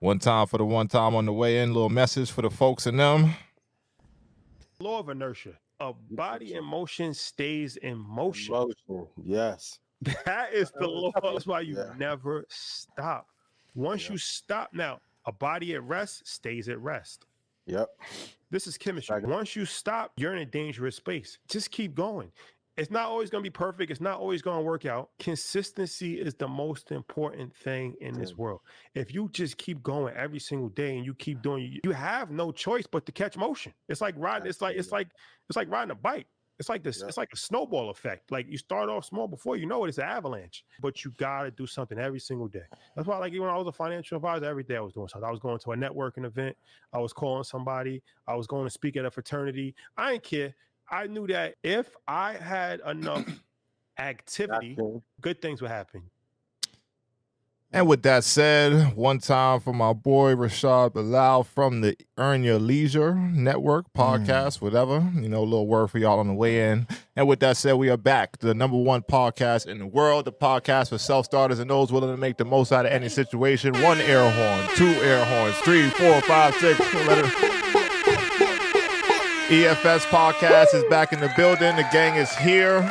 One time for the one time on the way in. Little message for the folks and them. Law of inertia. A body in motion stays in motion. Emotion. Yes. That is the law. That's why you Yeah. never stop. Once you stop, now a body at rest stays at rest. Yep. This is chemistry. Once you stop, you're in a dangerous space. Just keep going. It's not always going to be perfect. It's not always going to work out. Consistency is the most important thing in this world. If you just keep going every single day and you keep doing, you have no choice but to catch motion. It's like riding. It's like riding a bike. It's like this. It's like a snowball effect. Like you start off small, before you know it, it's an avalanche. But you gotta do something every single day. That's why, like, when I was a financial advisor, every day I was doing something. I was going to a networking event. I was calling somebody. I was going to speak at a fraternity. I didn't care. I knew that if I had enough activity, good things would happen. And with that said, one time for my boy Rashad Bilal from the Earn Your Leisure Network podcast, whatever. You know, a little word for y'all on the way in. And with that said, we are back. The #1 podcast in the world, the podcast for self-starters and those willing to make the most out of any situation. 1 air horn, 2 air horns, 3, 4, 5, 6. EFS podcast is back in the building. The gang is here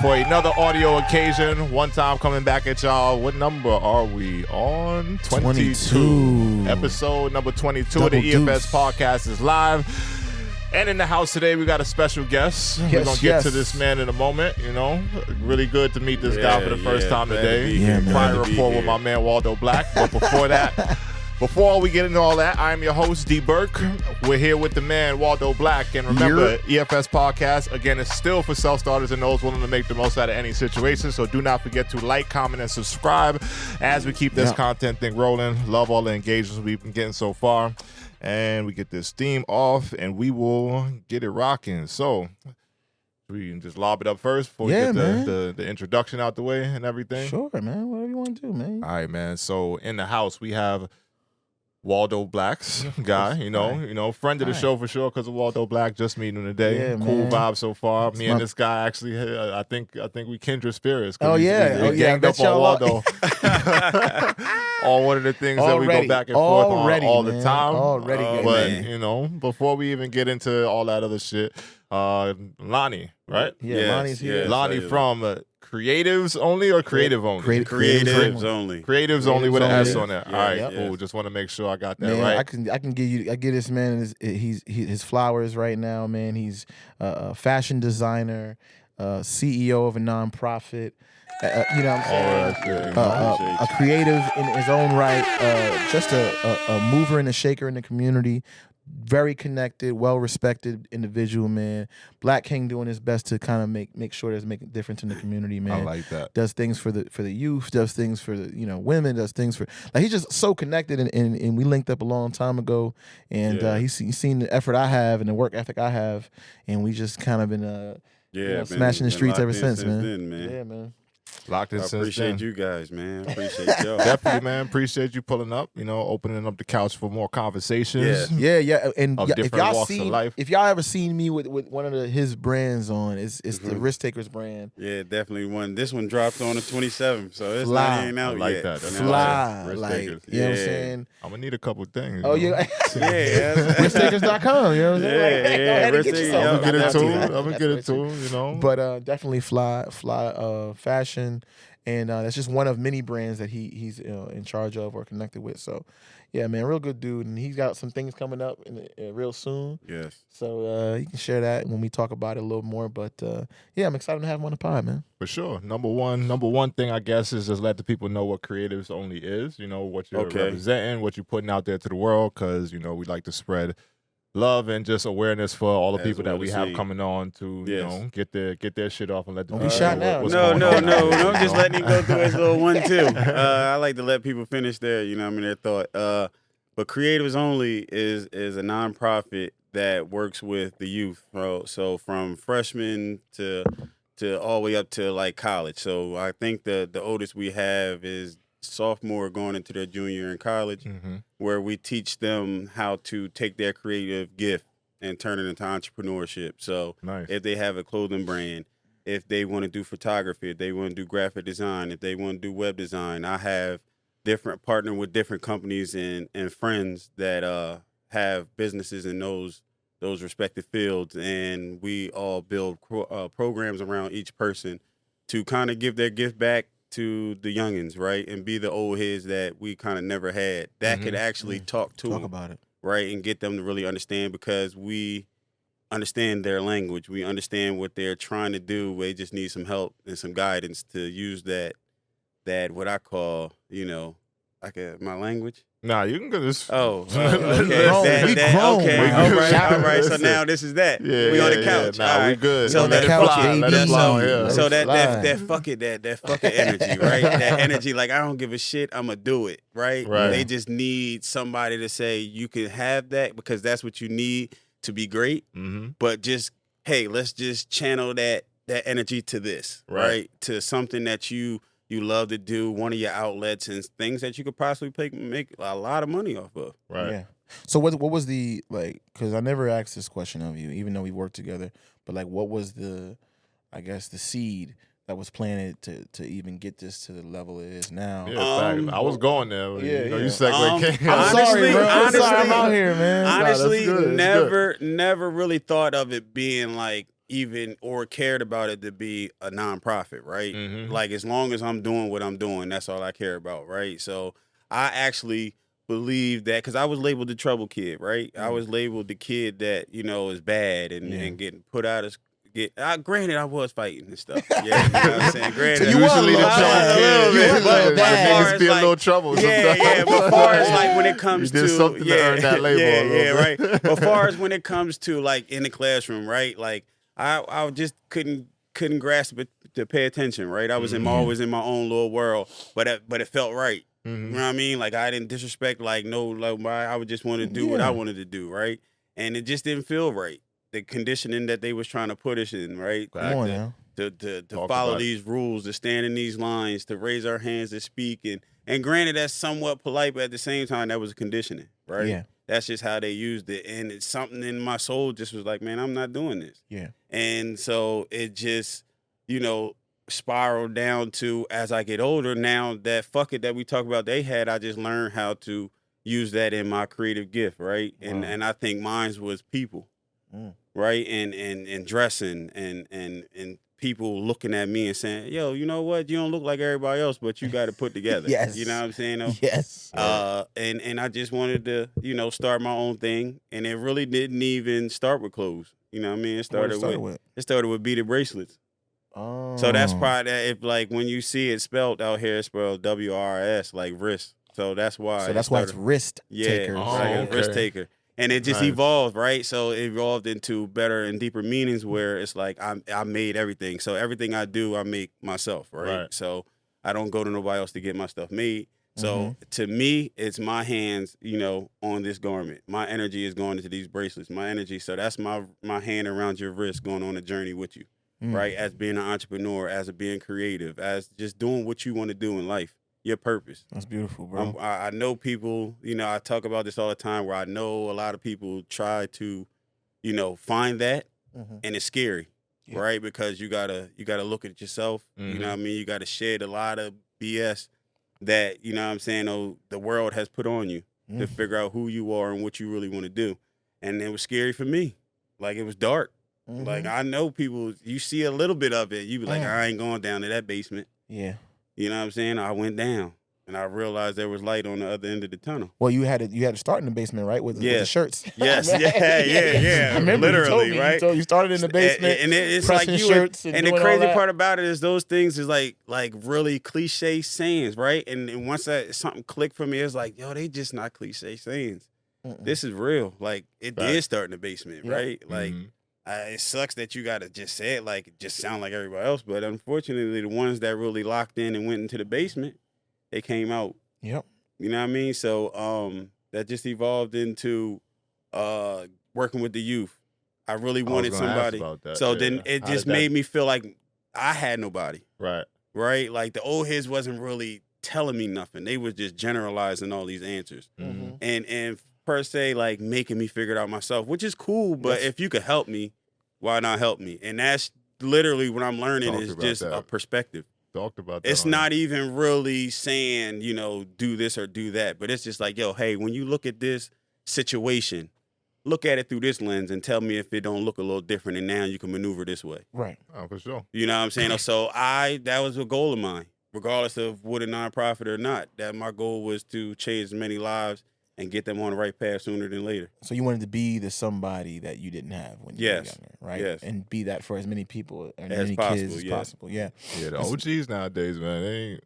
for another audio occasion. One time coming back at y'all. What number are we on? 22. Episode number 22 of the EFS podcast is live. And in the house today, we got a special guest. We're going to get to this man in a moment. You know, really good to meet this guy for the first time today. Prior report with my man Waldo Black. But before that, before we get into all that, I'm your host, D. Burke. We're here with the man, Waldo Black. And remember, EFS Podcast, again, is still for self-starters and those willing to make the most out of any situation. So do not forget to like, comment, and subscribe as we keep this content thing rolling. Love all the engagements we've been getting so far. And we get this theme off, and we will get it rocking. So we can just lob it up first before we get the introduction out the way and everything. Sure, man. Whatever you want to do, man. All right, man. So in the house, we have Waldo Black's guy, you know, friend of the show for sure because of Waldo Black. Just meeting him today. Yeah, cool man. vibe so far. Me and this guy actually, I think we kindred spirits. Oh, yeah. We ganged up on Waldo on one of the things that we go back and forth on all the time. But you know, before we even get into all that other shit, Lonnie, right? Yeah, Lonnie's here. Lonnie from Creatives Only or Creative Only? Creatives Only. Creatives Only with an S on there. All right, cool. Just want to make sure I got that right. I can give this man his flowers right now, man. He's a fashion designer, CEO of a nonprofit. You know what I'm saying? A creative in his own right, just a mover and a shaker in the community. Very connected, well-respected individual, man. Black King doing his best to kind of make sure there's making a difference in the community, man. I like that. Does things for the youth, does things for the women, does things for he's just so connected, and we linked up a long time ago, and he's seen the effort I have and the work ethic I have, and we just kind of been smashing the streets ever since, man. Yeah, man. Locked in I since appreciate then. you guys, man. Appreciate y'all. Definitely, man. Appreciate you pulling up. You know, opening up the couch for more conversations. Yeah. And of if different y'all walks of life. if y'all ever seen me with one of his brands on, it's the Risk Takers brand. Yeah, definitely one. This one dropped on the 27th, so it's Fly. not even out I like yet. that. That's Fly, Risk like Takers. you know what I'm saying. I'm gonna need a couple things. Oh you know? yeah, risktakers.com. You know what I'm saying? Go ahead and get yourself. I'm gonna get it too. That's I'm gonna get it too. You know. But definitely fly fashion, and that's just one of many brands that he's in charge of or connected with. So, yeah, man, real good dude, and he's got some things coming up real soon. Yes. So you can share that when we talk about it a little more. But yeah, I'm excited to have him on the pod, man. For sure. Number one thing I guess is just let the people know what Creatives Only is. You know what you're representing, what you're putting out there to the world, because you know we like to spread love and just awareness for all the people that we have coming on to you know get their shit off and let them. Don't be shot now. No. I'm just letting him go through his little one too. I like to let people finish their, their thought. But Creatives Only is a nonprofit that works with the youth, bro. So from freshmen to all the way up to like college. So I think the oldest we have is sophomore going into their junior year in college, where we teach them how to take their creative gift and turn it into entrepreneurship. So if they have a clothing brand, if they want to do photography, if they want to do graphic design, if they want to do web design, I have partner with different companies and friends that have businesses in those respective fields, and we all build programs around each person to kind of give their gift back to the youngins, right, and be the old heads that we kind of never had that could actually talk them, about it, right, and get them to really understand, because we understand their language, we understand what they're trying to do. They just need some help and some guidance to use that what I call, like my language. Nah, you can go this. Oh, okay. We grown. Okay, all right. So now this is that. Yeah, we on the couch. Nah, all right. we good. So let it fly. Let it fly. Yeah. So that fucking energy, right? That energy, like I don't give a shit. I'ma do it, right? They just need somebody to say you can have that, because that's what you need to be great. Mm-hmm. But just hey, let's just channel that energy to this, right? To something that you love to do, one of your outlets, and things that you could possibly make a lot of money off of. Right. Yeah. So what was the, like, because I never asked this question of you, even though we worked together, but like what was the, I guess, the seed that was planted to even get this to the level it is now? Yeah, I was going there. You segued. I'm sorry, bro. Honestly, I'm out here, man. Honestly, never really thought of it being like, even or cared about it to be a nonprofit, right? Mm-hmm. Like as long as I'm doing what I'm doing, that's all I care about, right? So I actually believe that, because I was labeled the trouble kid, right? I was labeled the kid that is bad and getting put out as granted, I was fighting and stuff. Yeah, you know what I'm saying? Granted, so usually the trouble kid, but niggas be a little trouble. Yeah. But far as like when it comes to something to earn that label, right. But far as when it comes to like in the classroom, right? Like I just couldn't grasp it to pay attention, right? I was always in my own little world, but it felt right. Mm-hmm. You know what I mean? Like I didn't disrespect, I would just want to do what I wanted to do, right? And it just didn't feel right. The conditioning that they was trying to put us in, right? Come on now. To follow these rules, to stand in these lines, to raise our hands, to speak, and granted that's somewhat polite, but at the same time that was a conditioning, right? Yeah. That's just how they used it. And it's something in my soul just was like, man, I'm not doing this. Yeah. And so it just, spiraled down to, as I get older, now that fuck it that we talk about I just learned how to use that in my creative gift, right? Wow. And I think mine was people, right? And dressing and people looking at me and saying, yo, you know what? You don't look like everybody else, but you got to put together. Yes. You know what I'm saying? Though? Yes. And I just wanted to, start my own thing. And it really didn't even start with clothes. You know what I mean? It started with beaded bracelets. Oh. So that's probably that. If like when you see it spelled out here, it's spelled WRS, like wrist. So that's why. So that's why it's wrist taker. Wrist taker. And it just evolved, right? So it evolved into better and deeper meanings where it's like I made everything. So everything I do, I make myself, right? So I don't go to nobody else to get my stuff made. So to me, it's my hands, on this garment. My energy is going into these bracelets. My energy, so that's my hand around your wrist going on a journey with you, right? As being an entrepreneur, as being creative, as just doing what you want to do in life. Your purpose. That's beautiful, bro. I know people, I talk about this all the time, where I know a lot of people try to, find that, and it's scary, right? Because you gotta look at yourself. You know what I mean? You gotta shed a lot of BS that, what I'm saying, the world has put on you to figure out who you are and what you really want to do. And it was scary for me. Like, it was dark. Like, I know people, you see a little bit of it, you be like, I ain't going down to that basement. Yeah. You know what I'm saying? I went down, and I realized there was light on the other end of the tunnel. Well, you had to start in the basement, right? With the shirts. Yes, yeah. I remember literally, right? You started in the basement, and it's pressing like shirts. And the crazy part about it is those things is like really cliche sayings, right? And once something clicked for me, it's like, yo, they just not cliche sayings. This is real. Like, it did start in the basement, right? Like. It sucks that you got to just say it like it just sound like everybody else, but unfortunately, the ones that really locked in and went into the basement, they came out. Yep. You know what I mean? So that just evolved into working with the youth. I really wanted somebody. So then it just made me feel like I had nobody. Right. Right? Like the old heads wasn't really telling me nothing. They was just generalizing all these answers. And per se, like making me figure it out myself, which is cool, but if you could help me, why not help me? And that's literally what I'm learning is just a perspective. talked about that. It's not even really saying, you know, do this or do that, but it's just like, yo, hey, when you look at this situation, look at it through this lens and tell me if it don't look a little different, and now you can maneuver this way. Right. Oh, for sure. You know what I'm saying? So that was a goal of mine, regardless of what a nonprofit or not. That my goal was to change as many lives and get them on the right path sooner than later. So you wanted to be the somebody that you didn't have when you were younger, right? Yes. And be that for as many people and As many possible, kids as possible. Yeah. Yeah, the OGs nowadays, man,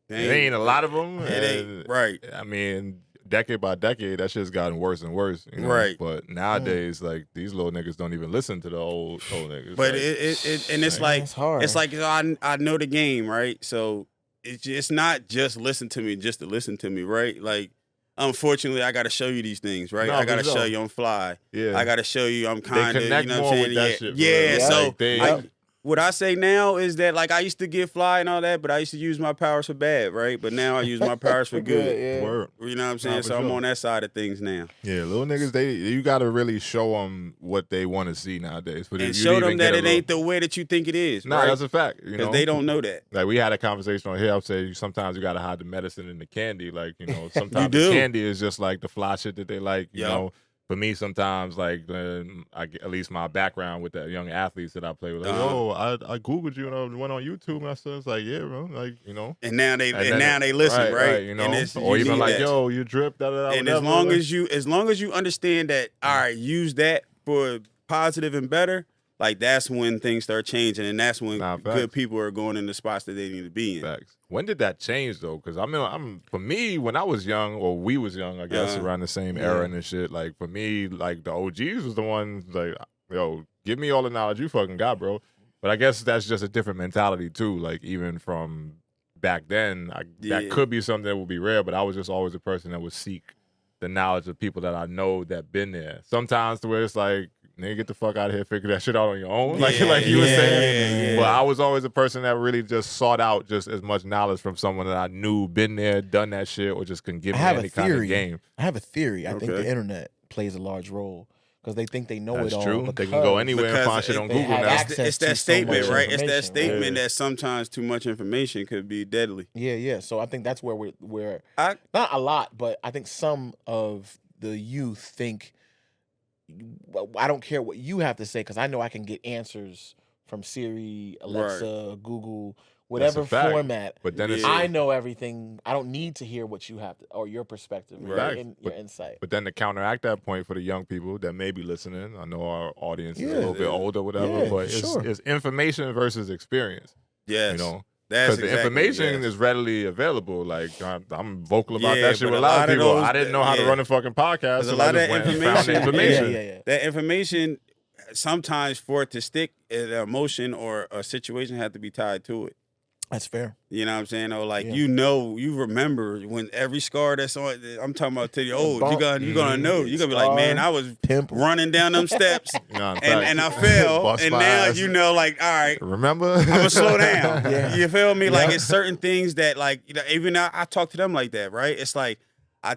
They there ain't a lot of them. It ain't right. I mean, decade by decade, that shit's gotten worse and worse. You know? Right. But nowadays, like, these little niggas don't even listen to the old niggas. But like, it's like It's hard. it's like I know the game, right? So it's not just listen to me just to listen to me, right? Like, unfortunately, I got to show you these things, right? No, I got to for sure. show you I'm fly. yeah. I got to show you I'm kind of, you connect know what more I'm saying? with that Yeah, shit, yeah. bro. So Like, they- what I say now is that, like, I used to get fly and all that, but I used to use my powers for bad, right? But now I use my powers for good. Yeah. Word. You know what I'm saying? Nah, for So I'm sure. on that side of things now. Yeah, little niggas, you got to really show them what they want to see nowadays. But And if you show even them that get a it ain't the way that you think it is, Nah, right? that's a fact. You Because know, they don't know that. Like, we had a conversation on here. I'm saying sometimes you got to hide the medicine in the candy. Like, you know, sometimes do. the candy is just like the fly shit that they like. You Yup. know, for me, sometimes like at least my background with the young athletes that I play with. Like, Uh-huh. I googled you and I went on YouTube and I said, it's like, yeah, bro, like, you know. And now they then- listen, right? You know, And or you even need like, that. yo, you drip, da da da. And as long as you understand that, all right, use that for positive and better, like, that's when things start changing, and that's when Nah, good facts. people are going in the spots that they need to be in. Facts. When did that change though? Because I mean, for me, when I was young, or we was young, I guess, Uh-huh. around the same era and shit. Like, for me, like, the OGs was the ones like, yo, give me all the knowledge you fucking got, bro. But I guess that's just a different mentality too. Like, even from back then, that could be something that would be rare. But I was just always a person that would seek the knowledge of people that I know that been there. Sometimes to where it's like, nigga, get the fuck out of here, figure that shit out on your own. Like you were saying. Yeah. But I was always a person that really just sought out just as much knowledge from someone that I knew been there, done that shit, or just can give me any kind of game. I have a theory. I think Okay. the internet plays a large role because they think they know That's it all. true. They can go anywhere and find because shit on they Google have now. access It's to that so statement, much right? It's that information, statement right? that sometimes too much information could be deadly. Yeah. So I think that's where we're I- not a lot, but I think some of the youth think, well, I don't care what you have to say because I know I can get answers from Siri, Alexa, Google, whatever fact. format. But then it's Yeah. I know everything. I don't need to hear what you have to, or your perspective, Right. your insight. But then to counteract that point for the young people that may be listening, I know our audience is a Yeah. little bit older, whatever, Yeah, but for sure. it's information versus experience. Yes. You know, That's because the exactly, information yes. is readily available. Like, I'm vocal about Yeah, that shit but with a a lot lot of of people. those- I didn't know how to yeah. run a fucking podcast. There's a so lot I of just went and found the information. information. Yeah. That information, sometimes for it to stick, an emotion or a situation had to be tied to it. That's fair. You know what I'm saying? Or like, Yeah. you remember when every scar that's on, I'm talking about to the old, bump. you're gonna know. You're gonna be like, man, I was Pimple. running down them steps Nah, in and I fact, fell. bust And my now ass. you know, like, all right, Remember? I'm gonna slow down. Yeah. You feel me? Like, Yeah. it's certain things that, like, you know, even I talk to them like that, right? It's like I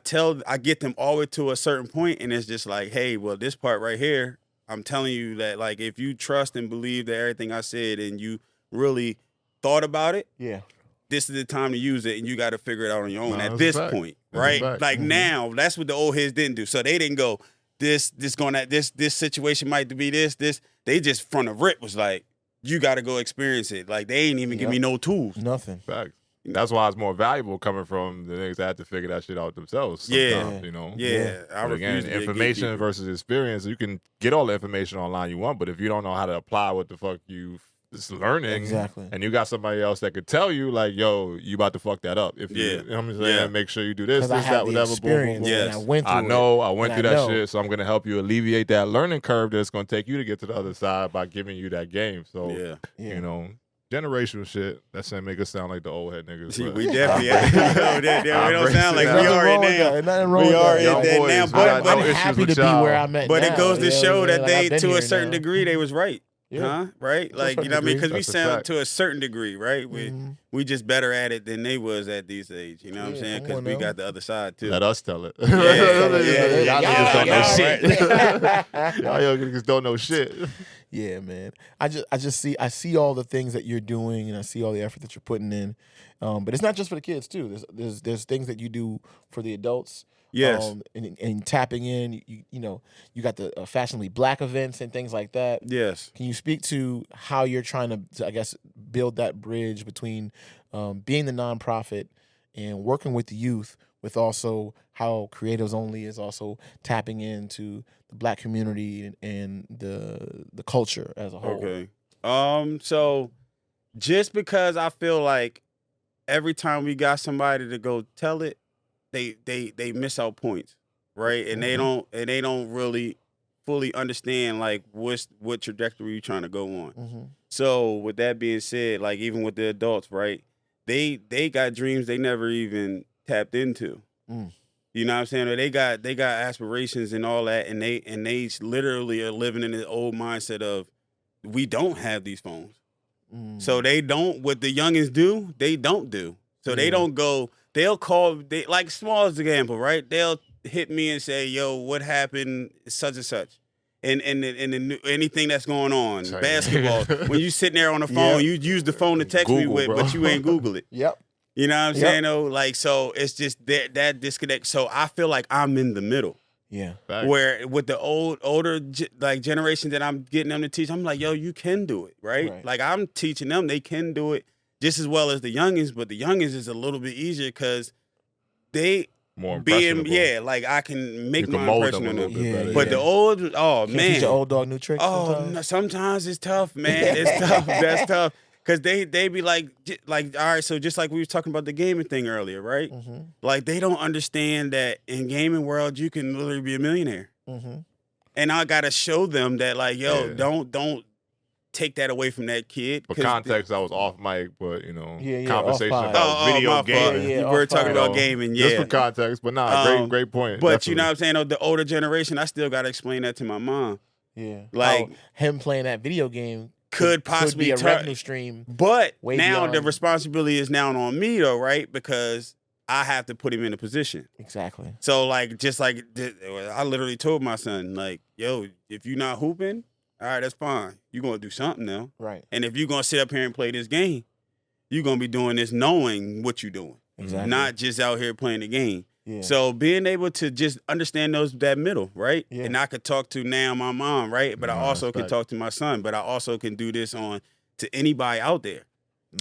get them all the way to a certain point, and it's just like, hey, well, this part right here, I'm telling you that, like, if you trust and believe that everything I said and you really thought about it, Yeah. this is the time to use it, and you got to figure it out on your own Nah, at that's a this fact. point, That's a right? fact. Like, now, that's what the old heads didn't do. So they didn't go, this situation might be this. They just from the rip was like, you got to go experience it. Like, they ain't even give me no tools. Nothing. Facts. That's why it's more valuable coming from the niggas that had to figure that shit out themselves. Yeah. Sometimes, you know. Yeah, I But again, refuse to be a information gatekeeper. versus experience. You can get all the information online you want, but if you don't know how to apply what the fuck you is learning, Exactly. and you got somebody else that could tell you, like, yo, you about to fuck that up. If you, Yeah. you know what I'm saying, Yeah. make sure you do this, Because I this, have that, the whatever. Boom, boom, experience boom. and Yes. I went through I know, it. I went and through I that know. shit, so I'm gonna help you alleviate that learning curve that's gonna take you to get to the other side by giving you that game. So, Yeah. Yeah. you know, generational shit. That's gonna make us sound like the old head niggas. See, but- we definitely, we don't embrace sound like it. we Nothing are wrong with right now. that. Nothing wrong We with are that. at Young that boys, now, we but got no I'm issues happy with to be y'all. where I'm at But now. it goes to You know show what I'm that saying? they, I've been to a here certain now. degree, they was right. Yeah. Huh? Right? To a Like, you certain know what I mean? degree. Because we That's a sound fact. to a certain degree, right? Mhm. We just better at it than they was at these age. You know what I'm Yeah, saying? come Because on we now. got the other side too. Let us tell it. yeah, Y'all niggas don't know y'all shit. right. Y'all young niggas don't know shit. Yeah, man. I see all the things that you're doing, and I see all the effort that you're putting in. But it's not just for the kids too. There's things that you do for the adults. Yes. And tapping in, you know, you got the fashionably black events and things like that. Yes. Can you speak to how you're trying to I guess, build that bridge between being the nonprofit and working with the youth, with also how Creatives Only is also tapping into the black community and the culture as a whole? Okay. So just because I feel like every time we got somebody to go tell it, they miss out points, right? And they don't really fully understand like what trajectory you're trying to go on. Mm-hmm. So with that being said, like even with the adults, right? They got dreams they never even tapped into. You know what I'm saying? Or they got aspirations and all that, and they literally are living in the old mindset of we don't have these phones. So they don't, what the youngins do, they don't do. So they don't go, they'll call, like small as example, right? They'll hit me and say, yo, what happened, such and such. And anything that's going on, basketball. When you sitting there on the phone, you use the phone to text me with, bro. But you ain't Google it. Yep. You know what I'm saying, though? Like, so it's just that disconnect. So I feel like I'm in the middle. Yeah. Where with the older like generation that I'm getting them to teach, I'm like, yo, you can do it, right? Like I'm teaching them they can do it just as well as the youngins, but the youngins is a little bit easier because they more impressionable. like I can make my impression on them. But the old, man, teach your old dog new tricks. No, sometimes it's tough, man. It's tough. That's tough. Cause they be like, all right, so just like we was talking about the gaming thing earlier, right? Mm-hmm. Like they don't understand that in gaming world you can literally be a millionaire. Mm-hmm. And I gotta show them that, like, yo, don't take that away from that kid. For context, I was off mic, but conversation about video gaming. You were talking about gaming, Just for context, but great point. But definitely. You know what I'm saying? The older generation, I still gotta explain that to my mom. Yeah, like him playing that video game could possibly be a revenue stream. But now the responsibility is now on me, though, right? Because I have to put him in a position. Exactly. So, like, just like I literally told my son, like, yo, if you're not hooping, all right, that's fine. You're going to do something now. Right. And if you're going to sit up here and play this game, you're going to be doing this knowing what you're doing. Exactly. Not just out here playing the game. Yeah. So being able to just understand that middle, right? Yeah. And I could talk to now my mom, right? But I also can talk to my son. But I also can do this to anybody out there.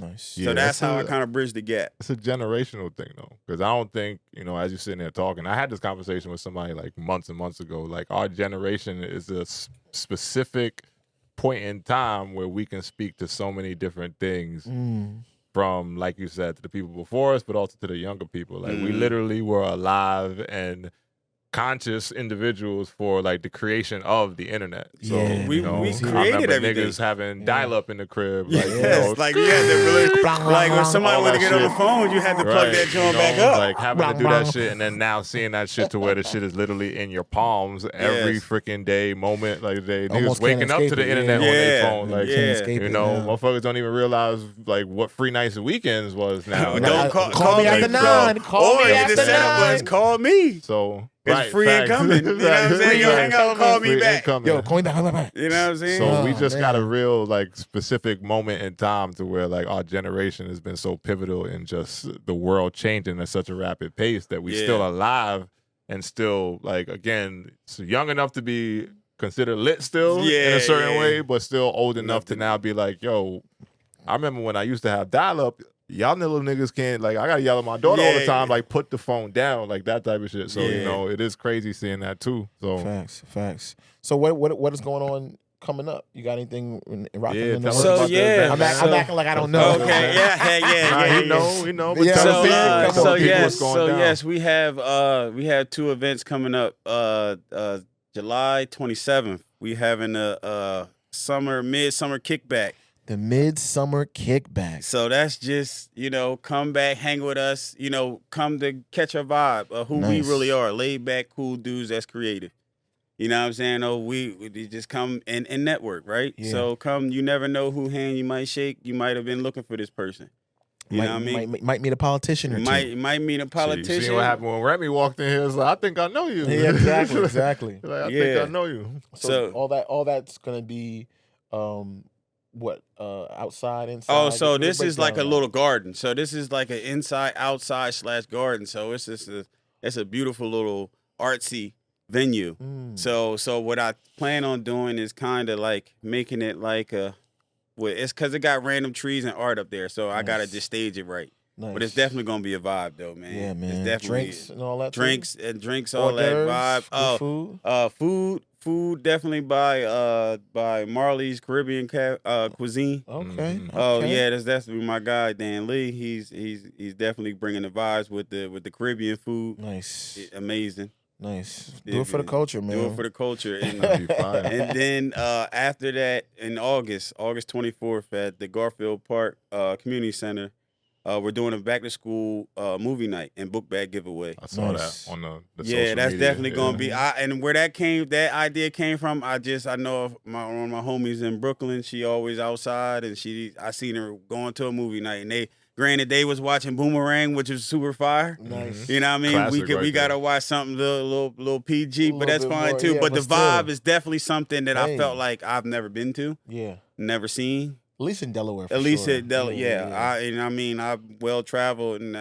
Nice. So that's how I kind of bridge the gap. It's a generational thing, though, because I don't think, as you're sitting there talking, I had this conversation with somebody like months and months ago. Like our generation is a specific point in time where we can speak to so many different things. From, like you said, to the people before us, but also to the younger people. Like we literally were alive and conscious individuals for like the creation of the internet. So we created everything. Niggas having dial-up in the crib. Like, like you had to really, like when somebody wanted to get on the phone, you had to plug that joint back up. Like having to do that shit, and then now seeing that shit to where the shit is literally in your palms every freaking day, moment. Like niggas waking up to the internet on their phone. Like motherfuckers don't even realize like what free nights and weekends was now. Don't call me after 9. Call me after 9. Call me. So. It's free incoming. You know what I'm saying? Yo, hang out, call me back. Yo, call me back. You know what I'm saying? So we just got a real like specific moment in time to where like our generation has been so pivotal in just the world changing at such a rapid pace that we still alive and still like again so young enough to be considered lit still in a certain way, but still old enough to now be like, yo, I remember when I used to have dial-up. Y'all little niggas can't, like, I gotta yell at my daughter all the time, like, put the phone down, like, that type of shit. So, it is crazy seeing that, too. So Facts. So, what is going on coming up? You got anything rocking in the so, I'm acting like I don't know. Okay, yeah. You know. But yes, we have 2 events coming up. July 27th, we having a midsummer kickback. The midsummer kickback. So that's just, come back, hang with us, come to catch a vibe of who we really are. Laid back, cool dudes that's creative. You know what I'm saying? Oh, we just come and network, right? Yeah. So come, you never know who hand you might shake. You might have been looking for this person. You know what I mean? Might meet a politician or two. Might meet a politician. You see what happened when Remy walked in here? It's like, I think I know you. Yeah, exactly. Like, I think I know you. So all that's gonna be What outside, inside? Oh, so Give me a this is like a breakdown of little garden. So this is like an inside, outside / garden. So it's just it's a beautiful little artsy venue. So what I plan on doing is kind of like making it like it's because it got random trees and art up there. So I gotta just stage it right. Nice. But it's definitely gonna be a vibe though, man. Yeah, man. It's definitely Drinks and all that. drinks too? and drinks, Hors all that d'oeuvres, vibe. good food. Food definitely by Marley's Caribbean cuisine. Okay. Oh okay. yeah, that's definitely my guy Dan Lee. He's definitely bringing the vibes with the Caribbean food. Nice. Amazing. Nice. Do it for the culture, man. Do it for the culture. And, fire. and then after that, in August 24th at the Garfield Park Community Center, we're doing a back to school movie night and book bag giveaway. I saw Nice. that on the Yeah, social that's media. definitely gonna be. And where that idea came from. I know of one of my homies in Brooklyn. She always outside, and I seen her going to a movie night, and they was watching Boomerang, which is super fire. Nice. You know what I mean? Classic We right gotta there. watch something little PG, but that's bit fine more, too. yeah, but the but still. vibe is definitely something that I Hey. felt like I've never been to, Yeah. never seen. At least in Delaware. For At least sure. at Delaware, yeah. I'm well traveled, and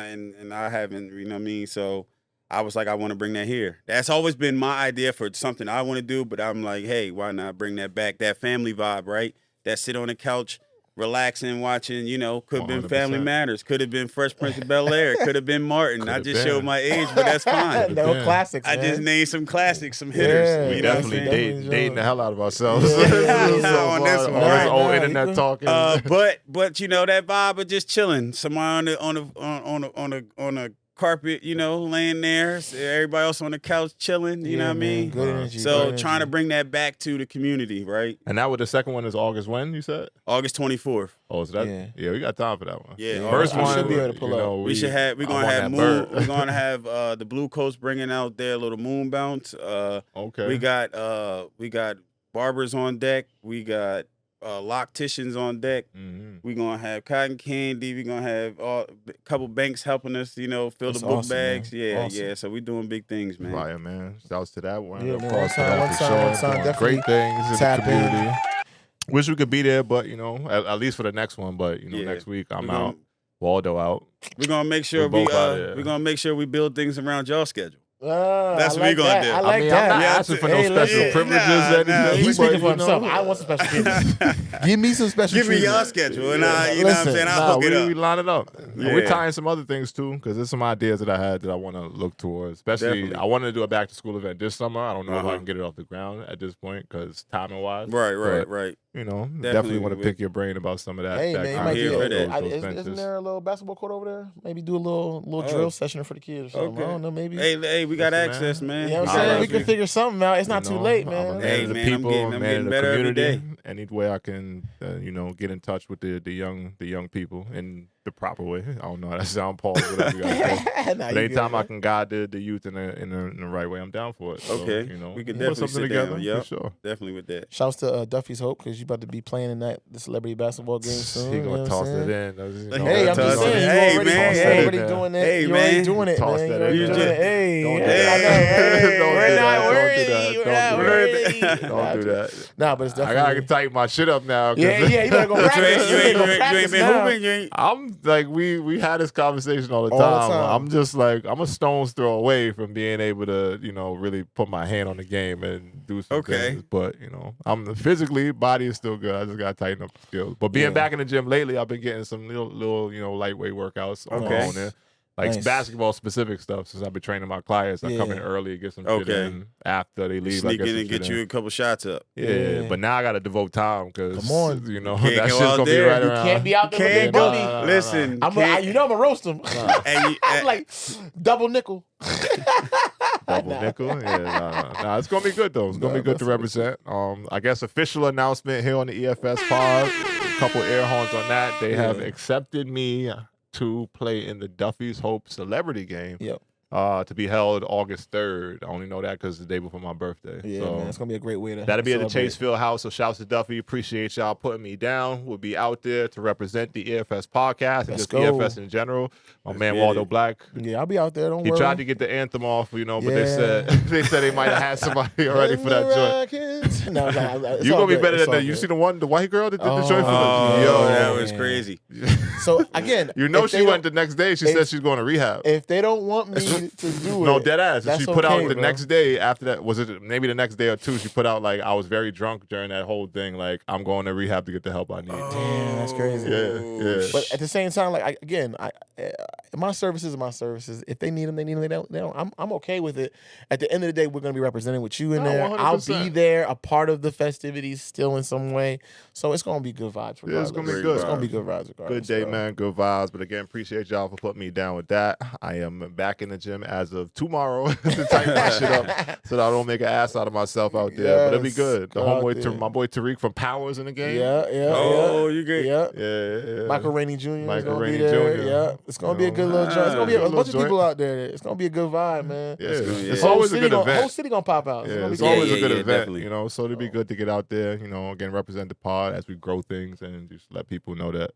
I haven't, you know what I mean. So I was like, I want to bring that here. That's always been my idea for something I want to do, but I'm like, hey, why not bring that back? That family vibe, right? That sit on the couch, relaxing, watching. Could have been 100%. Family Matters, could have been Fresh Prince of Bel-Air, could have been Martin. I Could've just been. showed my age, but that's fine. No Yeah. classics. I man. just named some classics, some hitters. Yeah, you know what I'm Definitely saying? dating the hell out of ourselves. Yeah. On this one, all this right? old Nah, internet you talking. But that vibe of just chilling, somebody on a carpet, laying there, everybody else on the couch chilling. You know what I mean? Good energy. So good trying to energy. bring that back to the community, right? And now with the second one is August when, you said? August 24th. Oh, so that Yeah. we got time for that one. Yeah, Yeah, First I one should be able to pull up. We're gonna have moon. We're gonna have the Blue Coast bringing out their little moon bounce. Okay. We got barbers on deck. We got locticians on deck. Mhm. We're gonna have cotton candy. We're gonna have a couple banks helping us, fill That's the book awesome, man. bags. Yeah, Awesome. yeah. So we're doing big things, man. Fire, man. Shouts to that one. Yeah, Of man. course, One time, for sure. Doing definitely great things in the tap in. community. Wish we could be there, but at least for the next one. But Yeah. next week I'm We're out. gonna- Waldo out. We're gonna make sure We both out there. we're gonna make sure we build things around y'all schedule. That's what we gonna do. I I like I'm that. not Yeah, asking for no hey, special listen, privileges. nah, or anything, nah, He's but, speaking for himself. I want some special treatment. Give me some special Give me treatment. y'all schedule, and I, you know what I'm Listen, saying? I'll hook it we up. line it up. And Yeah. we're tying some other things too, because there's some ideas that I had that I want to look towards. Especially, Definitely. I wanted to do a back to school event this summer. I don't know if I Uh-huh. can get it off the ground at this point because timing wise. Right. Definitely want to pick your brain about some of that. Hey, that man, you kind might of here be for those that. ventures. Isn't there a little basketball court over there? Maybe do a little Oh. drill session for the kids or something. Okay. I don't know, maybe. Hey, we got Listen, access, man. man. You know what I'm Holla saying? at We can me. figure something out. It's not too late, I'm a man. man Hey, of the man, I'm people, getting man of the better every community. day. Any way I can, get in touch with the young people in the proper way. I don't know how that sound, Paul. Whatever you gotta say. Nah, But you anytime good, I man. can guide the youth in the right way, I'm down for it. So, Okay. We can definitely put something sit together down. Yep. for sure. Definitely with that. Shouts to Duffy's Hope because you about to be playing in the celebrity basketball game soon. He you know gonna what toss I'm it saying? in. Hey, I'm Toss just it saying, in. you Hey, already, man, you hey. already doing it. Hey, you already man. doing it, Toss man. that You already in doing there. it. Hey, Don't do I that. know, hey, Don't we're do not that. Don't do worried. that. We're Don't not do worried. that. Don't do that. Nah, but it's I definitely. gotta tighten my shit up now. 'cause Yeah, you better go practice. You ain't Go been practice now. hooping. You ain't. I'm like we had this conversation all the All the time. time. I'm just like I'm a stone's throw away from being able to really put my hand on the game and do some Okay. things. But I'm physically body is still good. I just gotta tighten up the skills. But being Yeah. back in the gym lately, I've been getting some little lightweight workouts on my Okay. own there. Like Nice. basketball specific stuff. Since I've been training my clients, I come in Yeah. early, get some shit Okay. in after they leave. I Sneak get in some and get shit you in. a couple shots up. Yeah, Yeah. but now I got to devote time because Come on. that Can't shit's go gonna out be there. right You around. Can't be out there with Can't the go. bully. Nah. Listen, I'm gonna roast him. and you, I'm like double nickel. Double Nah. nickel. Yeah, nah. It's gonna be good though. It's gonna be good to represent. I guess official announcement here on the EFS pod. A couple air horns on that. They have accepted me to play in the Duffy's Hope Celebrity Game. Yep. To be held August 3rd. I only know that because it's the day before my birthday. Yeah, so man, it's gonna be a great way to. that'll be at the celebrate. Chase Field House. So shouts to Duffy. Appreciate y'all putting me down. We'll be out there to represent the EFS podcast and Let's just go. EFS in general. My man get Waldo it. Black. Yeah, I'll be out there. Don't He worry. tried to get the anthem off, but they Yeah. said they might have had somebody already for that joint. What? No, it's You all gonna be good. better It's than all that. You good. see the white girl that did the joint for Oh, us? Yo, that was crazy. So again, You know if she they went don't- the next day. She said she's going to rehab. If they don't want me to do it, No, dead ass. that's She put out okay, the bro. next day after that. Was it maybe the next day or two? She put out like, I was very drunk during that whole thing. Like, I'm going to rehab to get the help I need. Damn, that's crazy. Yeah. But at the same time, like my services are my services. If they need them, they need them. They don't. I'm okay with it. At the end of the day, we're gonna be representing with you in No, there. I'll 100%. be there, a part of the festivities still in some way. So it's gonna be good vibes. Regardless. Yeah, it's gonna be good. It's gonna be good vibes. Regardless, Good day, bro. man. Good vibes. But again, appreciate y'all for putting me down with that. I am back in the gym as of tomorrow to tighten my shit up so that I don't make an ass out of myself out there. But it'll be Yes, good. The go out homeboy, there. my boy Tariq from Powers in the game. Yeah. Oh, you good? Yeah. Yeah. Michael Rainey Jr. is Michael gonna Rainey be there. Jr. Yeah, it's gonna be a good You little know, joint. It's gonna be a good bunch of little people out there. It's gonna be a good vibe, man. Yeah, Yeah. it's Whole always a city good gonna- event. Whole city gonna pop out. It's Yeah, gonna be it's good. always a Yeah, good yeah, event, definitely. you know. So it'd be good to get out there, you know, again, represent the pod as we grow things and just let people know that,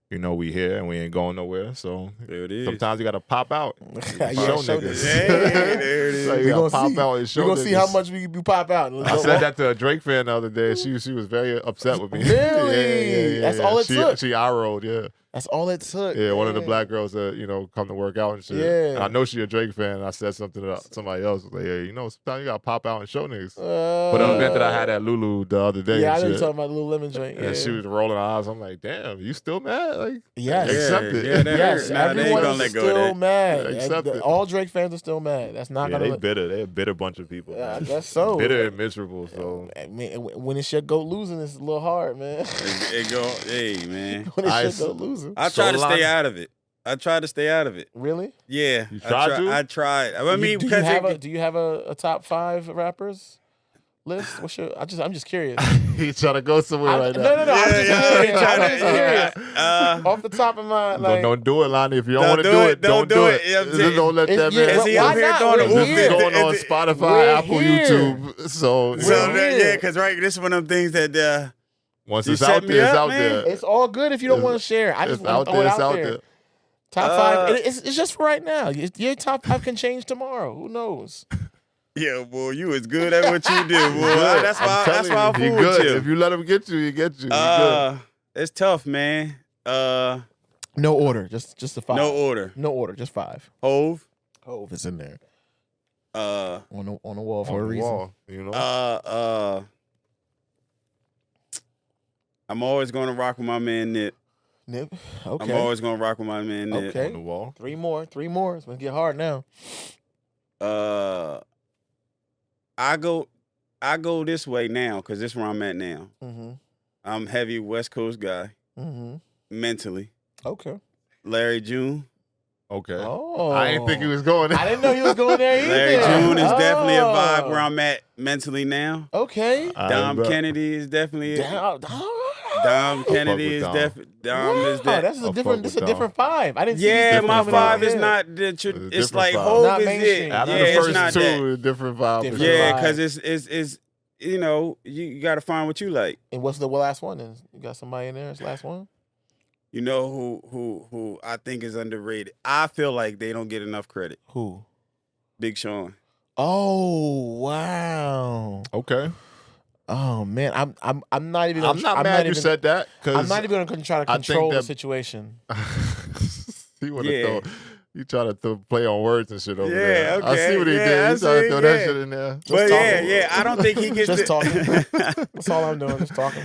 you know, we here and we ain't going nowhere. So There it is. sometimes you gotta pop out. Yeah, show show niggas. this. Hey, there it is. Like, you We gotta gonna pop see. out and show We're gonna see how niggas. much we pop out. I said that to a Drake fan the other day. She was very upset with me. Really? Yeah. That's all it took? She eye-rolled, yeah. That's all it took. Yeah, one of the man. black girls that, you know, come to work out and shit. Yeah. And I know she a Drake fan. And I said something to somebody else. Like, yeah, you know, sometimes you gotta pop out and show niggas. But the event that I had at Lulu the other day. Yeah, I and know you're shit, talking about the little lemon drink. Yeah. and she was rolling her eyes. I'm like, damn, you still mad? Like, Yes. accept it. Yeah, that Yes, hurt. Nah, they ain't everyone gonna is let go of still that. mad. Accept it. All Drake fans are still mad. That's not Yeah, gonna. they bitter. They a bitter bunch of people. I man. guess so. Bitter and miserable. So I mean, when it's your go losing, it's a little hard, man. It go, hey, man. when it's I your s- go losing. I So try to stay Lonnie- out of it. I try to stay out of it. Really? Yeah. You tried to? I tried. I mean, do you because have do you have a top 5 rappers list? What's your? I'm just curious. he's trying to go somewhere right now. No. I'm just curious. I'm just curious. yeah. Off the top of my like. Don't do it, Lonnie. If you don't Don't want to do do it. it, don't do it. You know what I'm Just saying? don't let It's- that yeah, man. Is he why up here not? throwing the We're This here. is going on Is it- Spotify, We're Apple, here. YouTube. So Well, We're yeah, here. because right, this is one of them things that once You it's set out me there, it's up, out man. there. It's all good if you don't want to share. I just It's want out to throw there. it It's out out there. there. Top 5. It's just for right now. Your top 5 can change tomorrow. Who knows? yeah, boy, you is good at what you do, boy. Good. That's I'm why telling I you, he fool with good. you. If you let him get you, he get you. He good. It's tough, man. No order. Just the 5. No order. No order. Just 5. Hove. Hove is in there Uh, on the wall for On a the reason. wall, you know. I'm always gonna rock with my man Nip. Nip. I'm Okay. always gonna rock with my man Nip. Okay. On the wall. 3 more. 3 more. It's gonna get hard now. I go this way now because this is where I'm at now. Mm-hmm. I'm heavy West Coast guy Mm-hmm. mentally. Okay. Larry June. Okay. Oh. I didn't think he was going there. I didn't know he was going there either. Larry June is definitely a vibe Oh. where I'm at mentally now. Okay. Dom Kennedy is definitely Dom Kennedy is Dom. definitely Dom is Wow, that. that's a I'll different. fuck This with a different 5. I didn't see. Yeah, these my coming out. vibe is Yeah. not the. It's a It's different like vibe. Hove Not is it. mainstream. After Yeah, the it's first not two, that. a different vibe. Different Yeah, vibe. because it's you know you got to find what you like. And what's the last one? Is you got somebody in there? It's the last one. You know who I think is underrated. I feel like they don't get enough credit. Who? Big Sean. Oh wow. Okay. Oh man, I'm not even. I'm not mad you said that because I'm not even going to try to I think control the that- situation. he want to Yeah. throw. You try to play on words and shit over Yeah, there. I okay. see what he Yeah, did. I He tried to see, throw that yeah. shit in there. But talking. yeah, I don't think he gets Just the talking. That's all I'm doing. Just talking.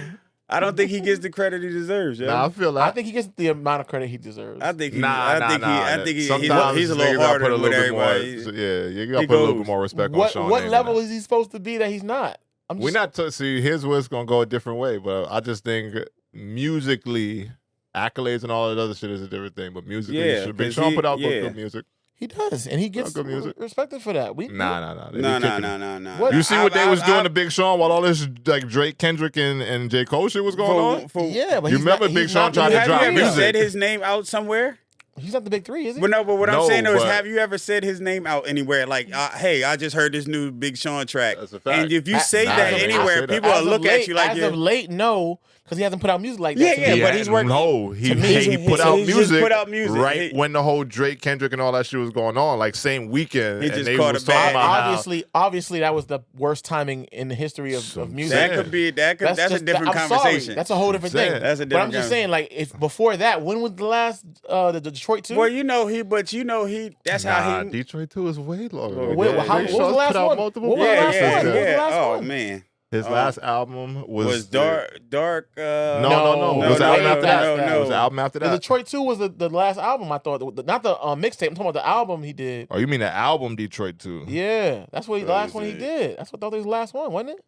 I don't think he gets the credit he deserves. Yeah. Nah, I feel I like think he gets the amount of credit he deserves. I think he, Nah. I think he's Sometimes a niggas little gotta harder put a with little bit more. everybody. Yeah, you gotta He put a little goes, bit more respect on what Sean. what name level than is he supposed to be that he's not? I'm that. We're not see his was gonna go a different way, but I just think musically, accolades and all that other shit is a different thing. But musically, Yeah, should Big 'cause Sean he- put out yeah. good music. He does, and he gets good music. respected for that. Nah. They be No. kicking him. What? You see what they was doing I- to Big Sean while all this like Drake, Kendrick, and J. Cole shit was going on? for- Yeah, but You he's remember not, Big he's Sean not tried to Have drop you ever music. said his name out somewhere? He's not the big three, is he? But no, but what I'm No, saying though is, but- have you ever said his name out anywhere? Like, hey, I just heard this new Big Sean track. That's a fact. And if you say Nah, that I anywhere, say that. people will As of look late- at you like as you're. of late, no, because he hasn't put out music like that. Yeah, to me. but he's working- No, he to me, he put he- out he just music. put out music. right He- when the whole Drake, Kendrick, and all that shit was going on, like same weekend. He and just they caught was a talking bad- about how- Obviously, that was the worst timing in the history of music. That could be that's just- a different I'm conversation. Sorry. That's a whole different thing. That's a But I'm different just saying, like, if before that, when was the last the Detroit 2? Well, that's Nah, how he. Detroit 2 is way longer. Wait, Drake what was the Shaw's last put out one? multiple What was the projects last since one? then. What was the last Oh one? man, His last album was dark. No. It was the album after that. It was the album after The that. Detroit 2 was the last album, I thought. Not the mixtape. I'm talking about the album he did. Oh, you mean the album Detroit 2? Yeah, that's what the last one he Crazy. did. That's what I thought was his last one, wasn't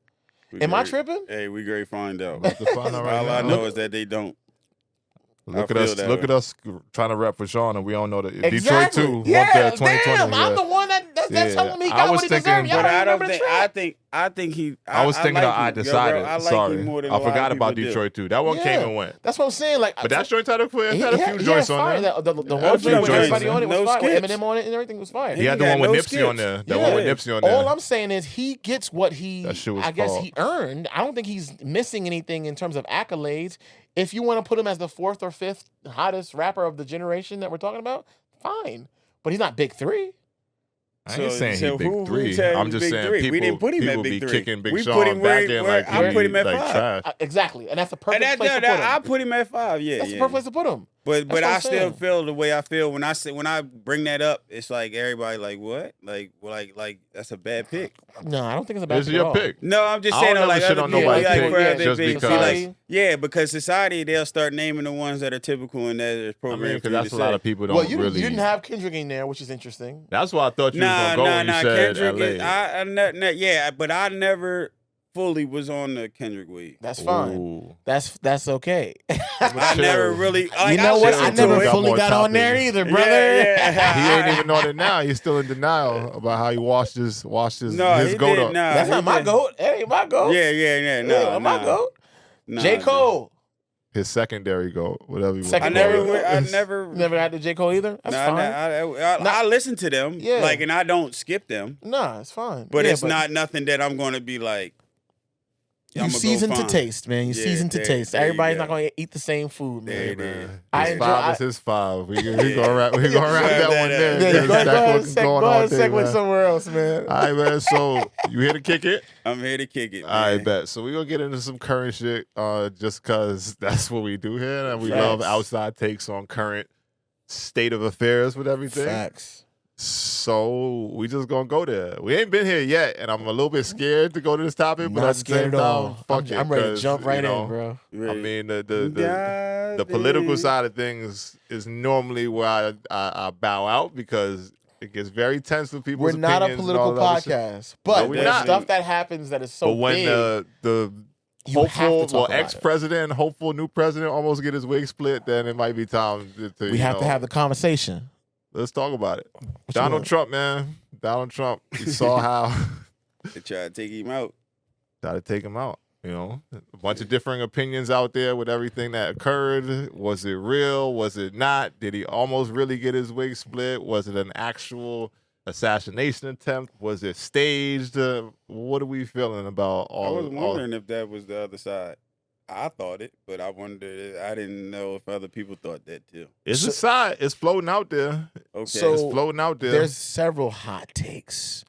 it? Am I tripping? Hey, we great find out. About to find out right All now. I know is that they don't. Look I at feel us. that Look way. at us trying to rep for Sean, and we don't know that Exactly. Detroit 2 Yeah, won the 2020. damn, yeah. I'm the one that's Yeah. telling me he I got was what he thinking- deserved. Y'all But don't I don't remember the think. track. I think he. I was thinking like of I him. Yo, decided. bro, I like Sorry, him more than I a lot forgot of about people do. Detroit 2. That one came and went. That's what I'm saying. Like, But that joint had a few he joints on fire. there. The Had one a joint few with joints everybody on on it was there. fire. No With skips. Eminem on it and everything was fire. He had the He one had with no Nipsey on skips. there. That one with Nipsey on there. All I'm saying is he gets what he, That shit was I guess, called. he earned. I don't think he's missing anything in terms of accolades. If you want to put him as the 4th or 5th hottest rapper of the generation that we're talking about, fine. But he's not big 3. I ain't saying so he big who 3. tell you I'm just big saying three? people, We didn't put him at people big be 3. kicking Big We Sean put him back where- in where like I put he him at like 5. trash. Exactly. And that's the perfect And place to put him. I put him at 5. Yeah, That's yeah. the perfect place to put him. But what I I'm still saying. feel the way I feel when I bring that up. It's like everybody like what? Like that's a bad pick. No, I don't think it's a bad This is pick at your all. pick. No, I'm just I saying don't like ever shit other on people, nobody's like pick for other just big- because. like, yeah, because society they'll start naming the ones that are typical and that is I mean, programmed. because that's a lot of people don't Well, you really. didn't have Kendrick in there, which is interesting. That's why I thought you was gonna go when you said Kendrick LA. yeah, but I never fully was on the Kendrick wave. That's fine. Ooh. That's okay. I never really. Like, You know what? I listen to never it. fully Got got more on there topics. either, brother. Yeah. He ain't even on it now. He's still in denial about how he washed his No, his he goat did up. not. That's He not my did. goat. That ain't my goat. Yeah. No, Yeah, my goat. Nah, J. Cole. His secondary goat, whatever you want. I Secondary. never. Never had the J. Cole either. That's Nah, fine. I listen to them, Yeah. like, and I don't skip them. Nah, it's fine. But Yeah, it's not nothing that I'm going to be like. You I'ma go season to find. taste, man. You Yeah, season to there- taste. there you Everybody's go. not going to eat the same food, man. There it Man, is. I his enjoy- 5 is his 5. We gonna wrap that one there. Yeah, because go that's ahead, what's going on there, segue man. somewhere else, man. All right, man. So you here to kick it? I'm here to kick it. All right, man. bet. So we're gonna get into some current shit, just cause that's what we do here, and we Facts. love outside takes on current state of affairs with everything. Facts. So we just gonna go there. We ain't been here yet, and I'm a little bit scared to go to this topic, but Not at the same scared at all. time, fuck it. I'm ready to 'cause, jump right you know, in, bro. I mean, the political side of things is normally where I bow out because it gets very tense with people. We're not a opinions and political all that other shit. podcast, but No, we're there's not. stuff that happens that is so But when big. the You have to hopeful, talk well, about it. ex-president and hopeful new president almost get his wig split, then it might be time to we have to have the conversation. Let's talk about it. What you Donald want? Trump, man. Donald Trump. You saw how They try to take him out. got to take him out. You know, a bunch of differing opinions out there with everything that occurred. Was it real? Was it not? Did he almost really get his wig split? Was it an actual assassination attempt? Was it staged? What are we feeling about I all? was wondering if that was the other side. I thought it, but I wondered. I didn't know if other people thought that too. It's a side. It's floating out there. Okay. So- It's floating out there. There's several hot takes,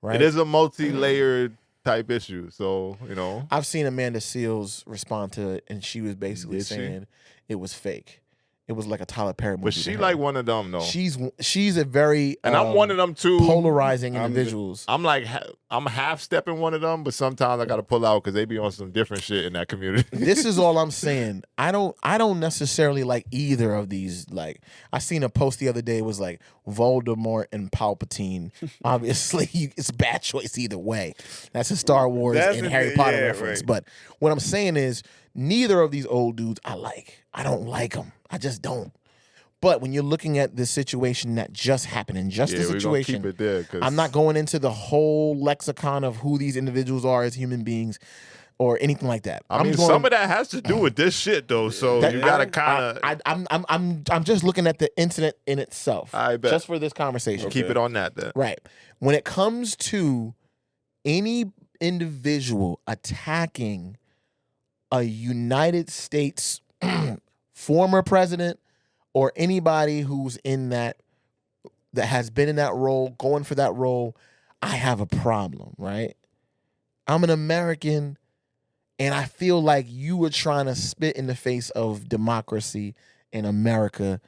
right? It is a multi-layered type issue. So, you know. I've seen Amanda Seales respond to it, and she was basically Did she? saying it was fake. It was like a Tyler Perry movie. But to she her. like one of them, though. She's a very And I'm one of them, too. polarizing I'm individuals. I'm like, I'm half stepping one of them, but sometimes I got to pull out because they be on some different shit in that community. This is all I'm saying. I don't necessarily like either of these. Like, I seen a post the other day. It was like Voldemort and Palpatine. Obviously, it's a bad choice either way. That's a Star Wars That's and a- Harry Potter yeah, reference. right. But what I'm saying is, neither of these old dudes I like. I don't like them. I just don't. But when you're looking at this situation that just happened, in just Yeah, the we're gonna situation, keep it there. 'Cause I'm not going into the whole lexicon of who these individuals are as human beings. or anything like that. I mean, some of that has to do with this shit, though. So you gotta kind of. I'm just looking at the incident in itself. I bet. Just for this conversation. Keep it on that then. Right. When it comes to any individual attacking a United States former president or anybody who's in that has been in that role, going for that role, I have a problem, right? I'm an American, and I feel like you were trying to spit in the face of democracy in America.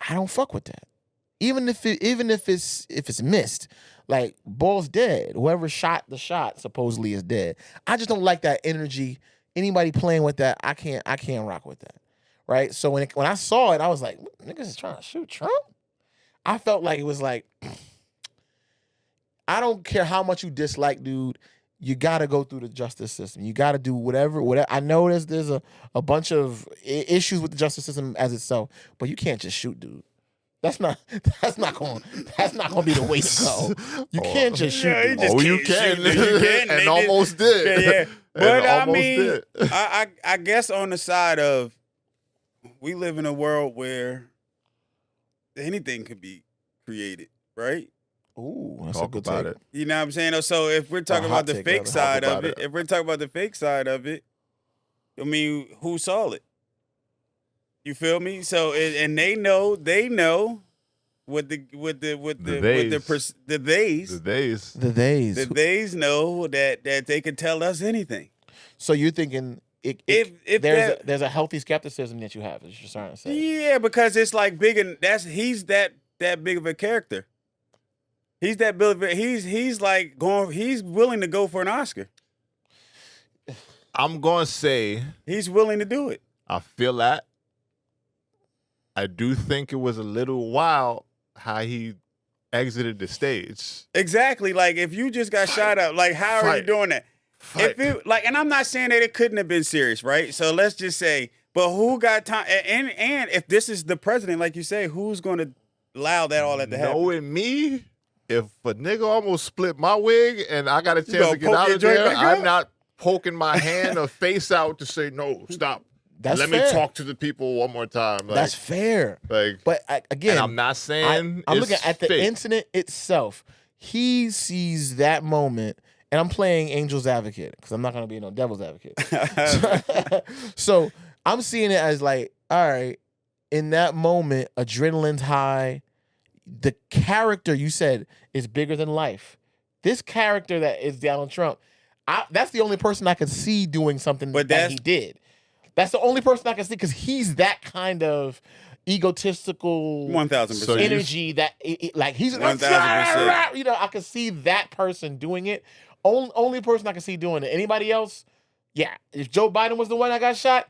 I don't fuck with that. Even if it's missed, like Ball's dead. Whoever shot the shot supposedly is dead. I just don't like that energy. Anybody playing with that, I can't rock with that. Right? So when I saw it, I was like, niggas is trying to shoot Trump? I felt like it was like, I don't care how much you dislike dude, you got to go through the justice system. You got to do whatever. I know there's a bunch of issues with the justice system as itself, but you can't just shoot dude. That's not going to be the way to go. You can't just shoot. Yeah, dude. You can, and almost did. Yeah. But I mean, did. I guess on the side of, we live in a world where anything could be created, right? Ooh, that's Talk a good about take. it. You know what I'm saying? So if we're talking about the take, fake brother. side Talk of about it, it. if we're talking about the fake side of it, I mean, who saw it? You feel me? So and they know what the theys know that they can tell us anything. So you're thinking If there's a healthy skepticism that you have, is you're trying to say. Yeah, because it's like big, and he's that big of a character. He's that big. He's like going. He's willing to go for an Oscar. I'm gonna say He's willing to do it. I feel that. I do think it was a little wild how he exited the stage. Exactly. Like if you just got shot up, like how are you doing that? Fight. If it and I'm not saying that it couldn't have been serious, right? So let's just say, but who got time? And if this is the president, like you say, who's going to allow that all that to happen? Knowing me, if a nigga almost split my wig and I got a chance gonna to get poke out your of joint there, back I'm up? not poking my hand or face out to say no, stop. Let fair. me talk to the people one more time. Like, That's fair. Like, But again, and I'm not saying I'm it's looking at the fake. incident itself. He sees that moment, and I'm playing Angel's Advocate because I'm not going to be no Devil's Advocate. So I'm seeing it as like, all right, in that moment, adrenaline's high. The character you said is bigger than life. This character that is Donald Trump, that's the only person I could see doing something that he did. That's the only person I can see because he's that kind of egotistical 1,000%. energy that like he's 1,000%. You know, I can see that person doing it. Only person I can see doing it. Anybody else? Yeah. If Joe Biden was the one that got shot,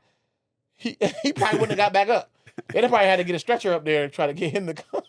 he probably wouldn't have got back up. They'd probably had to get a stretcher up there and try to get him to come.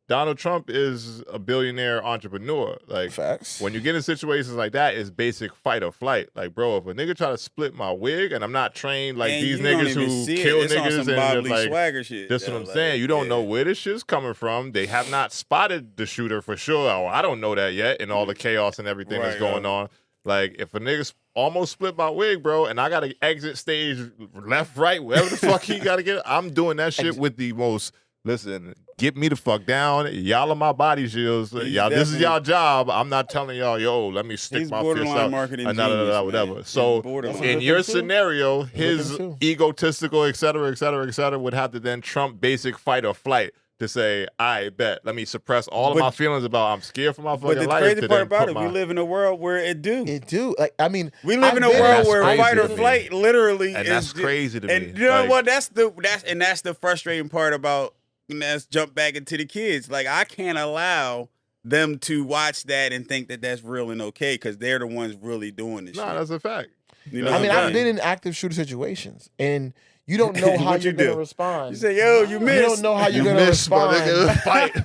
Donald Trump is a billionaire entrepreneur. Like, Facts. when you get in situations like that, it's basic fight or flight. Like, bro, if a nigga try to split my wig and I'm not trained like these niggas who kill niggas and like swagger shit. that's what I'm saying. You don't know where this shit's coming from. They have not spotted the shooter for sure. Or I don't know that yet in all the chaos and everything that's going on. Like, if a nigga almost split my wig, bro, and I got to exit stage left, right, wherever the fuck he got to get, I'm doing that shit with the most, listen, get me the fuck down. Y'all are my body shields. Y'all, this is y'all job. I'm not telling y'all, yo, let me stick my fist out. Marketing genius, whatever. So in your scenario, his egotistical, et cetera, would have to then trump basic fight or flight to say, I bet. Let me suppress all of my feelings about I'm scared for my fucking life. But the crazy part about it, we live in a world where it do. Like, I mean, we live in a world where fight or to me. flight literally And is that's crazy to me. And you know what? That's the frustrating part about. Let's jump back into the kids. Like, I can't allow them to watch that and think that that's real and okay because they're the ones really doing this shit. That's a fact. You know I mean, I've been in active shooter situations, and you don't know how you're going to respond. You say, yo, you missed. You don't know how you're going to respond. Fight.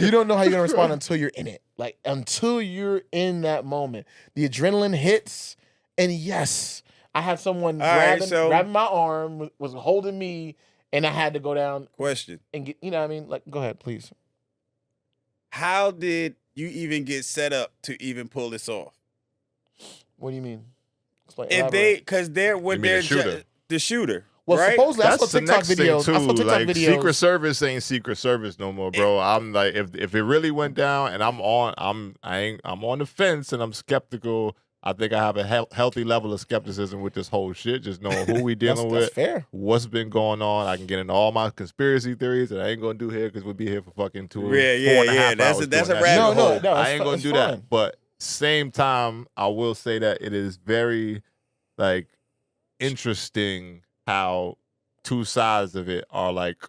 You don't know how you're going to respond until you're in it. Like, until you're in that moment. The adrenaline hits, and yes, I had someone grabbing my arm, was holding me, and I had to go down. Question. And get, you know what I mean? Like, go ahead, please. How did you even get set up to even pull this off? What do you mean? Explain, If elaborate. they, because they're what You mean they're the shooter? the shooter. Well, right? supposedly I That's saw the TikTok next thing videos. too. I saw TikTok Like videos. Secret Service ain't Secret Service no more, bro. I'm like, if it really went down, and I'm on the fence, and I'm skeptical. I think I have a healthy level of skepticism with this whole shit. Just knowing who we dealing with, that's fair. what's been going on. I can get into all my conspiracy theories that I ain't gonna do here because we'll be here for fucking 4.5 hours. That's a doing that rabbit shit. hole. No, I ain't gonna it's do fine. that. But same time, I will say that it is very like interesting how two sides of it are like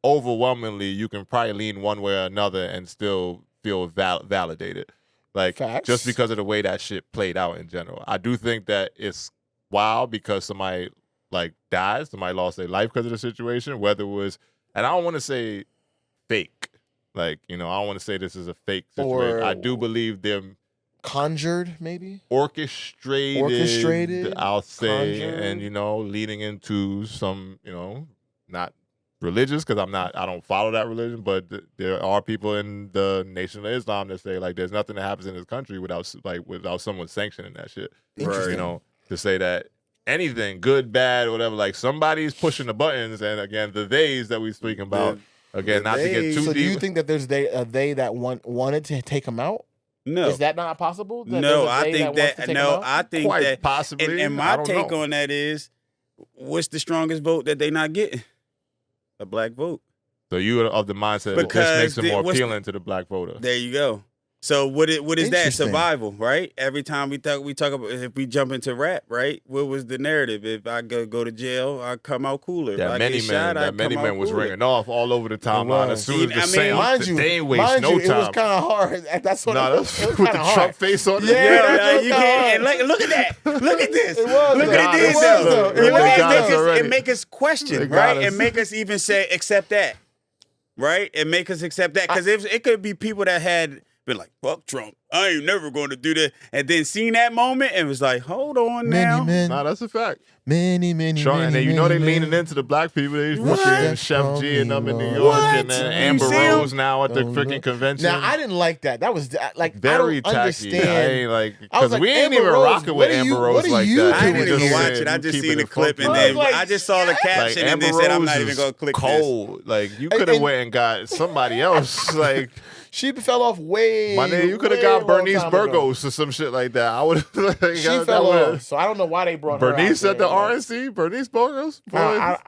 overwhelmingly you can probably lean one way or another and still feel validated. Like Facts. just because of the way that shit played out in general. I do think that it's wild because somebody like died, somebody lost their life because of the situation, whether it was, and I don't want to say fake. Like, I don't want to say this is a fake situation. I do believe them conjured, maybe orchestrated, I'll say, conjured. and leading into some, not religious because I don't follow that religion, but there are people in the Nation of Islam that say like there's nothing that happens in this country without someone sanctioning that shit. Interesting. To say that anything good, bad, whatever, like somebody's pushing the buttons, and again the theys that we speaking about. Again, not to get too So deep. do you think that there's a they that wanted to take him out? No. Is that not possible? No, I think Quite that possibly. And my take on that is, what's the strongest vote that they not getting? A black vote. So you are of the mindset that this makes it more appealing to the black voter. There you go. So what is that? Interesting. Survival, right? Every time we talk about if we jump into rap, right? What was the narrative? If I go to jail, I come out cooler. That many men was ringing off all over the timeline as soon as they ain't waste no time. It was kind of hard. That's what it was with the hard. Trump face on it. Yeah, you can't. And look at that. Look at this. It was. Look at It this. was, Though. though. It make us question, right? And make us even accept that, right? And make us accept that because it could be people that had been like, fuck Trump. I ain't never going to do that. And then seen that moment and was like, hold on now. Nah, that's a fact. Many, Trump, and then they leaning into the black people. They pushing Chef G and them in New York, and then Amber Rose now at the freaking convention. Now I didn't like that. That was like very I don't tacky. understand. I ain't like because we ain't Amber even Rose, rocking with Amber Rose like that. I didn't even watch it. I You just keeping seen the it clip funky. and then Like, I just saw the caption and then said I'm not even gonna click cold. Like you could have went and got somebody else. Like she fell off way. my name, you could have got Bernice Burgos or some shit like that. I would have. Like, she fell off. So I don't know why they brought her. Bernice out at the there. RNC. Bernice Burgos. I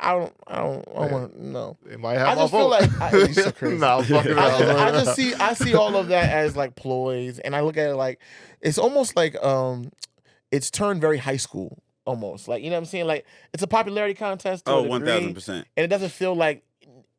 don't want to know. It might have I just my feel vote. like you're so crazy. Nah, I'm fucking around. I see all of that as like ploys, and I look at it like it's almost like it's turned very high school almost. Like, you know what I'm saying? Like it's a popularity contest. To a degree, 1,000%. and it doesn't feel like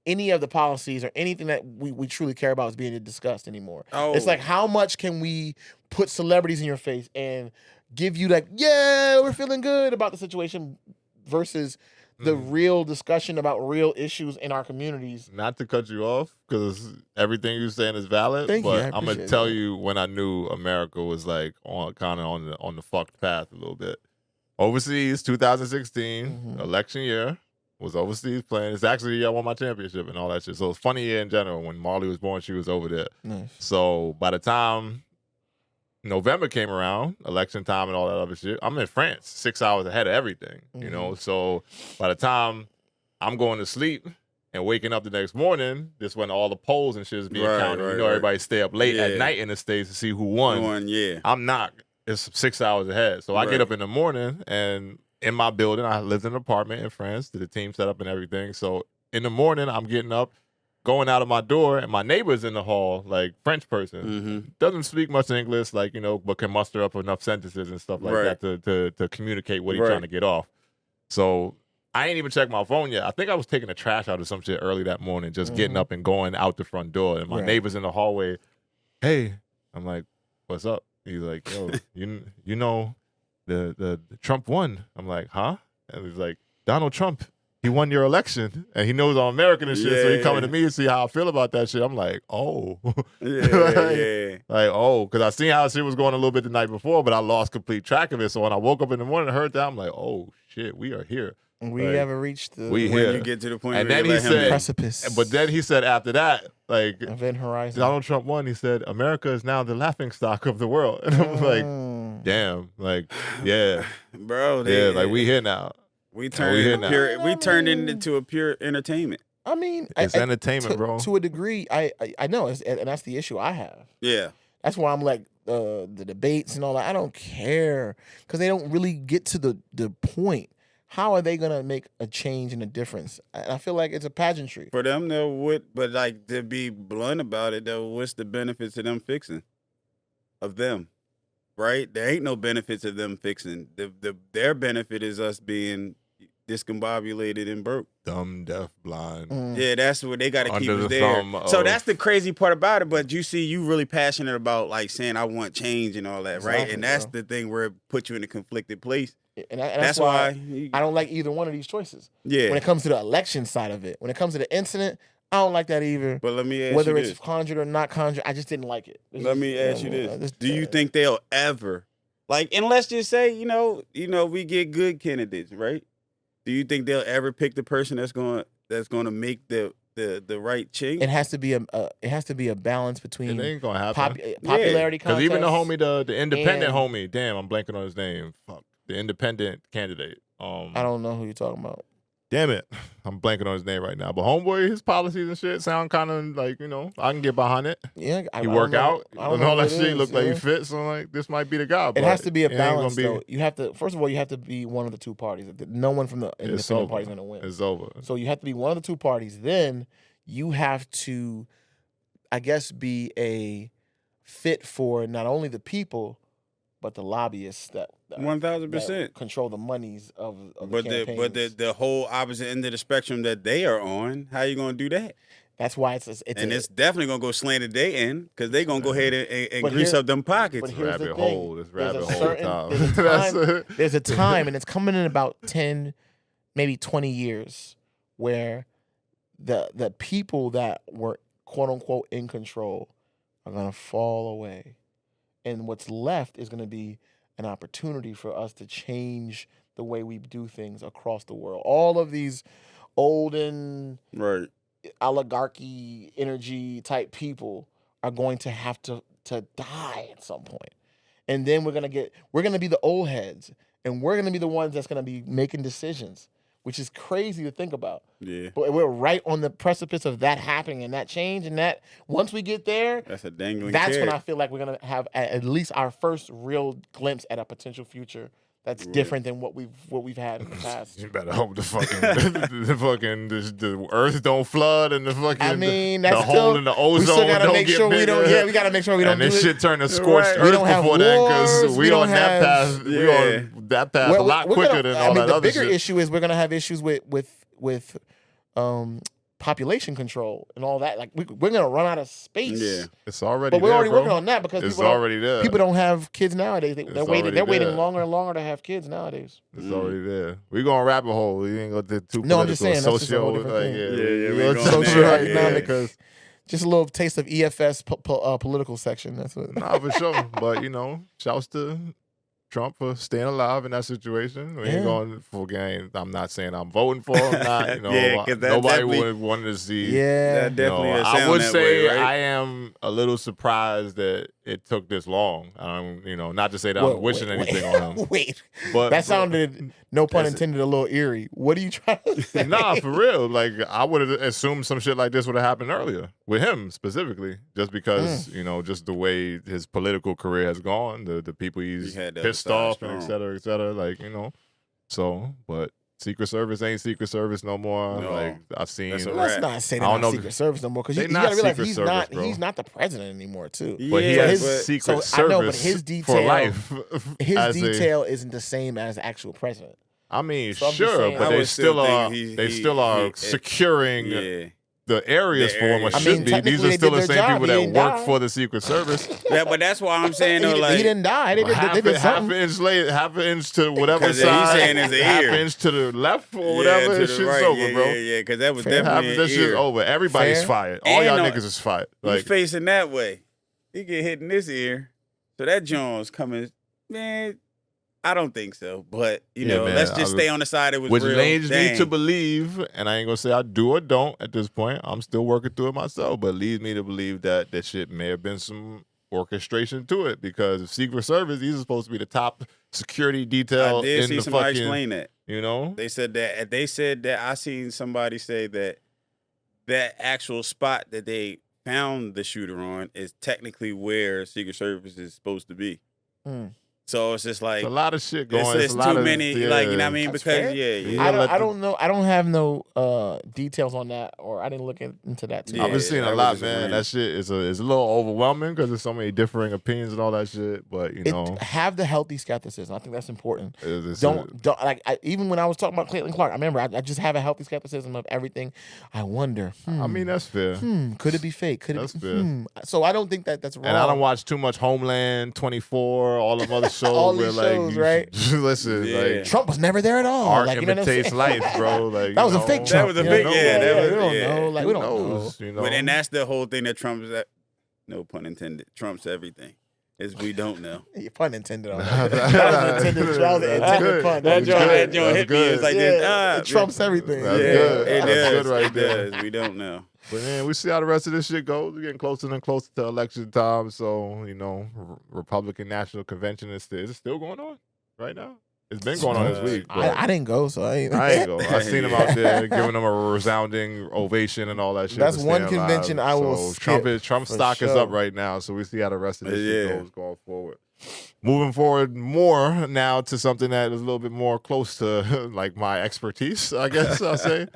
any of the policies or anything that we truly care about is being discussed anymore. It's like, how much can we put celebrities in your face and give you like, yeah, we're feeling good about the situation versus the real discussion about real issues in our communities. Not to cut you off, because everything you're saying is valid. Thank you, I but I'm gonna appreciate tell that. you when I knew America was like on the fucked path a little bit. Overseas, 2016 election year, was overseas playing. It's actually the year I won my championship and all that shit. So it's a funny year in general. When Marley was born, she was over there. Nice. So by the time November came around, election time and all that other shit, I'm in France, 6 hours ahead of everything, you know? So by the time I'm going to sleep and waking up the next morning, this when all the polls and shit is being counted. Everybody stay up late at night in the States to see who won. I'm not. It's 6 hours ahead. So I get up in the morning, and in my building, I lived in an apartment in France, did the team set up and everything. So in the morning, I'm getting up, going out of my door, and my neighbor's in the hall, like French person, doesn't speak much English, like, but can muster up enough sentences and stuff like that to communicate what he's trying to get off. So I ain't even checked my phone yet. I think I was taking the trash out of some shit early that morning, just getting up and going out the front door. And my neighbor's in the hallway. Hey, I'm like, what's up? He's like, yo, you know, the Trump won. I'm like, huh? And he's like, Donald Trump, he won your election, and he knows I'm American and shit. So he coming to me and see how I feel about that shit. I'm like, oh, like, oh, because I seen how shit was going a little bit the night before, but I lost complete track of it. So when I woke up in the morning and heard that, I'm like, oh shit, we are here. We haven't reached the when you get to the point and where then you he let him said, precipice. But then he said after that, like, event horizon. Donald Trump won. He said, America is now the laughing stock of the world. And I'm like, damn, like, yeah, bro. like we here now. We turned it into a pure entertainment. I mean, it's entertainment, bro. To a degree, I know, and that's the issue I have. Yeah, that's why I'm like the debates and all that. I don't care because they don't really get to the point. How are they gonna make a change and a difference? And I feel like it's a pageantry for them. But like to be blunt about it, though, what's the benefits of them fixing? Of them, right? There ain't no benefits of them fixing. Their benefit is us being discombobulated and broke. Dumb, deaf, blind. Yeah, that's what they got to keep us there. Thumb So that's the crazy part about it. But you see, you really passionate about like saying I want change and all that, exactly, right? And that's the thing where it puts you in a conflicted place. And that's why I don't like either one of these choices. Yeah. When it comes to the election side of it, when it comes to the incident, I don't like that either. But let me ask whether you it's this. conjured or not conjured, I just didn't like it. Let me ask you this: do you think they'll ever, like, and let's just say, we get good candidates, right? Do you think they'll ever pick the person that's going to make the right change? It has to be a balance between it ain't gonna happen. Popularity contest. Because even the homie, the independent homie, damn, I'm blanking on his name. Fuck, the independent candidate. I don't know who you're talking about. Damn it, I'm blanking on his name right now. But homeboy, his policies and shit sound kind of like, I can get behind it. Yeah, he work out and all that shit. Look like he fits. So like, this might be the guy. It has to be a balance, though. You have to. First of all, you have to be one of the two parties. No one from the independent party is going to win. It's over. So you have to be one of the two parties. Then you have to, I guess, be a fit for not only the people, but the lobbyists that 1,000% control the monies of the campaigns. But the whole opposite end of the spectrum that they are on, how you gonna do that? That's why it's definitely gonna go slanted they end because they gonna go ahead and grease up them pockets. But here's rabbit the thing. hole. This rabbit hole. There's a time, and it's coming in about 10, maybe 20 years, where the people that were quote unquote in control are gonna fall away. And what's left is going to be an opportunity for us to change the way we do things across the world. All of these olden oligarchy energy type people are going to have to die at some point. And then we're going to be the old heads, and we're going to be the ones that's going to be making decisions, which is crazy to think about. Yeah. But we're right on the precipice of that happening and that change. And that once we get there, that's a dangling that's carrot. when I feel like we're going to have at least our first real glimpse at a potential future that's different than what we've had in the past. You better hope the earth don't flood and the fucking the hole in the ozone don't get bigger. We got to make sure we don't and do this it. shit turn to scorched earth before then because we on that path. We on that path a lot quicker than all that other shit. The bigger issue is we're going to have issues with population control and all that. Like we're going to run out of space. Yeah, it's already. But we're there, already bro. working on that because it's already there. People don't have kids nowadays. They're waiting longer and longer to have kids nowadays. It's already there. We going rabbit hole. We ain't go to too political. No, I'm just saying. Socio, we're going socio-economic. Just a little taste of EFS political section. That's what. Nah, for sure. But shouts to Trump for staying alive in that situation. We ain't going for game. I'm not saying I'm voting for him. Not, nobody wanted to see. Yeah, that definitely. I would say I am a little surprised that it took this long. Not to say that I'm wishing anything on him. But that sounded, no pun intended, a little eerie. What are you trying to say? Nah, for real. Like I would have assumed some shit like this would have happened earlier with him specifically, just because just the way his political career has gone, the people he's pissed off and et cetera, like So, but Secret Service ain't Secret Service no more. No, like I've seen. Let's not say they're not Secret Service no more because you gotta realize he's not the president anymore too. But he has Secret Service. I know, but his detail for life. His detail isn't the same as the actual president. I mean, sure, but they still are securing the areas for him. Should be. These are still the same people that work for the Secret Service. Yeah, but that's why I'm saying though, like he didn't die. They did half an inch to whatever side. He's saying his ear. Half an inch to the left or whatever. This shit's over, bro. Yeah, because that was definitely half of this shit's over. Everybody's fired. All y'all niggas is fired. He's facing that way. He get hit in this ear, so that Jones coming. Man, I don't think so, but let's just stay on the side it was which real. leads me to believe, and I ain't gonna say I do or don't at this point. I'm still working through it myself, but leads me to believe that shit may have been some orchestration to it because Secret Service, these are supposed to be the top security detail I did in see the somebody fucking, explain that. you know? They said that I seen somebody say that actual spot that they found the shooter on is technically where Secret Service is supposed to be. So it's just like It's a lot of shit going. It's a lot too of, many, yeah. like, you know what I mean? That's Because fair. yeah. I don't know. I don't have no details on that, or I didn't look into that too. Yeah. I've been seeing a that lot, was man. random. That shit is a little overwhelming because there's so many differing opinions and all that shit. But you know, Have the healthy skepticism. I think that's important. it's Don't like. Even when I was talking about Caitlin Clark, I remember I just have a healthy skepticism of everything. I wonder. I mean, that's fair. Could it be fake? Could That's it? fair. So I don't think that's wrong. And I don't watch too much Homeland, 24, all them other shows All where these like shows, you right? listen, Yeah. like Trump was never there at all. art Like, you know what I'm imitates saying? life, bro. Like That was you a fake know, Trump. That was a you fake- know? yeah, that we was- don't yeah. know. Like Who we don't knows, know. you know? But and that's the whole thing that no pun intended, trumps everything. Is we don't know. Pun intended on That that. That was intended. That was an That's intended good. pun. That's That good. joint hit me. It's like this. It trumps everything. That's Yeah, good. it That's does. good right It there. does. We don't know. But man, we see how the rest of this shit goes. We're getting closer and closer to election time. So, you know, Republican National Convention is it still going on right now? It's been going on this week. but I didn't go, so I ain't. I ain't go. I seen him out there giving them a resounding ovation and all that shit. That's for one staying convention alive. I will So skip Trump's for stock is sure. up right now. So we see how the rest of this shit Yeah. goes going forward. Moving forward more now to something that is a little bit more close to like my expertise, I guess I'll say.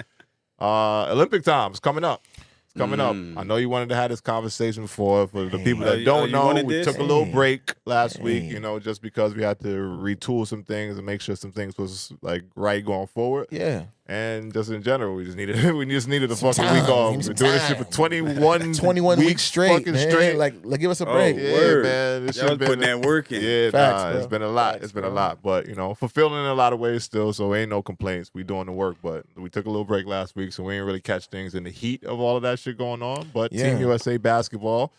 Olympic time's coming up. It's coming up. I know you wanted to have this conversation before. For the people that you don't know, wanted we this? took a little break last week, you know, just because we had to retool some things and make sure some things was like right going forward. Yeah. And just in general, we just needed a Some fucking week time. off. Give me We've some been doing this shit for time. 21 weeks straight, fucking man. straight. Like give us a break. Yeah, Word. man. This Y'all shit was putting that work in. Yeah, Facts, nah, bro. it's been a lot. Facts, It's been a bro. lot, but you know, fulfilling in a lot of ways still. So ain't no complaints. We doing the work, but we took a little break last week, so we ain't really catch things in the heat of all of that shit going on. But Yeah. Team USA basketball,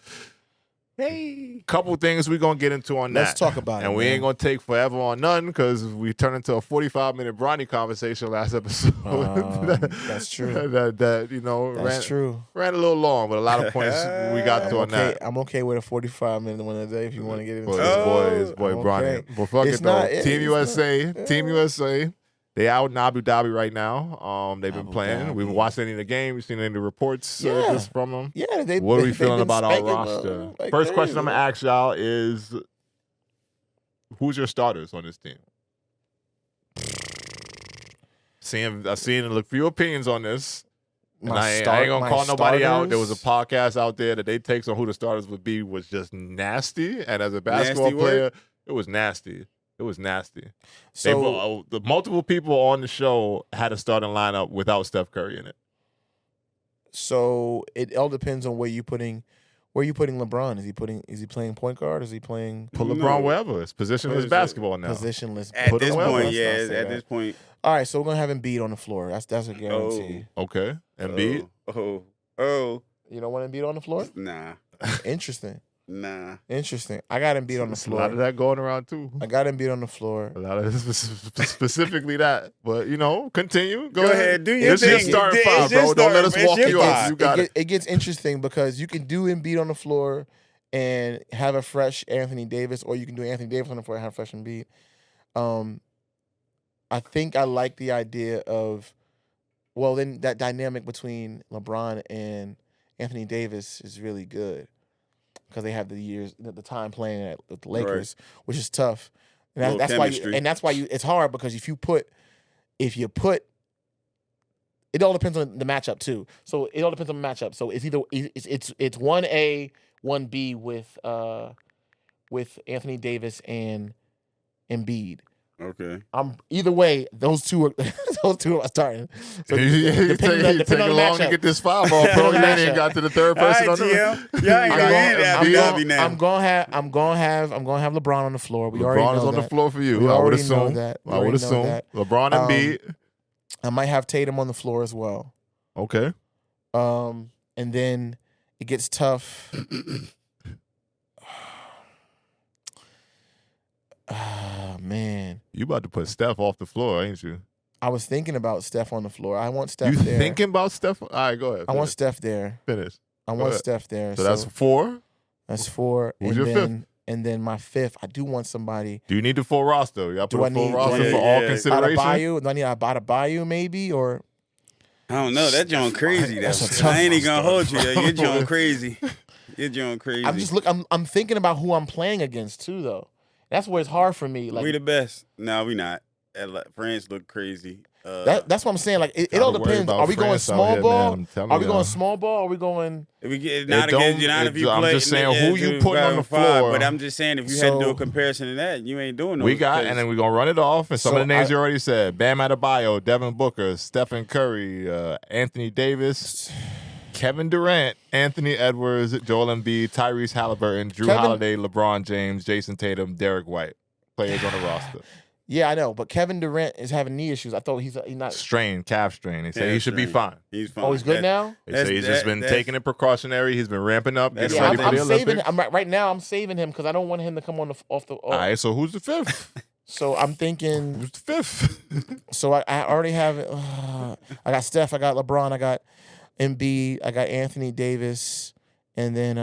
hey, couple things we gonna get into on that. Let's talk about it, and we man. ain't gonna take forever on none because we turned into a 45-minute Bronny conversation last episode. That's true. that you know That's true. ran a little long, but a lot of points we got to on that. I'm okay with a 45-minute one a day if you want to get into Boy, it. his boy I'm Bronny. okay. But fuck It's it though. not- Team it's USA, not- Team USA. They out in Abu Dhabi right now. They've been Abu playing. Dhabi. We've been watching any of the game. We've seen any of the reports Yeah. just from them. Yeah, What are we they've feeling been about our spanking, roster? like First question I'm crazy. gonna ask y'all is, who's your starters on this team? I've seen a few opinions on this. And I ain't gonna call nobody out. There was a podcast out there that they takes on who the starters would be was just nasty. And as a basketball Nasty player, word? it was nasty. It was nasty. So The multiple people on the show had a starting lineup without Steph Curry in it. So it all depends on where you putting LeBron. Is he playing point guard? Is he playing Put No. LeBron wherever. It's positionless basketball now. positionless? At Put this him well. point, Let's yeah. not say At that. this point, All right, so we're gonna have Embiid on the floor. That's a guarantee. Okay. Embiid. Oh, You don't want Embiid on the floor? nah. Interesting. Nah. Interesting. I got Embiid on the There's a lot of floor. that going around too. I got Embiid on the floor. A lot of specifically that. But you know, continue. Go ahead, do your It's your thing. starting It's five, your bro. Don't let us starting- walk it's you your off. five. You got it. It gets interesting because you can do Embiid on the floor and have a fresh Anthony Davis, or you can do Anthony Davis on the floor and have a fresh Embiid. I think I like the idea of, well, then that dynamic between LeBron and Anthony Davis is really good because they have the time playing at the Lakers, which is tough. And Little that's why it's hard because if you put, it all depends on the matchup too. So it all depends on the matchup. So it's either it's 1A, 1B with Anthony Davis and Embiid. Okay. Either way, those two are starting. So It's taking on the long to matchup. get this foul ball, bro. You ain't even got to the third person on the Y'all ain't gonna end Abu Dhabi now. I'm gonna have LeBron on the floor. We already LeBron know is on that. the floor for you. We I would already know assume. that. We I would already know assume. that. LeBron and Embiid. I might have Tatum on the floor as well. Okay. And then it gets tough. Ah, man. You about to put Steph off the floor, ain't you? I was thinking about Steph on the floor. I want Steph You there. thinking about Steph? All right, go ahead. I want Steph there. Finish. I Go want ahead. Steph there. So that's 4. That's 4. Who's and your then, fifth? And then my 5th, I do want somebody. Do you need the full roster? You got to put a full roster yeah, for all yeah. consideration? Adebayo? Do I need Adebayo maybe? Or I don't know. That joint crazy. That's a Though. tough I ain't even gonna one. hold you there. You're joint crazy. You're joint crazy. I'm thinking about who I'm playing against too, though. That's where it's hard for me. Like we the best. No, we not. France look crazy. That's what I'm saying. Like it all depends. Are we going small ball? Are we going small ball? Are we going? If we get not against you, not if you play. I'm just saying who you putting on the floor. But I'm just saying if you had to do a comparison to that, you ain't doing no. We got, and then we're gonna run it off. And some of the names you already said: Bam Adebayo, Devin Booker, Stephen Curry, Anthony Davis, Kevin Durant, Anthony Edwards, Joel Embiid, Tyrese Halliburton, Drew Holiday, LeBron James, Jason Tatum, Derek White. Players on the roster. Yeah, I know, but Kevin Durant is having knee issues. I thought he's not calf strain. They say he should be fine. He's fine. Oh, he's good now. They say he's just been taking it precautionary. He's been ramping up. Getting Yeah, ready for the saving. Olympics. Right now. I'm saving him because I don't want him to come on off the. All right, so who's the 5th? So I'm thinking. Who's the 5th? So I already have. I got Steph. I got LeBron. I got Embiid. I got Anthony Davis, and then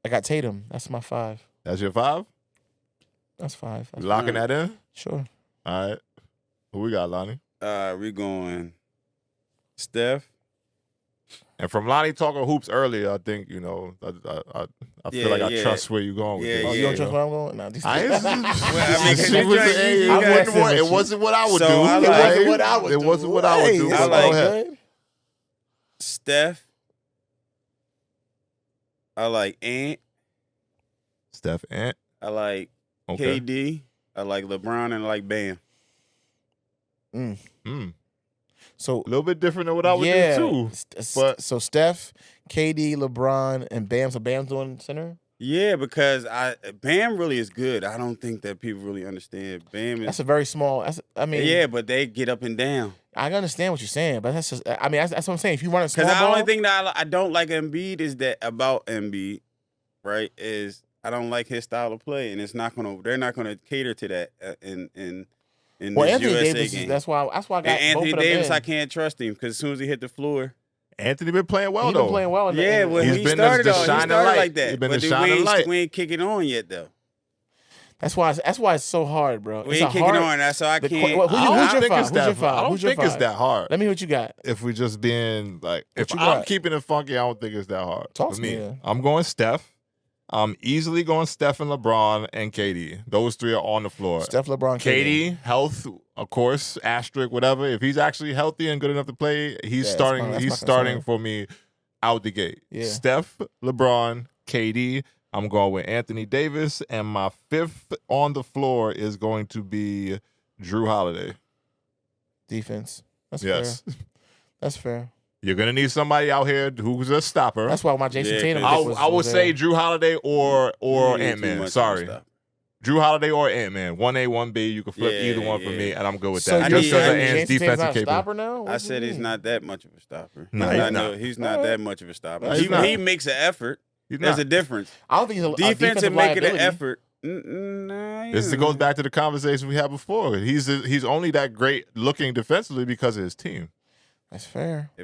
I got Tatum. That's my 5. That's your 5? That's 5. You locking that in? Sure. All right. Who we got, Lonnie? We going Steph. And from Lonnie talking hoops earlier, I think, I feel like I trust where you're going with this. Oh, you don't trust where I'm going? No, It wasn't what I would do. It wasn't what I would do. I like Steph. I like Ant. Steph, Ant. I like KD. I like LeBron, and I like Bam. So a little bit different than what I would do too. But so Steph, KD, LeBron, and Bam. So Bam's doing center. Yeah, because Bam really is good. I don't think that people really understand. Bam is. That's a very small. Yeah, but they get up and down. I understand what you're saying, but that's just. I mean, that's what I'm saying. If you run a small ball, because the only thing that I don't like Embiid is that about Embiid, right? Is I don't like his style of play, and it's not gonna. They're not gonna cater to that in well, this Anthony USA Davis game. That's why I got Anthony both of them Davis. in. I can't trust him because as soon as he hit the floor, Anthony been playing well He's though. been playing well. Yeah, when he's he been started, the he shining started light. like that. He's been but the shining light. We ain't kicking on yet though. That's why it's so hard, bro. We ain't kicking on, so I can't. Who's your 5? I don't think it's that hard. Let me hear what you got. If we just being like, if you I'm got? keeping it funky, I don't think it's that hard. Talk for to me. me. I'm going Steph. I'm easily going Steph and LeBron and KD. Those 3 are on the floor. Steph, LeBron, KD, health, of course, asterisk, whatever. If he's actually healthy and good enough to play, he's starting. He's starting for me out the gate. Yeah. Steph, LeBron, KD. I'm going with Anthony Davis, and my 5th on the floor is going to be Drew Holiday. Defense. That's yes. fair. That's fair. You're gonna need somebody out here who's a stopper. That's why my Jason Tatum. I would say Drew Holiday or Ant-Man. Sorry, Drew Holiday or Ant-Man. 1A, 1B. You can flip either one for me, and I'm good with that. Just because of Ant's defensive capability. I said he's not that much of a stopper. No, he's not that much of a stopper. He makes an effort. There's There's a difference. I don't think he's a defensive making an liability. effort. This goes back to the conversation we had before. He's only that great looking defensively because of his team. That's fair. I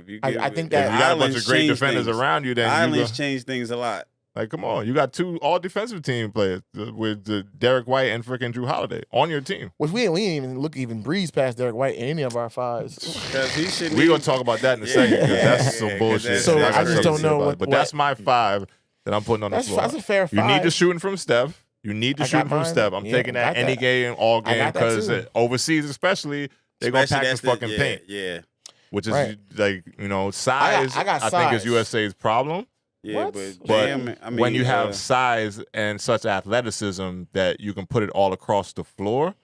think If that you got a bunch of great defenders around you, then Islands change things a lot. Like, come on, you got 2 all defensive team players with Derek White and freaking Drew Holiday on your team. Which we didn't even breeze past Derek White in any of our 5s. We're gonna talk about that in a second because that's some bullshit. So I just don't know but that's my 5 that I'm putting on the floor. That's a fair 5. You need the shooting from Steph. You need the shooting from Steph. I'm taking that any game, all game, because overseas especially, they're gonna pack the fucking paint. Yeah. Which is like, size. I think is USA's problem. Yeah, but when you have size and such athleticism that you can put it all across the floor,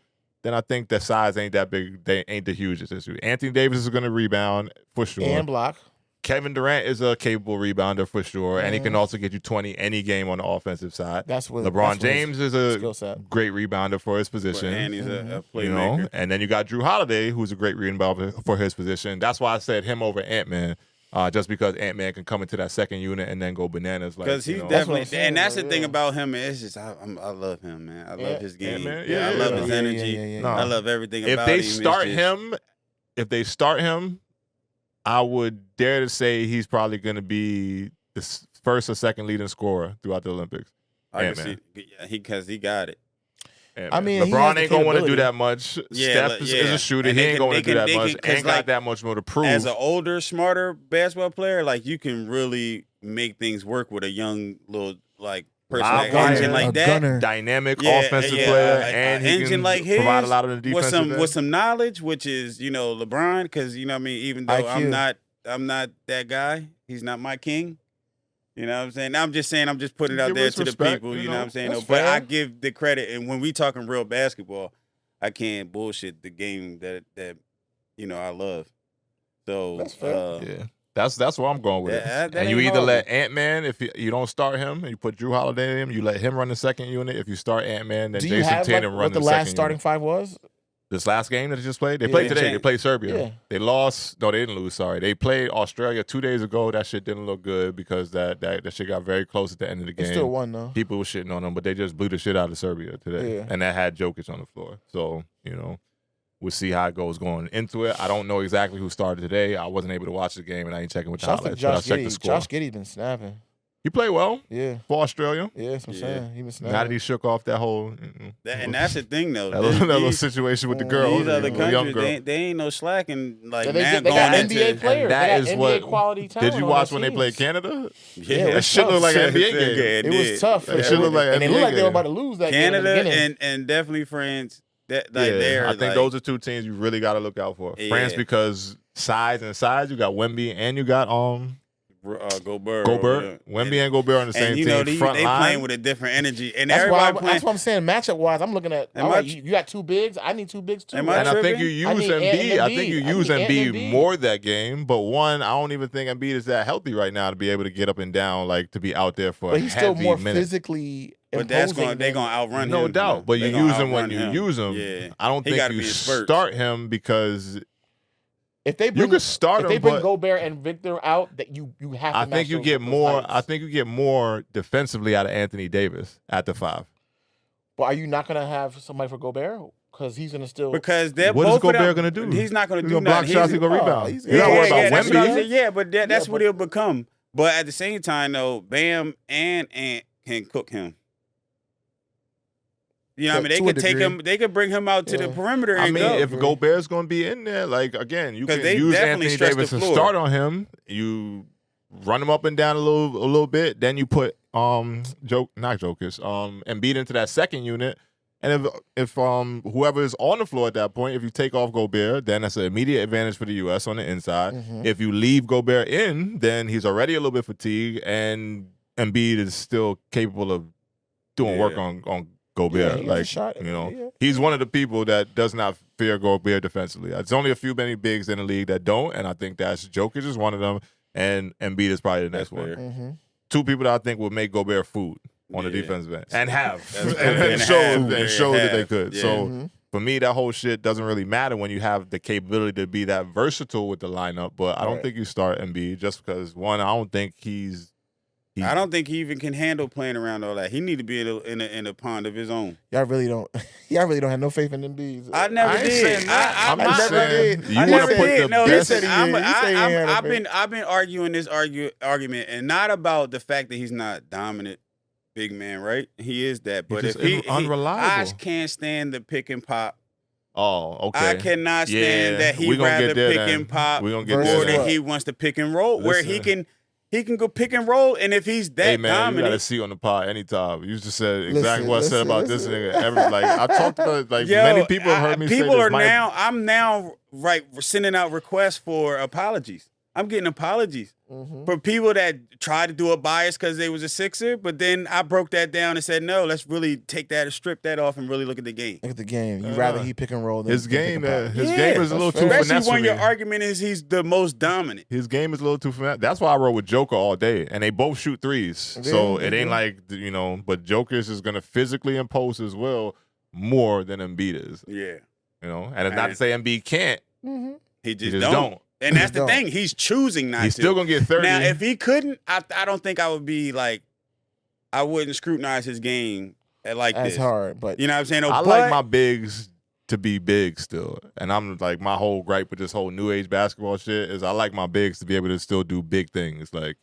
then I think that size ain't that big. They ain't the hugest issue. Anthony Davis is going to rebound for sure and block. Kevin Durant is a capable rebounder for sure, and he can also get you 20 any game on the offensive side. LeBron James is a great rebounder for his position. And he's a playmaker. And then you got Drew Holiday, who's a great rebounder for his position. That's why I said him over Ant-Man. Just because Ant-Man can come into that second unit and then go bananas. Because he's definitely, and that's the thing about him. It's just, I love him, man. I love his game. I love his energy. I love everything about him. If they start him, I would dare to say he's probably going to be the first or second leading scorer throughout the Olympics. I can see because he got it. I mean, LeBron ain't gonna want to do that much. Yeah, Steph is a shooter. He ain't going to do that much. Ain't got that much more to prove. As an older, smarter basketball player, like you can really make things work with a young little like person engine like that. Gunner. Dynamic offensive player, and he engine can like his provide a lot of the defensive with some knowledge, which is LeBron, because you know what I mean. Even though IQ. I'm not that guy. He's not my king. You know what I'm saying? I'm just putting it out there to the people. You know what I'm saying? But I give the credit, and when we talking real basketball, I can't bullshit the game that I love. So that's fair. Yeah. That's where I'm going with it. And you either let Ant-Man, if you don't start him, and you put Drew Holiday in him, you let him run the second unit. If you start Ant-Man, then Jason Tatum run the second unit. What the last starting five was? This last game that they just played? They played today. They played Serbia. Yeah. They lost. No, they didn't lose, sorry. They played Australia 2 days ago. That shit didn't look good because that shit got very close at the end of the game. They still won, though. People were shitting on them, but they just blew the shit out of Serbia today. Yeah. And that had Jokic on the floor. So, we'll see how it goes going into it. I don't know exactly who started today. I wasn't able to watch the game, and I ain't checking with the highlights. But I checked the score. Josh Giddey's been snapping. He played well. Yeah. For Australia. Yeah, that's what I'm saying. He was snapping. Now that he shook off that whole... and that's the thing, though. That little situation with the girl. These other countries, they ain't no slacking. Like, they got NBA players. They got NBA quality talent. Did you watch when they played Canada? Yeah. That shit looked like an NBA game. It was tough. That shit looked like an NBA game. And they looked like they were about to lose that game in the beginning. Canada and definitely France. I think those are two teams you really got to look out for. France because size. You got Wemby and you got Gobert. Wemby and Gobert on the same team. They playing with a different energy. And that's what I'm saying. Matchup wise, I'm looking at. You got two bigs. I need two bigs too. And I think you use Embiid. I think you use Embiid more that game. But one, I don't even think Embiid is that healthy right now to be able to get up and down, like to be out there for. But he's still more minutes. Physically. But they're gonna outrun him. No doubt. But you use him when you use him. Yeah. I don't think you start him because. If they bring, you could start if they bring Gobert and Victor out, that you have to. I think you get more. I think you get more defensively out of Anthony Davis at the 5. But are you not going to have somebody for Gobert because he's going to still? Because they're what both is Gobert going to do? He's not going to do nothing. Block shots. He's going to rebound. He's not worried about Wemby. Yeah, but that's what he'll become. But at the same time, though, Bam and Ant can cook him. You know what I mean? They could take him. They could bring him out to the perimeter. And go. If Gobert's going to be in there, like again, you can use Anthony Davis and start on him. You run him up and down a little bit. Then you put Embiid into that second unit. And if whoever is on the floor at that point, if you take off Gobert, then that's an immediate advantage for the U.S. on the inside. Mm-hmm. If you leave Gobert in, then he's already a little bit fatigued, and Embiid is still capable of doing work on Gobert. He's one of the people that does not fear Gobert defensively. There's only a few many bigs in the league that don't, and I think that's Jokic is one of them, and Embiid is probably the next one. Mm-hmm. Two people that I think would make Gobert food on the defensive end and show that they could. Yeah. So for me, that whole shit doesn't really matter when you have the capability to be that versatile with the lineup. But I don't think you start Embiid just because one, I don't think I don't think he even can handle playing around all that. He need to be in a pond of his own. Y'all really don't have no faith in Embiid. I never did. I never did. You want to put the best. I've been arguing this argument, and not about the fact that he's not dominant big man, right? He is that, but if he unreliable. I can't stand the pick and pop. Oh, okay. I cannot stand that he rather pick and pop more than he wants to pick and roll, where he can go pick and roll, and if he's that dominant, you got a seat on the pod anytime. You just said exactly what I said about this nigga. I talked about many people have heard me say this. I'm now sending out requests for apologies. I'm getting apologies for people that tried to do a bias because they was a Sixer, but then I broke that down and said, no, let's really take that and strip that off and really look at the game. Look at the game. You'd rather he pick and roll than his game. His game is a little too finesse. Especially when your argument is he's the most dominant. His game is a little too finesse. That's why I roll with Joker all day, and they both shoot threes. So it ain't like, but Joker's is going to physically impose his will more than Embiid is. Yeah. And it's not to say Embiid can't. Mm-hmm. He just don't. And that's the thing. He's choosing not to. He's still going to get 30. Now, if he couldn't, I don't think I would be like, I wouldn't scrutinize his game like this. That's hard, but. You know what I'm saying? I like my bigs to be big still. And I'm like, my whole gripe with this whole new age basketball shit is I like my bigs to be able to still do big things. Like,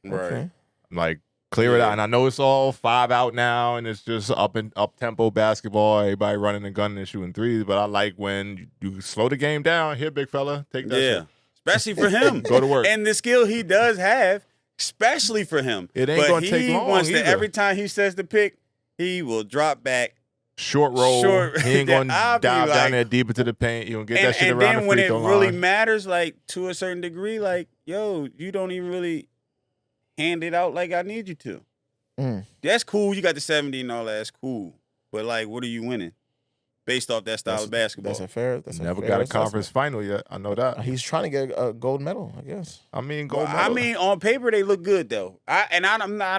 Right. Like, clear it out. And I know it's all 5 out now, and it's just up tempo basketball. Everybody running and gunning and shooting threes. But I like when you slow the game down. Here, big fella, take that shit. Especially for him. Go to work. And the skill he does have, especially for him. It ain't going to take long wants either. to, every time he says the pick, he will drop back. Short roll. He ain't going to dive down there deep into the paint. You going to get that shit around the free throw line. And then when it really matters, like, to a certain degree, like, yo, you don't even really hand it out like I need you to. That's cool. You got the 70 and all that. That's cool. But, like, what are you winning based off that style of basketball? That's a fair. Never got a conference final yet. I know that. He's trying to get a gold medal, I guess. I mean, gold medal. I mean, on paper they look good though. I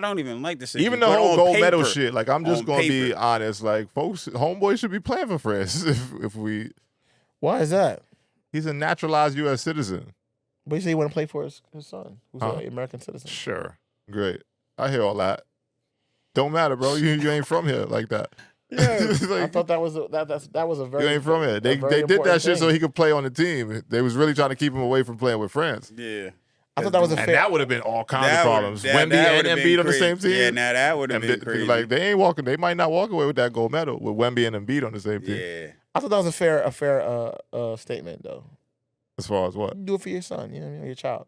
don't even like to say even the whole gold medal shit. Like, I'm just gonna be honest. Like, folks, homeboy should be playing for France if we. Why is that? He's a naturalized U.S. citizen. But you say you want to play for his son, who's an American citizen. Sure, great. I hear all that. Don't matter, bro. You ain't from here like that. Yeah, like, I thought that was a very. You ain't from here. They did that shit so he could play on the team. They was really trying to keep him away from playing with France. Yeah, I thought that was a fair. And that would have been all kinds of problems. Wemby and Embiid on the same team. Yeah, now that would have been crazy. Like, they ain't walking. They might not walk away with that gold medal with Wemby and Embiid on the same team. Yeah, I thought that was a fair statement though. As far as what? Do it for your son, you know, your child.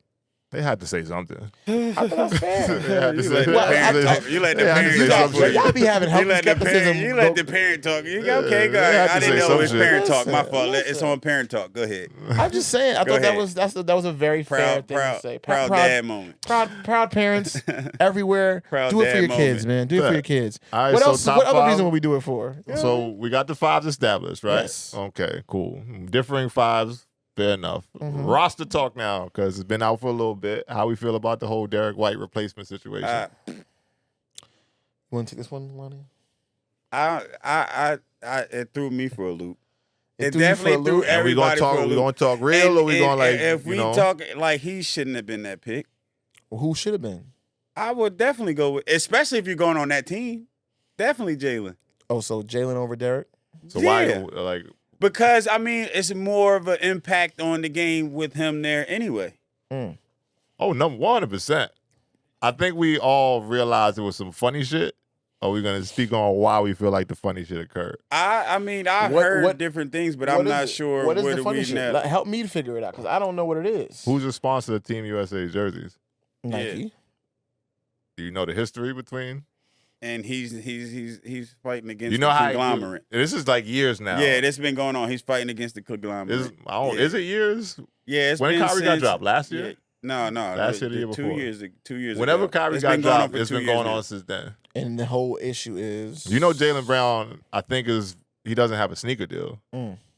They had to say something. I thought that's fair. You let the parents talk. Y'all be having healthy skepticism. You let the parent talk. Okay, go ahead. I didn't know it was parent talk. My fault. It's on parent talk. Go ahead. I'm just saying. I thought that was a very fair thing to say. Proud dad moment. Proud parents everywhere. Do it for your kids, man. Do it for your kids. All right, what else? What other 5? reason would we do it for? So we got the 5s established, right? Yes. Okay, cool. Differing 5s. Fair enough. Roster talk now, because it's been out for a little bit. How we feel about the whole Derek White replacement situation? You want to take this one, Lonnie? It threw me for a loop. It definitely threw everybody for a loop. We gonna talk real, or we gonna like? If we talk like, he shouldn't have been that pick. Well, who should have been? I would definitely go with, especially if you're going on that team. Definitely Jalen. Oh, so Jalen over Derek? So why like? Because, I mean, it's more of an impact on the game with him there anyway. Oh, 100%. I think we all realized it was some funny shit. Are we going to speak on why we feel like the funny shit occurred? I mean, I heard different things, but I'm not sure what is where the funny shit. Like, help me to figure it out, because I don't know what it is. Who's the sponsor of Team USA jerseys? Nike. Yeah. Do you know the history between? And he's fighting against the conglomerate. This is like years now. Yeah, this been going on. He's fighting against the conglomerate. Is it years? Yeah, it's when been Kyrie got dropped last year. Yeah. No, last year, the year before. 2 years. Whenever ago. Kyrie got dropped, it's been going on since then. And the whole issue is, Jaylen Brown, I think he doesn't have a sneaker deal.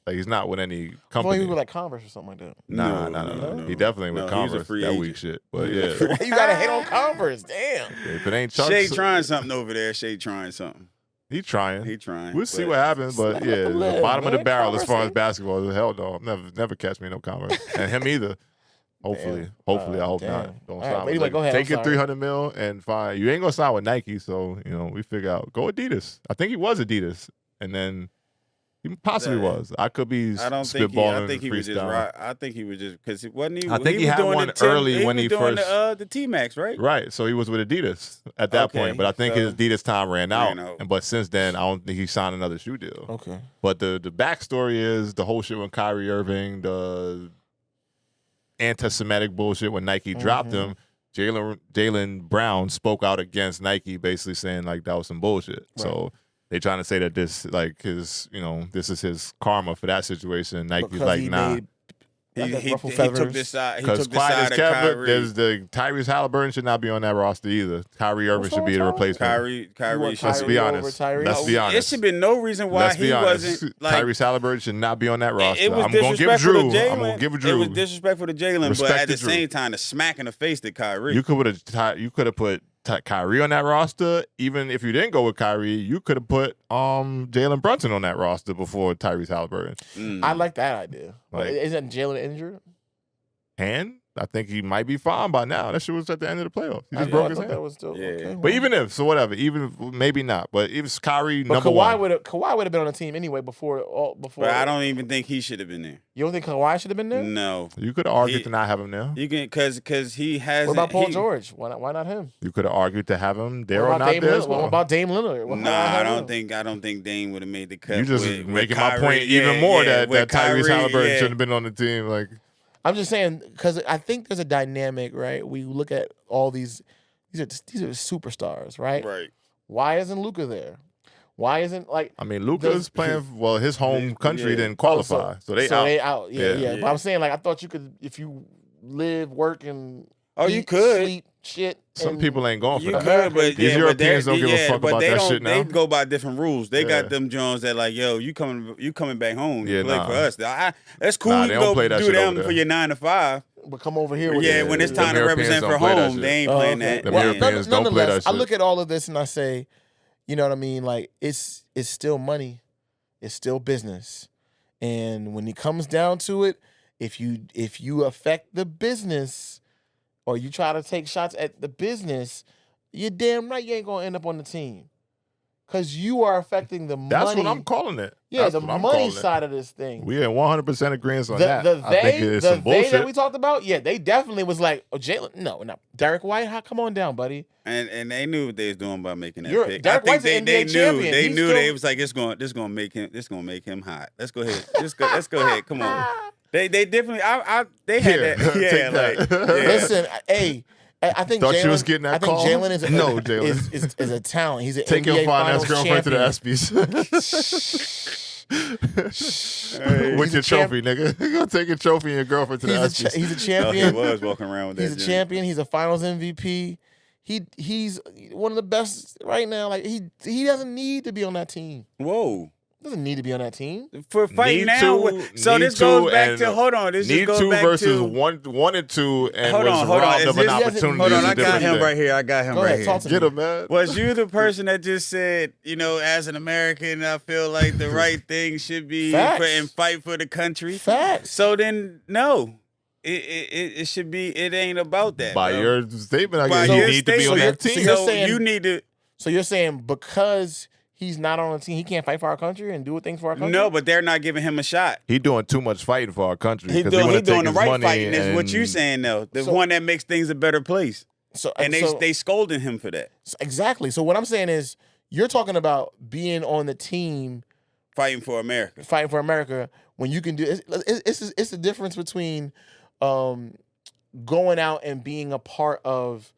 Like, he's not with any company. He was like Converse or something like that. No. He definitely with Converse. That weak shit. But yeah, you gotta hate on Converse. Damn. If it ain't Chuck's, Shay trying something over there. Shay trying something. He trying. We'll see what happens. But yeah, the bottom of the barrel Converse, as far as basketball. Hell no, never catch me no Converse, and him either. Hopefully, I hope not. Don't sign. Anyway, go ahead. Take your $300 million and fine. You ain't gonna sign with Nike, so we figure out. Go Adidas. I think he was Adidas, and then he possibly was. I could be spitballing. I think he was just right. I think he was just because wasn't he? I think he had one early when he first the T-Max, right? Right. So he was with Adidas at that point, but I think his Adidas time ran out. But since then, I don't think he signed another shoe deal. Okay. But the backstory is the whole shit with Kyrie Irving, the anti-Semitic bullshit when Nike dropped him. Jaylen Brown spoke out against Nike, basically saying like that was some bullshit. Right. So they trying to say that this like his this is his karma for that situation. Nike's like, nah. He took this side. He took this side of Kyrie. There's the Tyrese Halliburton should not be on that roster either. Kyrie Irving should be the replacement. Kyrie. Let's be honest. It should be no reason why he wasn't. Like, Tyrese Halliburton should not be on that roster. It was I'm gonna give Drew. I'm gonna give Drew. It was disrespectful to Jalen, but at the same time, the smack in the face to Kyrie. You could have put Kyrie on that roster. Even if you didn't go with Kyrie, you could have put Jalen Brunson on that roster before Tyrese Halliburton. I like that idea. Isn't Jalen injured? Hand? I think he might be fine by now. That shit was at the end of the playoffs. He just broke his hand. That was still, okay, But even if, so whatever, even maybe not. But if it's Kyrie, but number one. Kawhi would have been on the team anyway before. But I don't even think he should have been there. You don't think Kawhi should have been there? No. You could have argued to not have him there. You can because he has. What about Paul George? Why not him? You could have argued to have him there or not Dame there Lillard? as well. What about Dame Lillard? I don't think Dame would have made the cut. You just with making Kyrie, my point even more that Tyrese Kyrie, Halliburton shouldn't have been on the team. Like, I'm just saying because I think there's a dynamic, right? We look at all these are superstars, right? Right. Why isn't Luka there? Why isn't Luka's playing? Well, his home country didn't qualify, so they out. Yeah. But I'm saying I thought you could if you live, work, and you could sleep, shit. Some people ain't going for that. Could, but these Europeans don't give a fuck about that shit now. They go by different rules. They got them Jones that like, yo, you coming back home to play for us. That's cool. You go do them for your 9 to 5. But come over here. When it's time to represent for home, they ain't playing that. The Europeans don't play that shit. I look at all of this and I say, you know what I mean? Like it's still money, it's still business, and when it comes down to it, if you affect the business. Or you try to take shots at the business, you're damn right you ain't gonna end up on the team, because you are affecting the money. That's what I'm calling it. Yeah, the money side of this thing. We are 100% agreement on that. I think it's some bullshit that we talked about. Yeah, they definitely was like, oh, Jalen, no, Derek White, come on down, buddy. And they knew what they was doing by making that pick. Derek White's an NBA champion. They knew they was like, this gonna make him hot. Let's go ahead. Let's go ahead. Come on. They definitely they had that. Yeah, Listen, hey, I think thought Jalen, you was getting that call. Jalen is Jalen is a talent. He's an take NBA your finance girlfriend champion. to the ESPYs. With your trophy, nigga. You're gonna take your trophy and your girlfriend to the ESPYs. He's a champion. He was walking around with that. He's a champion. He's a Finals MVP. He's one of the best right now. Like he doesn't need to be on that team. Whoa. Doesn't need to be on that team for fighting now. So this goes back to hold on. This need goes to back versus to 1 and 2, and hold was robbed of an opportunity. Hold on, I got him right here. Get him, man. Was you the person that just said, as an American, I feel like the right thing should be and fight for the country? Facts. So then, no. It should be. It ain't about that. By your statement, I guess you need to be on that team. So you need to. So you're saying because he's not on the team, he can't fight for our country and do things for our country? No, but they're not giving him a shot. He doing too much fighting for our country. He doing the right fighting is what you saying though. The one that makes things a better place. They scolding him for that. Exactly. So what I'm saying is you're talking about being on the team fighting for America when you can do it's the difference between going out and being a part of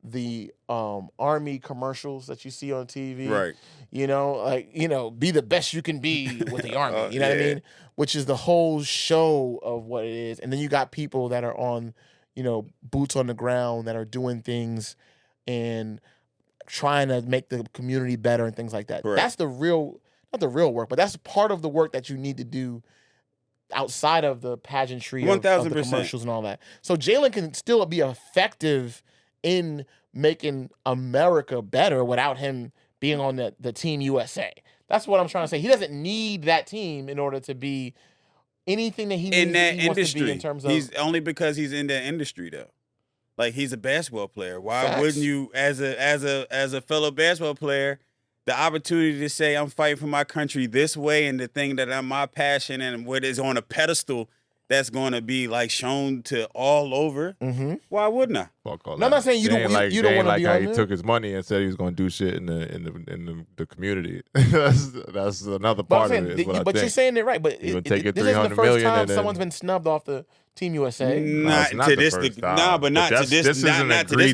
the Army commercials that you see on TV. Right. Be the best you can be with the Army. You know what I mean? Which is the whole show of what it is. And then you got people that are on, boots on the ground that are doing things and trying to make the community better and things like that. Correct. That's not the real work, but that's part of the work that you need to do outside of the pageantry of the commercials and all that. So Jalen can still be effective in making America better without him being on the Team USA. That's what I'm trying to say. He doesn't need that team in order to be anything that he needs in that he wants industry. To be in terms of he's only because he's in that industry though. Like he's a basketball player. Why Facts. wouldn't you, as a fellow basketball player, the opportunity to say I'm fighting for my country this way and the thing that I'm my passion and what is on a pedestal that's going to be like shown to all over. Mm-hmm. Why wouldn't I? No, I'm not saying you don't want to be on how there. he took his money and said he was going to do shit in the community. that's another part of it. But you're saying it right. But you gonna take it this isn't the first million time and then, someone's been snubbed off the Team USA. Not to this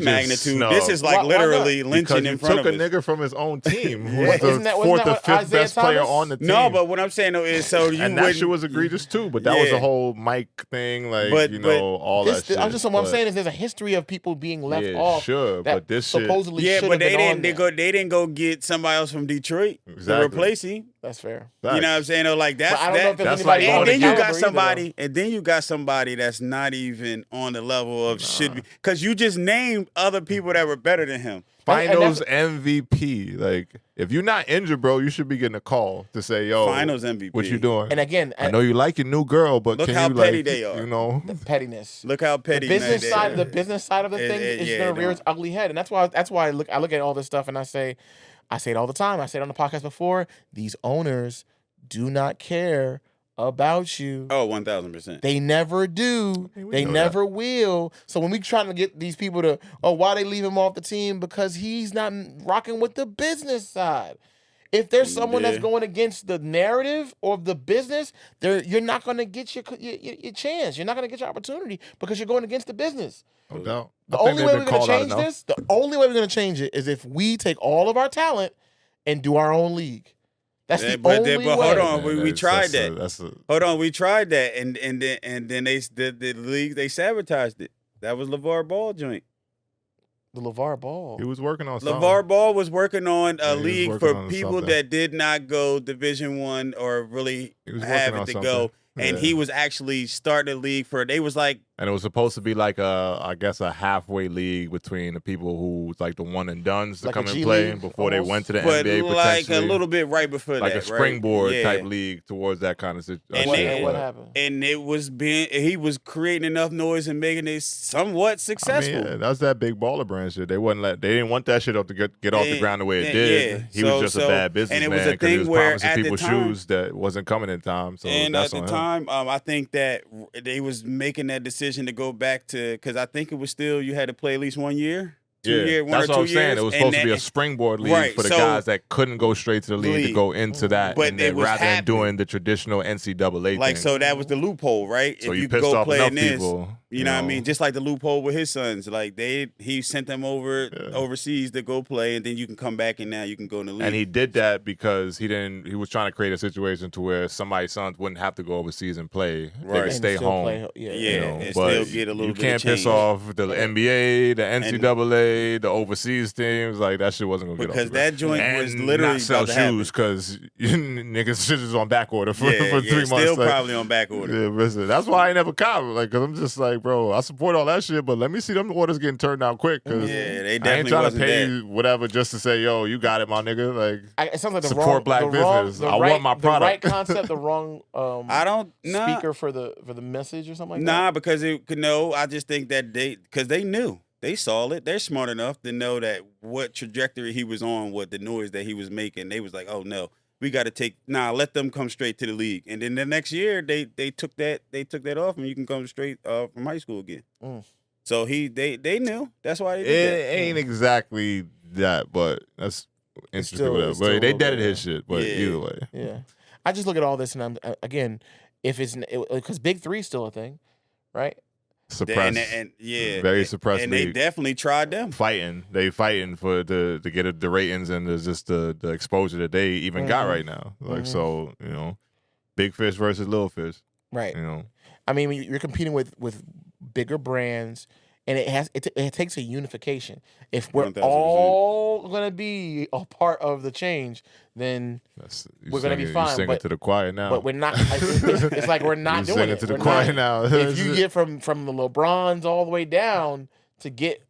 magnitude. No. This is like literally lynching in front of us. Took a nigga from his own team who Yeah. was the fourth or fifth best player on the team. No, but what I'm saying though is so you and that shit was egregious too. But that was a whole mic thing, like all that shit. What I'm saying is there's a history of people being left off. Sure, that but this supposedly shit. Yeah, but they didn't go get somebody else from Detroit to replace him. That's fair. You know what I'm saying? Though, like that's I don't know if there's that's anybody like on and the then you got caliber somebody, either, and then you got somebody that's not even on the level of should be, because you just named other people that were better than him. Finals MVP. Like, if you're not injured, bro, you should be getting a call to say, "Yo, Finals MVP. what you doing?" And again, I know you like your new girl, but look can how you petty like, they are. you know, the pettiness. Look how petty. The business man, side, the business side of the thing is yeah, going to rear its don't. ugly head, and that's why I look at all this stuff and I say it all the time. I say it on the podcast before. These owners do not care about you. Oh, 1,000%. They never do. I mean, we They know never will. So when we trying to get these people to, why they leave him off the team? Because he's not rocking with the business side. If there's someone that's going against the narrative or the business, you're not going to get your chance. You're not going to get your opportunity because you're going against the business. no doubt. The only way we're going to change this, the only way we're going to change it is if we take all of our talent and do our own league. That's the only way. Hold on, we tried that. Hold on, we tried that, and then the league they sabotaged it. That was LeVar Ball joint. The LeVar Ball. He was working on something. LeVar Ball was working on a league for people something. that did not go Division I or really have it to go. And he was actually starting a league for. They was like. And it was supposed to be like I guess a halfway league between the people who like the one and dones to like come and play before they went to the NBA. Like a little bit right before like that, a springboard right? type league towards that kind of situation. And what happened? And it was he was creating enough noise and making it somewhat successful. I mean, that's that big baller brand shit. They didn't want that shit to get off the ground the way it did. Yeah. He was just a bad businessman. And it was a because he thing was where promising at people the time, shoes that wasn't coming in time. So and that's at the time, I think that they was making that decision to go back to, because I think it was still you had to play at least 1 year. 2 year, one that's or 2 what I'm years. saying. It was supposed to be a springboard league for the guys that couldn't go straight to the league to go into that. But and then rather than doing the traditional NCAA like, thing. so that was the loophole, right? So if you could pissed go off play enough in this, people. You know what I mean? Just like the loophole with his sons. Like he sent them overseas to go play, and then you can come back and now you can go in the league. And he did that because he was trying to create a situation to where somebody's sons wouldn't have to go overseas and play. Right. They could stay home. and but still get a little bit you can't of change. piss off the NBA, the NCAA, the overseas teams. Like, that shit wasn't gonna get off. Because that joint was and literally not sell about to happen. shoes because niggas shit is on back order for 3 months. Still like, probably on back order. Yeah, listen, that's why I ain't never cop. Like, cause I'm just like, bro, I support all that shit, but let me see them orders getting turned out quick. Cause they definitely I ain't trying to wasn't pay that. whatever just to say, yo, you got it, my nigga. Like, It sounds like the support wrong, black the business. Wrong, I want my product. The right concept, the wrong speaker for the message or something like that. Nah, because I just think that because they knew. They saw it. They're smart enough to know that what trajectory he was on, what the noise that he was making. They was like, oh no, we got to let them come straight to the league. And then the next year they took that off, and you can come straight from high school again. So they knew. That's why they did that. It ain't exactly that, but that's interesting. But they deaded his shit. But either way, yeah. I just look at all this, and I'm again, if it's because Big Three is still a thing, right? Suppressed, very suppressed. And they definitely tried them. They fighting for to get the ratings and just the exposure that they even got right now. Like so, big fish versus little fish. Right. I mean, you're competing with bigger brands, and it takes a unification. If we're 1,000%. all gonna be a part of the change, then we're gonna be fine. You're singing to the choir now. But we're not. It's like we're not doing it. To the choir now. If you get from the LeBrons all the way down to get.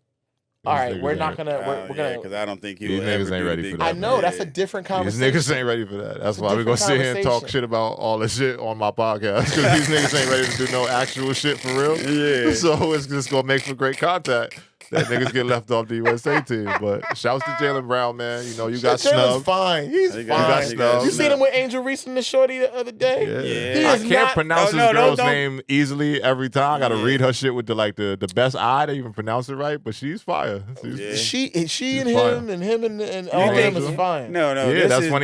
All right, we're not gonna. We're gonna. Because I don't think these niggas ain't ready for that. I know that's a different conversation. These niggas ain't ready for that. That's why we're gonna sit here and talk shit about all this shit on my podcast. Because these niggas ain't ready to do no actual shit for real. Yeah. So it's just gonna make for great content. That niggas get left off the USA team. But shouts to Jaylen Brown, man. You got Jalen's snubbed. fine. He's fine. You got snubbed. You seen him with Angel Reese and the shorty the other day? Yeah. I can't pronounce this girl's name easily every time. I gotta read her shit with the best eye to even pronounce it right. But she's fire. She and him and all of them is fine. No. Yeah, that's when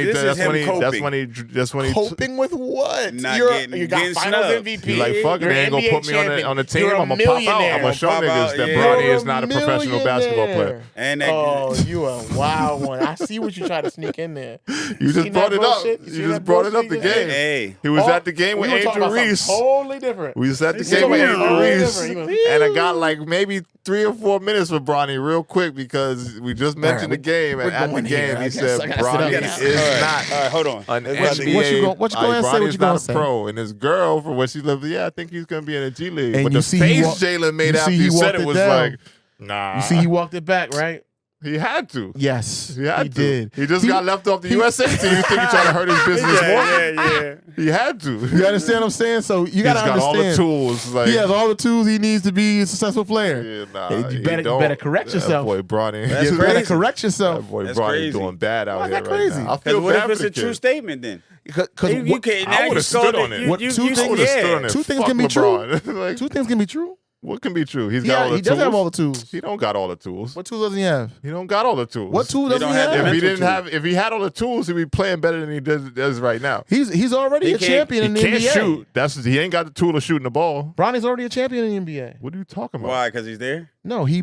he coping with what? You got finals MVP. He like, fuck it, they ain't gonna put me on the team. I'm gonna pop out. I'm gonna show niggas that Bronny is not a professional basketball player. And that, Oh, you a wild one. I see what you try to sneak in there. You just brought it up. You just brought it up the game. Hey. He was at the game with Angel Reese. Totally different. We was at the game with Angel Reese. And I got like maybe 3 or 4 minutes with Bronny real quick because we just mentioned the game. And at the game, he said Bronny is not. All right, hold on. An NBA. What you gonna say? What you gonna say? Pro, and his girl, for what she lived, I think he's gonna be in a G League. And but you the see face Jalen made after he said it was like, nah. You see, he walked it back, right? He had to. Yes, he had to. Did. He just got left off the USA team. You think he trying to hurt his business more? Yeah. He had to. You understand what I'm saying? So you gotta understand. All the tools. Like, he has all the tools he needs to be a successful player. Yeah, nah, you better correct yourself. That boy Bronny. You better correct yourself. That boy Bronny doing bad out here right now. I feel what bad if it's for a the true kid. statement then? Because you can't. I would have stood on it. Two things can be true. Two things can be true. What can be true? He does have all the tools. He don't got all the tools. What tools doesn't he have? He don't got all the tools. What tool doesn't he have? If he had all the tools, he'd be playing better than he does right now. He's already a champion in the NBA. He can't shoot. He ain't got the tool of shooting the ball. Bronny's already a champion in the NBA. What are you talking about? Why? Because he's there? No, he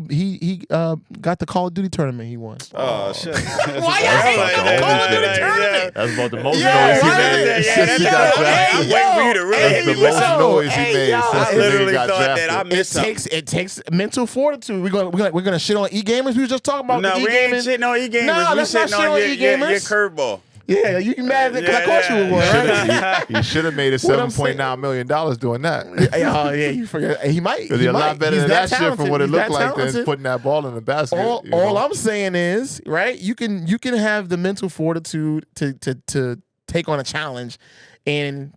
got the Call of Duty tournament he won. Oh, shit. Why y'all hate Call of Duty tournament? That's about the most Yeah, noise he made. I'm waiting for you to That's the most noise he made since I the literally nigga got thought that I drafted. missed something. It takes mental fortitude. We're gonna shit on e-gamers. We were just talking about No, the we ain't e-gamers. shitting on e-gamers. No, we let's not shitting shit on on your e-gamers. curveball. Yeah, you mad because I caught you with one, right? He should have made it $7.9 million doing that. Oh yeah, you forget. He might. Because he's a lot better than that shit from what it looked like than putting that ball in the basket. All I'm saying is, right? You can have the mental fortitude to take on a challenge and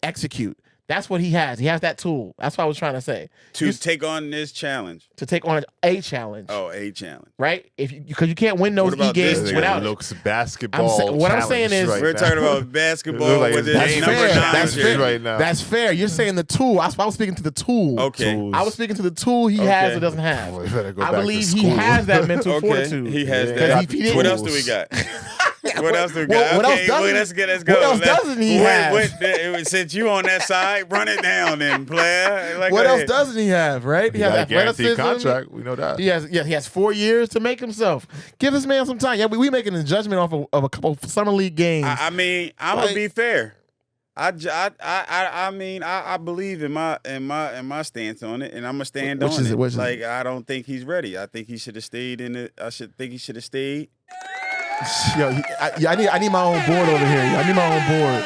execute. That's what he has. He has that tool. That's what I was trying to say. To take on this challenge. To take on a challenge. Oh, a challenge. Right? Because you can't win those e-games without it. Looks basketball. What I'm saying is, we're talking about basketball with this that's number fair. That's fair right now. That's fair. You're saying the tool. I was speaking to the tool. Okay. I was speaking to the tool he has or doesn't have. I believe he has that mental fortitude. He has that. What else do we got? What else do we got? What okay, else let's go. What else doesn't he have? Since you on that side, run it down then, player. Like, what else doesn't he have, right? He has a guaranteed contract. We know that. He has 4 years to make himself. Give this man some time. Yeah, we making a judgment off of a couple of summer league games. I mean, I'm gonna be fair. I believe in my stance on it, and I'm gonna stand on it. Like, I don't think he's ready. I think he should have stayed in it. I think he should have stayed. Yo, I need my own board over here. I need my own board.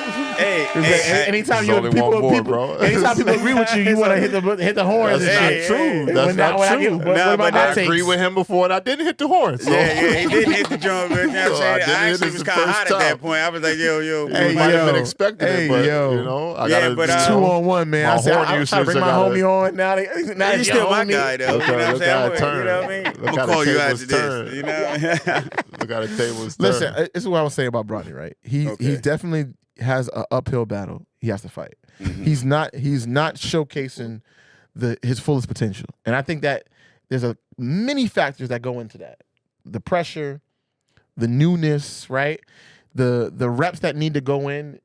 Anytime people agree with you, you want to hit the horns. That's not true. That's not true. But I agree with him before, and I didn't hit the horn. So. Yeah, he didn't hit the drum. But I actually was kind of hot at that point. I was like, yo. Hey, might have been expecting it, but you know, I got but 2-on-1, man. I said I'm trying to bring my homie on. Now you're still my guy, though. You know what I'm saying? You know what I mean? I'm gonna call you after this. You know? Look how the tables turn. Listen, this is what I was saying about Bronny, right? He definitely has an uphill battle he has to fight. Mm-hmm. He's not showcasing his fullest potential, and I think that there's many factors that go into that: the pressure, the newness, right? The reps that need to go into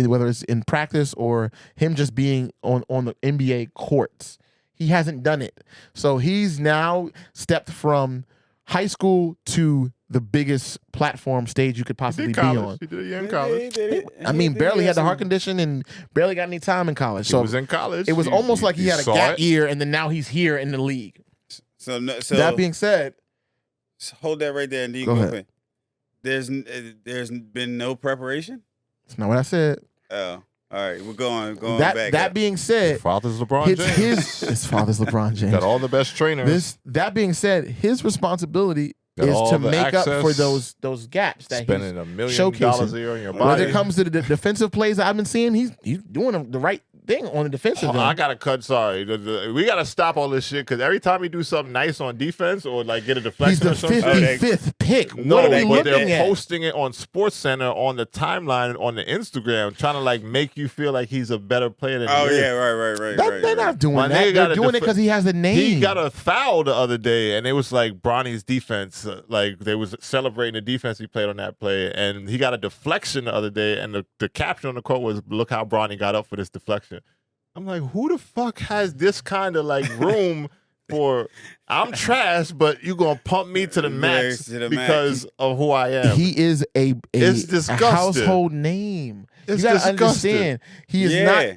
whether it's in practice or him just being on the NBA courts. He hasn't done it, so he's now stepped from high school to the biggest platform stage you could possibly be on. He did a year in college. I mean, barely had the heart condition and barely got any time in college. So he was in college. It was almost like he had a gap year, and then now he's here in the league. So that being said, hold that right there, and go ahead. There's been no preparation. That's not what I said. Oh. All right, we're going back. That being said, his father's LeBron James. His father's LeBron James. Got all the best trainers. That being said, his resposibility is to make up for those gaps that spending he's $1 million a year on your body. When it comes to the defensive plays that I've been seeing, he's doing the right thing on the defensive end. I gotta cut. Sorry, we gotta stop all this shit because every time we do something nice on defense or like get a deflection, he's the or something, 55th pick. No, what are we looking they're at? posting it on SportsCenter on the timeline on the Instagram, trying to like make you feel like he's a better player than. Oh he yeah, is. right. They're not doing that. They're doing it because he has the name. He got a foul the other day, and it was like Bronny's defense. Like they was celebrating the defense he played on that play, and he got a deflection the other day, and the caption on the quote was, "Look how Bronny got up for this deflection." I'm like, who the fuck has this kind of like room for I'm trash, but you gonna pump me to the max because of who I am. He is a disgusting. household name. It's you gotta disgusting. understand.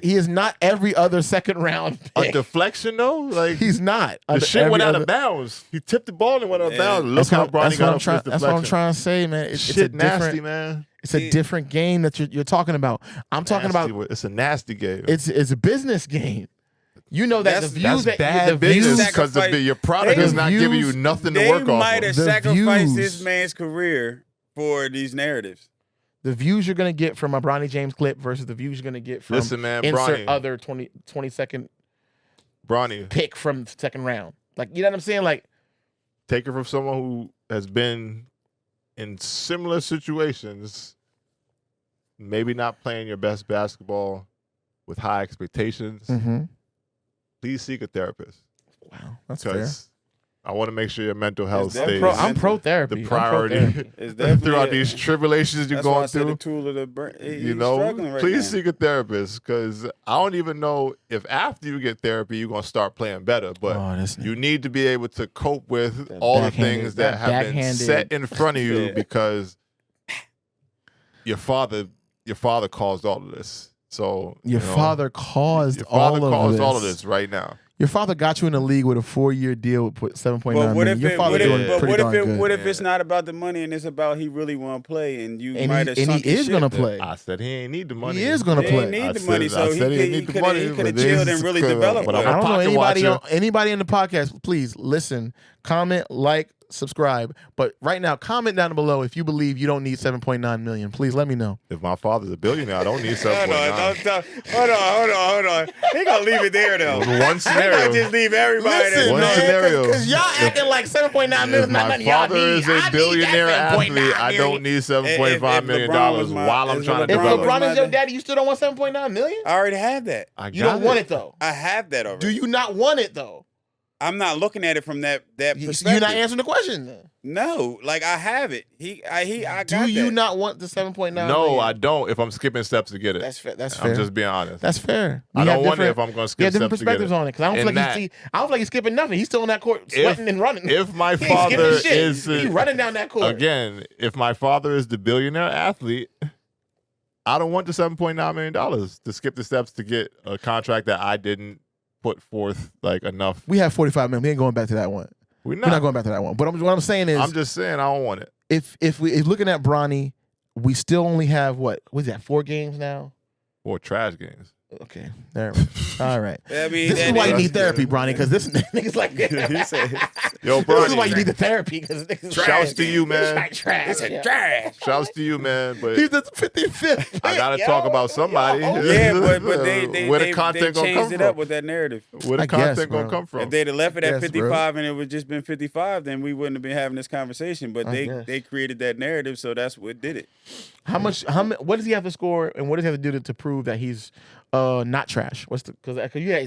He is not every other second round pick. A deflection though, like he's not. The shit went out of bounds. He tipped the ball and went out of bounds. Look how Bronny got off his deflection. That's what I'm trying to say, man. It's shit a nasty, man. It's a different game that you're talking about. I'm talking about. It's a nasty game. It's a business game. You know that that's the views that's that bad business because your product is not giving you nothing to work off. They might have sacrificed views. this man's career for these narratives. The views you're gonna get from a Bronny James clip versus the views you're gonna get from insert Bronny, other 20-second Bronny pick from the second round. Like, you know what I'm saying? Like, take it from someone who has been in similar situations, maybe not playing your best basketball with high expectations. Mm-hmm. Please seek a therapist. Wow, that's fair. I want to make sure your mental health stays. I'm pro therapy. The priority throughout these tribulations you're going through. The tool of the brain. You know, please seek a therapist because I don't even know if after you get therapy you're gonna start playing better. But you need to be able to cope with all the things that have been set in front of you because your father caused all of this. So your father caused all of this right now. Your father got you in the league with a 4-year deal with $7.9 million. Your father doing pretty darn good. What if it's not about the money and it's about he really want to play and you might have sunk he is gonna play. I said he ain't need the money. He is gonna play. He ain't need the money, so he could have chilled and really developed. I don't know anybody in the podcast. Please listen, comment, like, subscribe. But right now, comment down below if you believe you don't need $7.9 million. Please let me know. If my father's a billionaire, I don't need $7.9. Hold on. He gonna leave it there though. One scenario. He gonna just leave everybody. One scenario. Because y'all acting like $7.9 million is not nothing y'all need. If my father is a billionaire athlete, I don't need $7.5 million while I'm trying to develop. If LeBron is your daddy, you still don't want $7.9 million? I already have that. You don't want it though. I have that already. Do you not want it though? I'm not looking at it from that perspective. You're not answering the question then. No, like I have it. I got Do you not want the $7.9 million? No, I don't. If I'm skipping steps to get it, that's fair. I'm just being honest. That's fair. I don't want it if I'm going to skip steps to get it. different perspectives on it because I don't feel like he's skipping nothing. He's still on that court sweating and running. If my father is he's running down that court again, if my father is the billionaire athlete, I don't want the $7.9 million to skip the steps to get a contract that I didn't put forth like enough. We have $45 million. We ain't going back to that one. We're not going back to that one. But what I'm saying is, I'm just saying I don't want it. If looking at Bronny, we still only have what was that 4 games now? 4 trash games. Okay, there. All right. I mean, this is why you need therapy, Bronny, because this nigga's like, yo, Bronny. This is why you need the therapy because niggas shouts to you, man. Trash. Shouts to you, man. But he's the 55th. I gotta talk about somebody. Yeah, but they where the content they gonna come changed it from? up with that narrative. Where the content gonna come from? If they'd have left it at 55 and it would just been 55, then we wouldn't have been having this conversation. But they created that narrative, so that's what did it. What does he have to score, and what does he have to do to prove that he's not trash? Because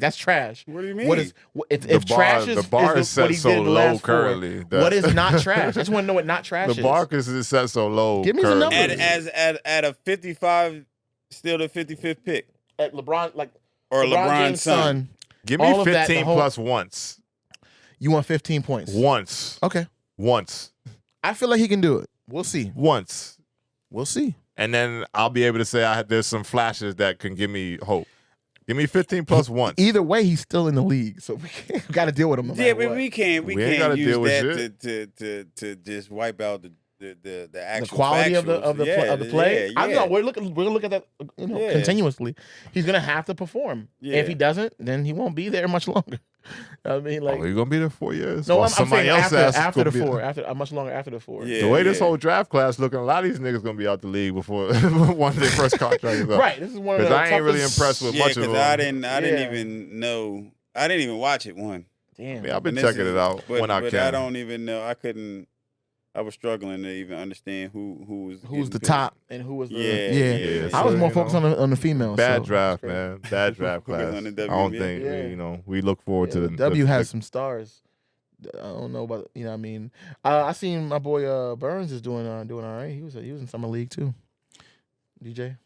that's trash. What do you mean? If trash is the bar is set so low currently. What is not trash? I just want to know what not trash is. The bar is set so low. Give me some numbers. At a 55, still the 55th pick. At LeBron, or LeBron's son. Give me 15 plus once. You want 15 points? Once. Okay. Once. I feel like he can do it. We'll see. Once. We'll see. And then I'll be able to say there's some flashes that can give me hope. Give me 15 plus once. Either way, he's still in the league, so we got to deal with him. Yeah, but we can't use that to just wipe out the actual the quality of the play. Yeah. I know we're looking at that continuously. He's gonna have to perform. Yeah. If he doesn't, then he won't be there much longer. I mean, like, you're gonna be there 4 years. No, I'm saying after the 4, much longer after the 4. Yeah, the way this whole draft class looking, a lot of these niggas gonna be out the league before one of their first contract is up. Right. This is one of the I ain't really impressed with much of them. I didn't even know. I didn't even watch it. Damn. Yeah, I've been checking it out when I can. I don't even know. I couldn't. I was struggling to even understand who's the top and who was the yeah. I was more focused on the females. Bad draft, man. Bad draft class. I don't think we look forward to the W has some stars. I don't know about what I mean. I seen my boy Burns is doing all right. He was in summer league too. DJ.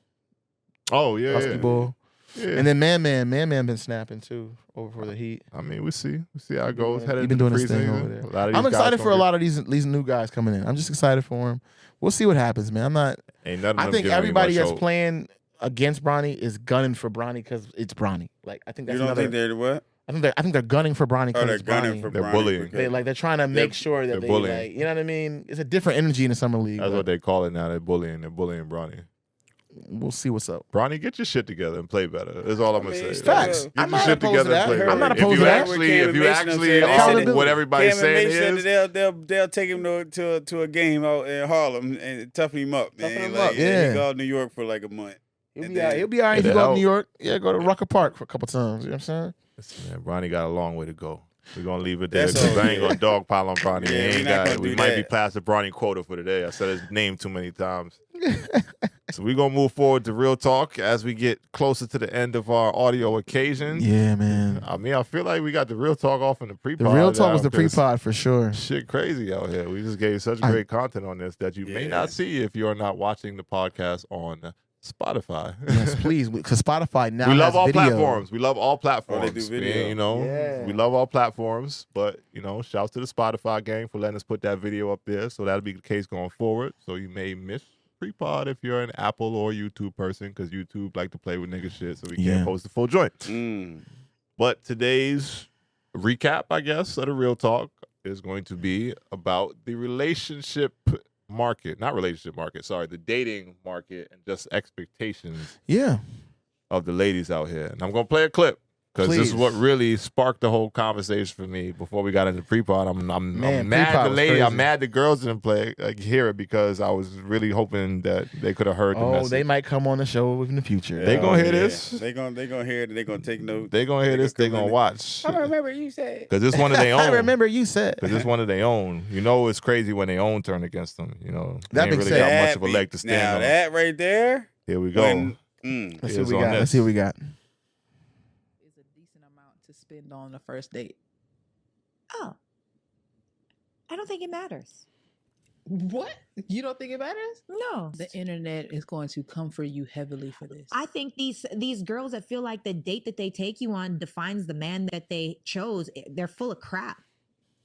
Oh yeah. Basketball. Yeah. And then Man been snapping too over for the Heat. I mean, we see how it goes. He been doing his thing over there. I'm excited for a lot of these new guys coming in. I'm just excited for him. We'll see what happens, man. I'm not. I think everybody that's playing against Bronny is gunning for Bronny because it's Bronny. Like I think that's you don't think they're what? I think they're gunning for Bronny because it's Bronny. They're bullying. They're trying to make sure that they like, you know what I mean? It's a different energy in the summer league. That's what they call it now. They're bullying Bronny. We'll see what's up. Bronny, get your shit together and play better. That's all I'm gonna say. Facts. Get your shit together and play better. I'm not opposed to that. If you actually are what everybody's saying is, they'll take him to a game out in Harlem and toughen him up. Man. Toughen him up. He go to New York for like a month. He'll be all right if you go to New York. Yeah, go to Rucker Park for a couple times. You know what I'm saying? Listen, man, Bronny got a long way to go. We're going to leave it there because I ain't going to dogpile on Bronny. We might be past the Bronny quota for today. I said his name too many times. So we're going to move forward to Real Talk as we get closer to the end of our audio occasion. Yeah, man. I mean, I feel like we got the Real Talk off in the pre-pod. The Real Talk was the pre-pod for sure. Shit crazy out here. We just gave such great content on this that you may not see if you are not watching the podcast on Spotify. Yes, please, because Spotify now we love has all video. platforms. We love all platforms. They do video. We love all platforms. But shouts to the Spotify gang for letting us put that video up there. So that'll be the case going forward. So you may miss pre-pod if you're an Apple or YouTube person, because YouTube like to play with nigga shit, so we can't post the full joint. But today's recap, I guess, of the Real Talk is going to be about the the dating market and just expectations of the ladies out here. And I'm going to play a clip because this is what really sparked the whole conversation for me before we got into pre-pod. I'm mad the girls didn't hear it because I was really hoping that they could have heard the message. They might come on the show in the future. They going to hear this. They gonna hear it. They going to take notes. They going to hear this. They going to watch. I remember you said. Because it's one of their own. I remember you said. Because it's one of their own. It's crazy when they own turn against them. That ain't really got much of a leg to stand on. Now that right there. Here we go. Let's see what we got. Spend on the first date. Oh, I don't think it matters. What? You don't think it matters? No. The internet is going to come for you heavily for this. I think these girls that feel like the date that they take you on defines the man that they chose, they're full of crap.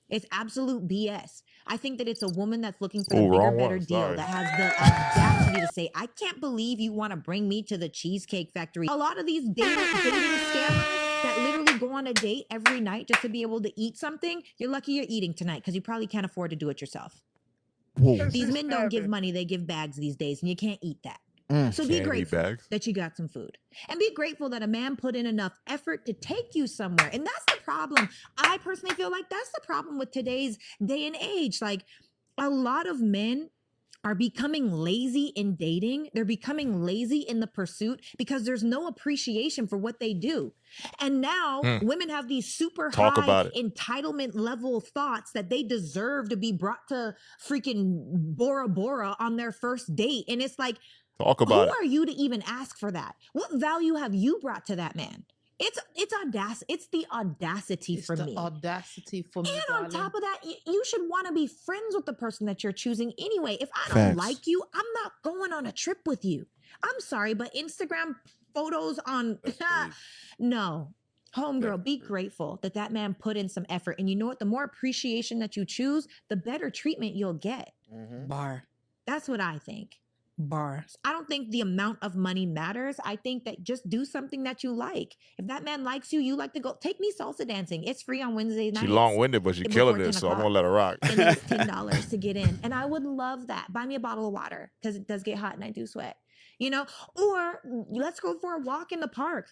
It's absolute BS. I think that it's a woman that's looking for the bigger, better deal, that has the audacity to say, I can't believe you want to bring me to the Cheesecake Factory. A lot of these dating scammers that literally go on a date every night just to be able to eat something, you're lucky you're eating tonight because you probably can't afford to do it yourself. Whoa. These men don't give money, they give bags these days, and you can't eat that. So be grateful that you got some food. And be grateful that a man put in enough effort to take you somewhere. And that's the problem. I personally feel like that's the problem with today's day and age. Like, a lot of men are becoming lazy in dating. They're becoming lazy in the pursuit because there's no appreciation for what they do. And now women have these super high entitlement level thoughts that they deserve to be brought to freaking Bora Bora on their first date. And it's like, who are you to even ask for that? What value have you brought to that man? It's audacity. It's the audacity for me. Audacity for me. And on top of that, you should want to be friends with the person that you're choosing anyway. If I don't like you, I'm not going on a trip with you. I'm sorry, but Instagram photos on no. Homegirl, be grateful that man put in some effort. And you know what? The more appreciation that you choose, the better treatment you'll get. Bar. That's what I think. Bar. I don't think the amount of money matters. I think that just do something that you like. If that man likes you, you like to go. Take me salsa dancing. It's free on Wednesday nights. She long-winded, but she killing this, so I'm going to let her rock. And it's $10 to get in. And I would love that. Buy me a bottle of water because it does get hot and I do sweat. Or let's go for a walk in the park.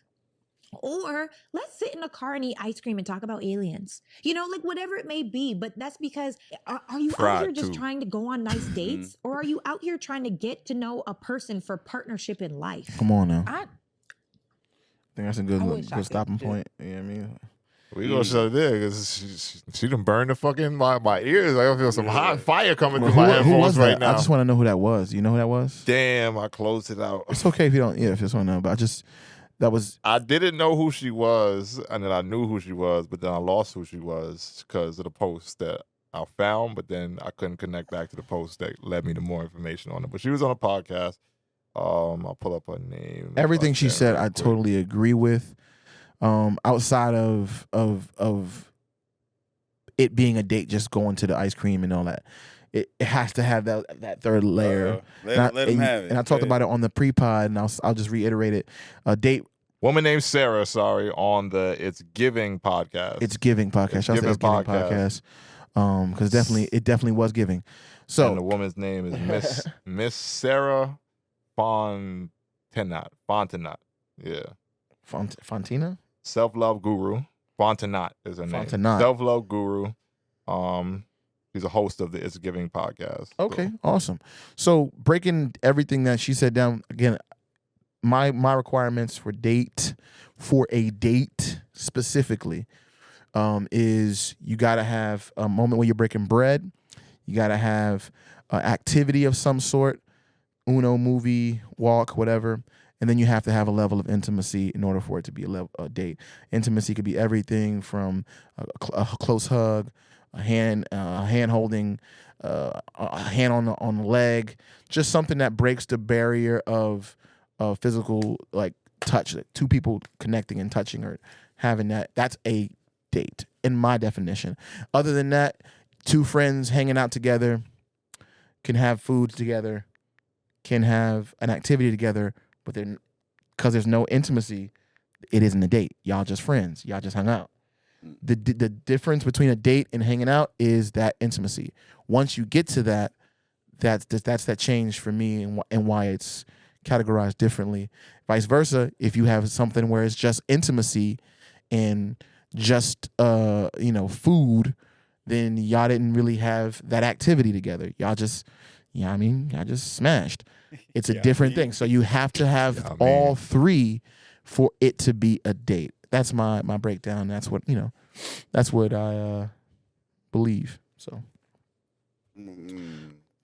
Or let's sit in a car and eat ice cream and talk about aliens. Like whatever it may be. But that's because are you out here just trying to go on nice dates? Or are you out here trying to get to know a person for partnership in life? Come on now. I think that's a good stopping point. You know what I mean? We gonna shut it there because she done burned the fucking my ears. I feel some hot fire coming through my headphones right now. I just want to know who that was. You know who that was? Damn, I closed it out. It's okay if you don't. Yeah, if you just want to know. But I didn't know who she was, and then I knew who she was, but then I lost who she was because of the post that I found, but then I couldn't connect back to the post that led me to more information on it. But she was on a podcast. I'll pull up her name. Everything she said, I totally agree with. Outside of it being a date, just going to the ice cream and all that, it has to have that third layer. Let them have it. And I talked about it on the pre-pod, and I'll just reiterate it. A date. Woman named Sarah, on the It's Giving podcast. It's Giving podcast. Shout out to It's Giving podcast. Because it definitely was giving. So and the woman's name is Miss Sarah Fontenot. Yeah. Fontina? Self-love guru. Fontenot is her name. Fontenot. Self-love guru. She's a host of the It's Giving podcast. Okay, awesome. So breaking everything that she said down again, my requirements for a date specifically is you got to have a moment where you're breaking bread. You got to have an activity of some sort, Uno, movie, walk, whatever. And then you have to have a level of intimacy in order for it to be a date. Intimacy could be everything from a close hug, a hand holding, a hand on the leg, just something that breaks the barrier of physical like touch, like two people connecting and touching or having that. That's a date in my definition. Other than that, two friends hanging out together can have food together, can have an activity together, but then because there's no intimacy, it isn't a date. Y'all just friends. Y'all just hung out. The difference between a date and hanging out is that intimacy. Once you get to that, that's that change for me and why it's categorized differently. Vice versa, if you have something where it's just intimacy and just food, then y'all didn't really have that activity together. Y'all just y'all just smashed. It's a different thing. So you have to have all three for it to be a date. That's my breakdown. That's what I believe. So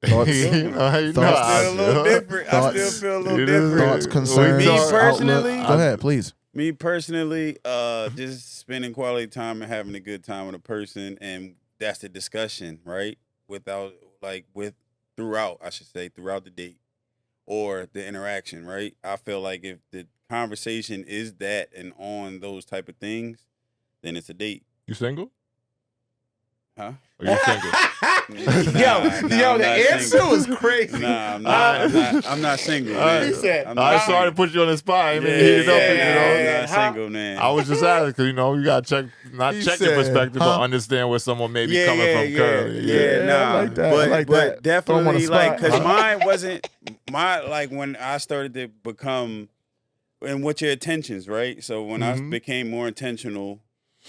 thoughts? I feel a little different. I still feel a little different. Thoughts, concerns, Me personally, go ahead, please. Me personally, just spending quality time and having a good time with a person, and that's the discussion, right? Throughout the date or the interaction, right? I feel like if the conversation is that and on those type of things, then it's a date. You single? Huh? Are you single? The answer was crazy. Nah, I'm not single. He said, I'm sorry to put you on the spot. I mean, I'm not single, man. I was just asking because you got to check your perspective, but understand where someone may be coming from currently. I like that. But definitely, because mine wasn't when I started to become, and what your intentions, right? So when I became more intentional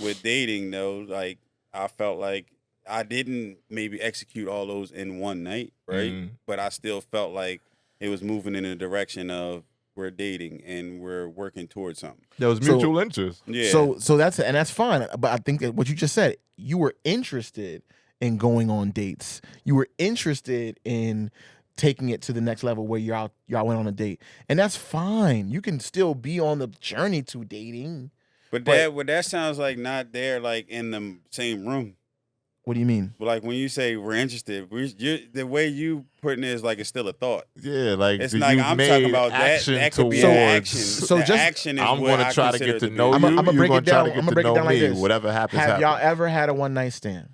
with dating, though, like I felt like I didn't maybe execute all those in one night, right? But I still felt like it was moving in a direction of we're dating and we're working towards something. There was mutual interest. Yeah. So that's fine. But I think that what you just said, you were interested in going on dates. You were interested in taking it to the next level where y'all went on a date, and that's fine. You can still be on the journey to dating. But that sounds like not there, like in the same room. What do you mean? Like when you say we're interested, the way you putting it is like it's still a thought. Yeah, like it's like I'm talking about that could be an action. So the action is I'm going to try to get to know you. I'm gonna break it down. I'm gonna break it down like this. Whatever happens. Have y'all ever had a one night stand?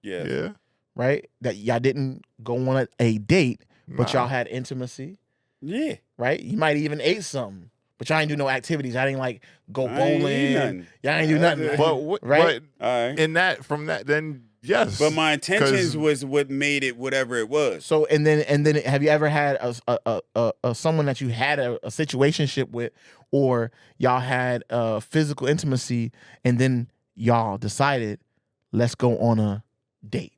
Yeah. Right. That y'all didn't go on a date, but y'all had intimacy. Yeah. Right. You might even ate something. But y'all ain't do no activities. I didn't like go bowling. Y'all ain't do nothing. Right? All right. From that, then yes. But my intentions was what made it whatever it was. So and then have you ever had a someone that you had a situationship with, or y'all had physical intimacy, and then y'all decided let's go on a date?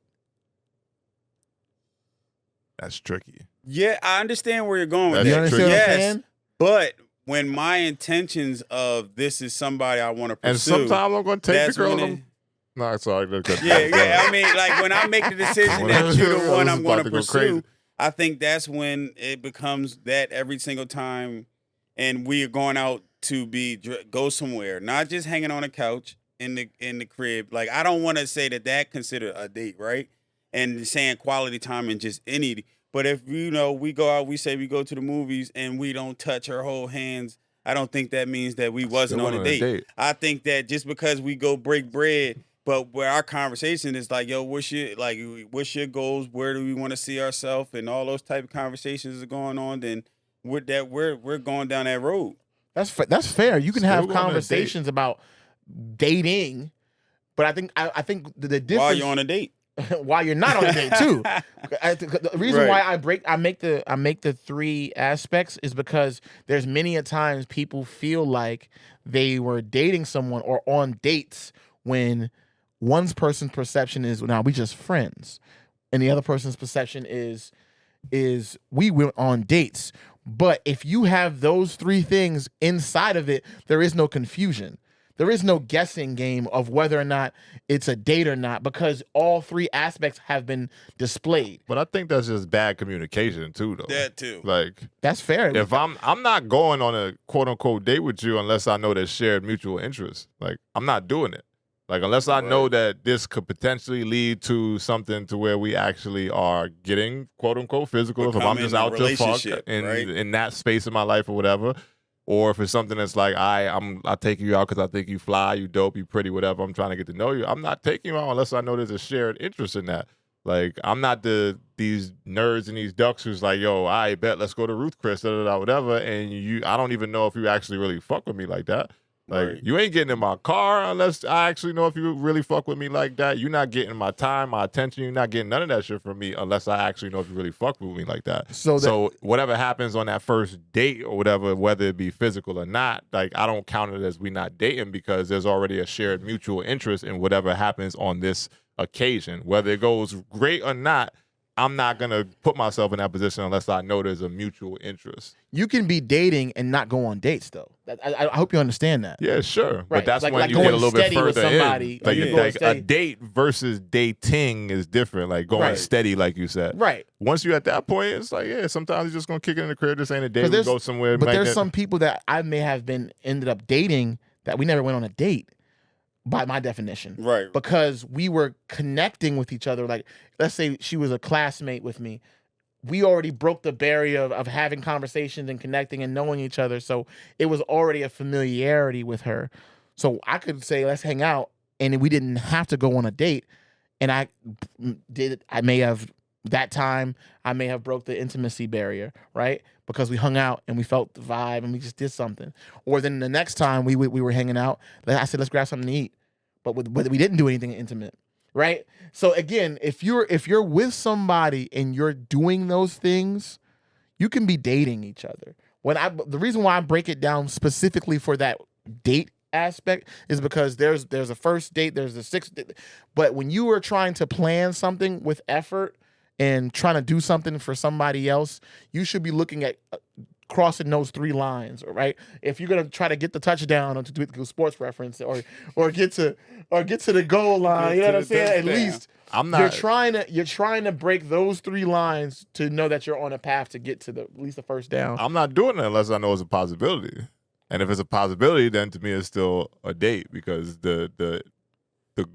That's tricky. Yeah, I understand where you're going with you that. understand what I'm saying? But when my intentions of this is somebody I want to pursue, and sometimes I'm going to take the girl. No, sorry. Yeah. I mean, like when I make the decision that you're the one I'm going to pursue, I think that's when it becomes that every single time, and we are going out to go somewhere, not just hanging on a couch in the crib. Like I don't want to say that considered a date, right? And saying quality time and just But if, you know, we go out, we say we go to the movies and we don't touch or hold hands, I don't think that means that we wasn't on a date. I think that just because we go break bread, but where our conversation is like, yo, what's your goals? Where do we want to see ourselves? And all those type of conversations are going on, then with that, we're going down that road. That's fair. You can have conversations about dating, but I think the difference while you're on a date. While you're not on a date too. The reason why I make the three aspects is because there's many a times people feel like they were dating someone or on dates when one person's perception is, now we just friends, and the other person's perception is we went on dates. But if you have those three things inside of it, there is no confusion. There is no guessing game of whether or not it's a date or not, because all three aspects have been displayed. But I think that's just bad communication too, though. That too. Like, that's fair. If I'm not going on a quote unquote date with you unless I know there's shared mutual interest. Like, I'm not doing it. Like, unless I know that this could potentially lead to something to where we actually are getting quote unquote physical. If I'm just out to fuck in that space of my life or whatever. Or if it's something that's like, I'll take you out because I think you fly, you dope, you pretty, whatever. I'm trying to get to know you. I'm not taking you out unless I know there's a shared interest in that. Like, I'm not these nerds and these ducks who's like, yo, I bet let's go to Ruth Chris, whatever. And I don't even know if you actually really fuck with me like that. Like, you ain't getting in my car unless I actually know if you really fuck with me like that. You're not getting my time, my attention. You're not getting none of that shit from me unless I actually know if you really fuck with me like that. So whatever happens on that first date or whatever, whether it be physical or not, like, I don't count it as we not dating because there's already a shared mutual interest in whatever happens on this occasion. Whether it goes great or not, I'm not going to put myself in that position unless I know there's a mutual interest. You can be dating and not go on dates, though. I hope you understand that. Yeah, sure. Right. But that's like when you get a little bit further somebody, in. Like a date versus dating is different. Like going steady, like you said. Right. Once you're at that point, it's like, yeah, sometimes you're just going to kick it in the crib. This ain't a date. We go somewhere. But there's some people that I may have ended up dating that we never went on a date. By my definition. Right. Because we were connecting with each other. Like, let's say she was a classmate with me. We already broke the barrier of having conversations and connecting and knowing each other. So it was already a familiarity with her. So I could say, let's hang out. And we didn't have to go on a date. And I may have broke the intimacy barrier, right? Because we hung out and we felt the vibe and we just did something. Or then the next time we were hanging out, I said, let's grab something to eat. But we didn't do anything intimate, right? So again, if you're with somebody and you're doing those things, you can be dating each other. The reason why I break it down specifically for that date aspect is because there's a first date, there's a sixth date. But when you are trying to plan something with effort and trying to do something for somebody else, you should be looking at crossing those three lines, right? If you're gonna try to get the touchdown or to do a sports reference or get to the goal line, you know what I'm saying? At least you're trying to break those three lines to know that you're on a path to get to at least the first down. I'm not doing it unless I know it's a possibility. And if it's a possibility, then to me it's still a date because the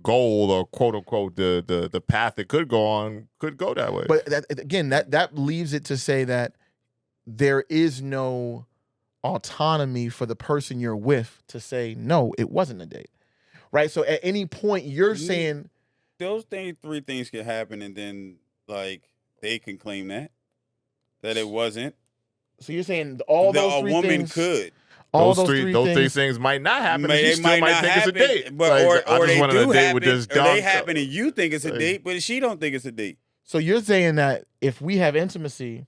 goal or quote unquote the path it could go on could go that way. But that leaves it to say that there is no autonomy for the person you're with to say, no, it wasn't a date, right? So at any point you're saying those three things can happen, and then like they can claim that it wasn't. So you're saying all those three woman things could. Those three things might not happen. They you still might think happen, it's a date. But like, or I just wanted a date with this dumb. They happen, and you think it's a date, but she don't think it's a date. So you're saying that if we have intimacy,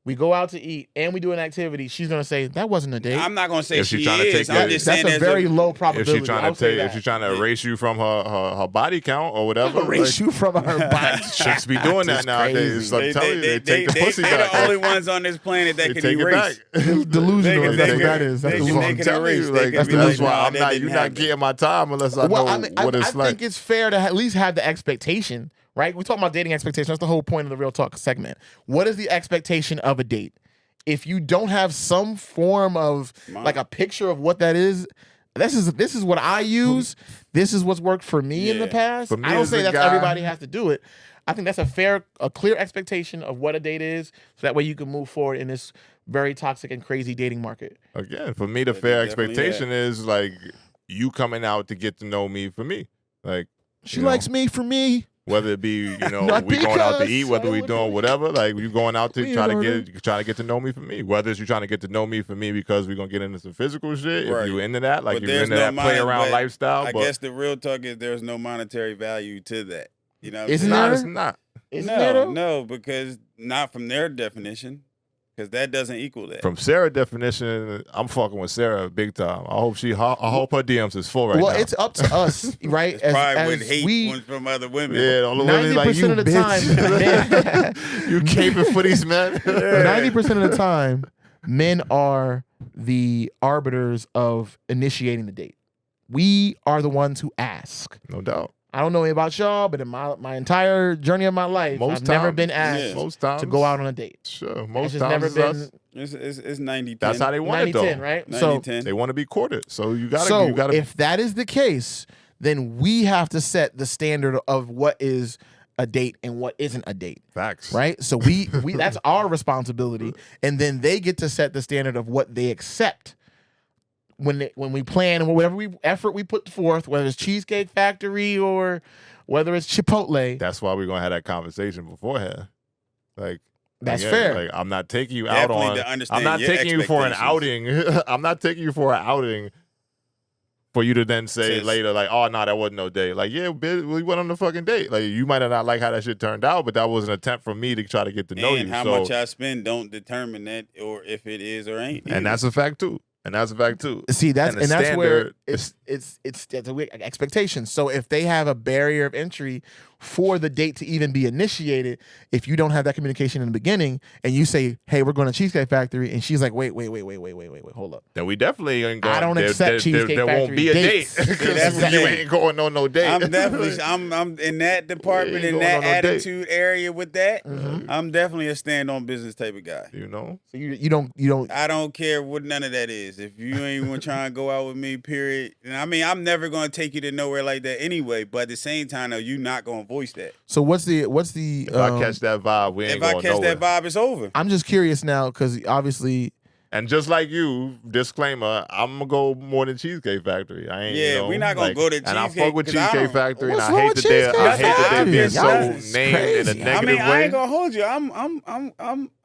we go out to eat and we do an activity, she's gonna say that wasn't a date. I'm not gonna say if she trying to is. take I'm just saying that's a very low probability. If she's trying to erase you from her body count or whatever, erase you from her body. Chicks be doing that nowadays. I'm telling you, they take the pussy back. They're the only ones on this planet that can erase. Delusional. That's what that is. I'm telling you, that's why you're not getting my time unless I know what it's like. I think it's fair to at least have the expectation, right? We're talking about dating expectations. That's the whole point of the Real Talk segment. What is the expectation of a date? If you don't have some form of like a picture of what that is, this is what I use. This is what's worked for me in the past. I don't say that everybody has to do it. I think that's a clear expectation of what a date is, so that way you can move forward in this very toxic and crazy dating market. Again, for me, the fair expectation is like you coming out to get to know me for me. Like she likes me for me. Whether it be, we going out to eat, whether we doing whatever, like you going out to try to get to know me for me. Whether it's you trying to get to know me for me because we're gonna get into some physical shit. Right. If you into that, like you're into that play around lifestyle. I guess the real talk is there's no monetary value to that. You know, it's not. No, because not from their definition. Because that doesn't equal that. From Sarah's definition, I'm fucking with Sarah big time. I hope her DMs is full right now. Well, it's up to us, right? It's probably with hate from other women. Yeah, all the women like, you of the time, you caping for these men. 90% of the time, men are the arbiters of initiating the date. We are the ones who ask. No doubt. I don't know about y'all, but in my entire journey of my life, I've never been asked to go out on a date. Sure, most times it's 90-10. That's how they want it, though. 90-10, right? 90-10. So they want to be courted. So you gotta. So you gotta, if that is the case, then we have to set the standard of what is a date and what isn't a date. Facts. Right? So we that's our responsibility, and then they get to set the standard of what they accept. When we plan and whatever effort we put forth, whether it's Cheesecake Factory or whether it's Chipotle. That's why we're gonna have that conversation beforehand. Like that's fair. Like I'm not taking you out on. I'm not taking you for an outing. I'm not taking you for an outing for you to then say later, like, oh no, that wasn't no date. Like, yeah, we went on the fucking date. Like, you might have not like how that shit turned out, but that was an attempt for me to try to get to know you. And how much I spend don't determine that, or if it is or ain't. And that's a fact too. See, that's where it's a weird expectation. So if they have a barrier of entry for the date to even be initiated, if you don't have that communication in the beginning and you say, "Hey, we're going to Cheesecake Factory," and she's like, "Wait, hold up." Then we definitely ain't going. I don't accept Cheesecake Factory. There won't be a date because you ain't going on no date. I'm in that department, in that attitude area with that. Mm-hmm. I'm definitely a stand on business type of guy. You know, so you don't. I don't care what none of that is. If you ain't want to try and go out with me, period. And I mean, I'm never going to take you to nowhere like that anyway. But at the same time, though, you not going to voice that. So what's the? If I catch that vibe, we ain't going nowhere. If I catch that vibe, it's over. I'm just curious now because obviously. And just like you, disclaimer, I'm gonna go more than Cheesecake Factory. I ain't. Yeah, we're not gonna go to Cheesecake. And I fuck with Cheesecake Factory, and I hate that they're being so named in a negative way. I ain't gonna hold you. I'm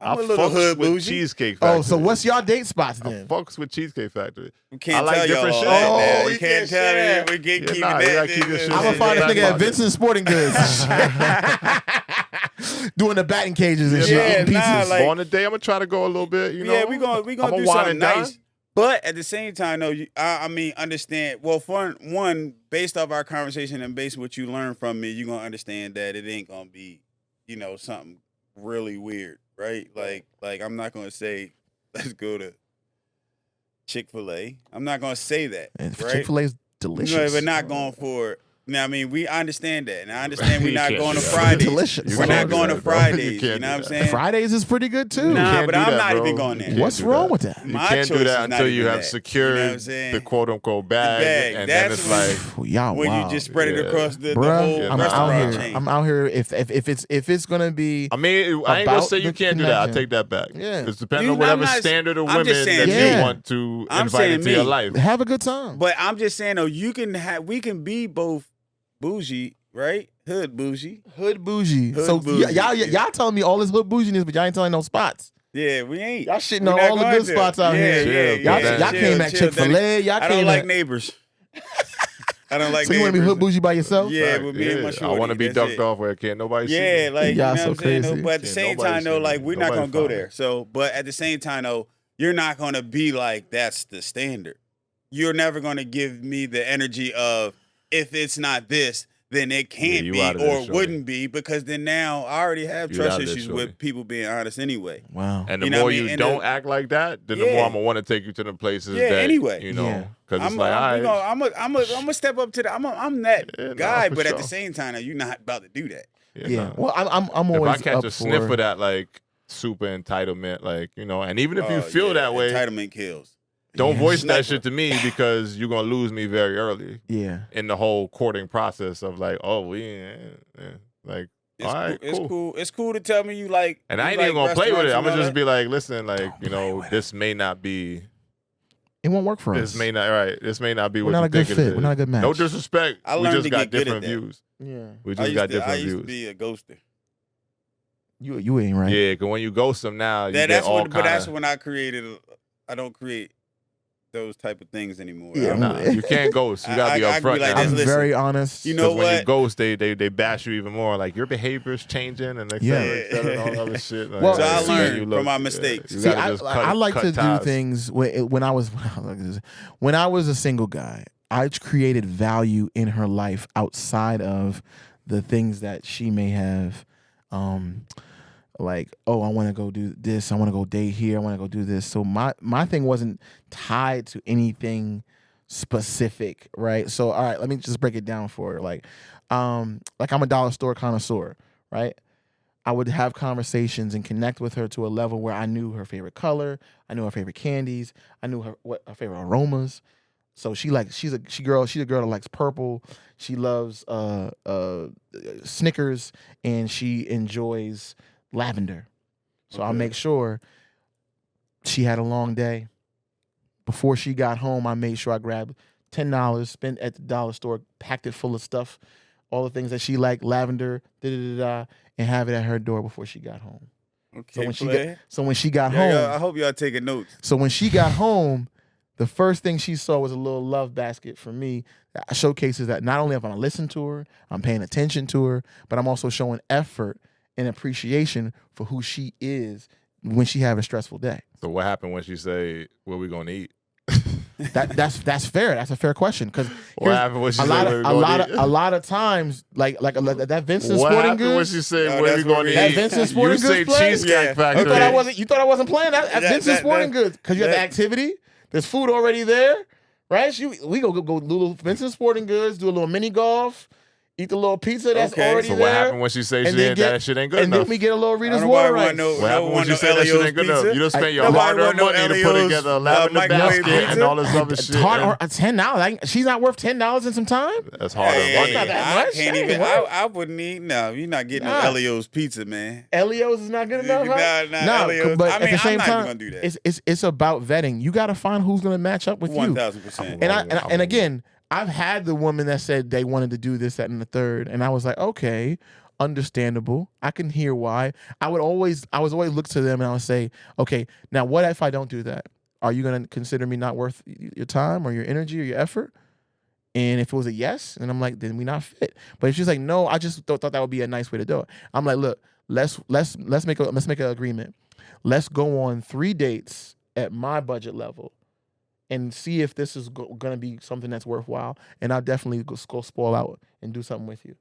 a little hood bougie. Cheesecake Factory. Oh, so what's y'all date spots then? I fucks with Cheesecake Factory. We can't tell y'all all that. Oh, you can't tell me. We can't keep it. I'm gonna find this nigga at Vincent's Sporting Goods. Doing the batting cages and shit. On the day, I'm gonna try to go a little bit. You know, we gonna do something nice. But at the same time, though, I mean, understand. Well, for one, based off our conversation and based on what you learned from me, you're gonna understand that it ain't gonna be, something really weird, right? Like I'm not gonna say, let's go to Chick-fil-A. I'm not gonna say that. And right? Chick-fil-A is delicious. No, we're not going for. Now, I mean, I understand that, and I understand we're not going to Fridays. Delicious. We're not going to Fridays. You know what I'm saying? Fridays is pretty good too. Nah, but I'm not even going there. What's wrong with that? You can't do that until you have secured the quote unquote bag, and then it's like when you just spread it across the whole restaurant chain. I'm out here. If it's gonna be, I mean, I ain't gonna say you can't do that. I take that back. Yeah, it's depending on whatever standard of women that you want to invite into your life. Have a good time. But I'm just saying though, we can be both. Bougie, right? Hood bougie. Y'all telling me all this hood bouginess, but y'all ain't telling no spots. Yeah, we ain't. Y'all shitting on all the good spots out here. Y'all came at Chick-fil-A. I don't like neighbors. I don't like. So you want to be hood bougie by yourself? Yeah, with me and my shorty. I want to be ducked off where can't nobody see. Yeah, like y'all so crazy. But at the same time, though, like we're not gonna go there. So, but at the same time, though, you're not gonna be like that's the standard. You're never gonna give me the energy of if it's not this. Then it can't be or wouldn't be because then now I already have trust issues with people being honest anyway. Wow. And the more you don't act like that, then the more I'm gonna want to take you to the places that anyway. Because it's I'm gonna step up to the. I'm that guy, but at the same time, you're not about to do that. Yeah. Well, I'm always. If I catch a sniff of that, like super entitlement, like and even if you feel that way, entitlement kills. Don't voice that shit to me because you're gonna lose me very early. Yeah. In the whole courting process of like, oh, like It's All right, cool. It's cool. It's cool to tell me you like. And you I ain't like even gonna play with it. restaurants I'm and gonna all just that. be like, listen, like, you know, this may not be. It won't work for us. This may not. Right. This may not be We're what not you a good think fit. it is. We're not a good match. No disrespect. I We learned just to got get good different at that. views. Yeah. We just got different I used views. to be a ghoster. You ain't right. Yeah, because when you ghost them now, you get That's all when, but that's kinda- when I created. I don't create those type of things anymore. Yeah, Nah, you can't ghost. You gotta be I upfront. be like now. this, I'm listen, very honest. you know Because when you what? ghost, they bash you even more. Like your behavior's changing and and all other shit. Like, Well, So I see, learned from my mistakes. you See, gotta just I like cut to ties. do things when I was a single guy. I created value in her life outside of the things that she may have, like, oh, I want to go do this. I want to go date here. I want to go do this. So my thing wasn't tied to anything specific, right? So all right, let me just break it down for her. Like I'm a dollar store connoisseur, right? I would have conversations and connect with her to a level where I knew her favorite color, I knew her favorite candies, I knew her favorite aromas. So she's a girl that likes purple. She loves Snickers, and she enjoys lavender. So I'll make sure she had a long day. Before she got home, I made sure I grabbed $10, spent at the dollar store, packed it full of stuff, all the things that she liked, lavender, and have it at her door before she got home. Okay, So when she got Yeah, home, I hope y'all taking notes. so when she got home, the first thing she saw was a little love basket for me that showcases that not only am I listening to her, I'm paying attention to her, but I'm also showing effort and appreciation for who she is when she have a stressful day. So what happened when she say, "What we gonna eat"? That's fair. That's a fair question because What happened when she a said, lot "What of we a gonna lot eat"? of a lot of times like that Vincent What Sporting happened when Goods. she said, No, "What that's we gonna what eat"? it That Vincent Sporting You say Goods play? Cheesecake Yeah. Factory. You thought I wasn't playing at Vincent Sporting Goods because you have the activity. There's food already there, right? We go do a little Vincent Sporting Goods, do a little mini golf, eat the little pizza that's already So there. what happened when she say and she then ain't, get- that shit ain't good and enough? then we get a little Rita's Nobody water want rice. no- What happened when she no said that shit Elio's ain't good enough? pizza? You don't spend your Nobody hard-earned want no money to put Elio's, together a lavender microwave basket and pizza? all this other shit. $10. She's not worth $10 in some time. That's hard-earned Hey, money. not that I much. can't Hey, even. what? I wouldn't eat. No, you're not getting Nah. no Elio's pizza, man. Elio's is not good enough. Huh? Nah, Elio's. But I at mean, the same I'm not time, even gonna do that. it's about vetting. You got to find who's going to match up with you. 1,000%. And again, I've had the woman that said they wanted to do this, that, and the third, and I was like, okay, understandable. I can hear why. I was always look to them and I would say, okay, now what if I don't do that? Are you going to consider me not worth your time or your energy or your effort? And if it was a yes, then I'm like, then we not fit. But if she's like, no, I just thought that would be a nice way to do it. I'm like, look, let's make an agreement. Let's go on 3 dates at my budget level and see if this is going to be something that's worthwhile. And I'll definitely go spoil out and do something with you.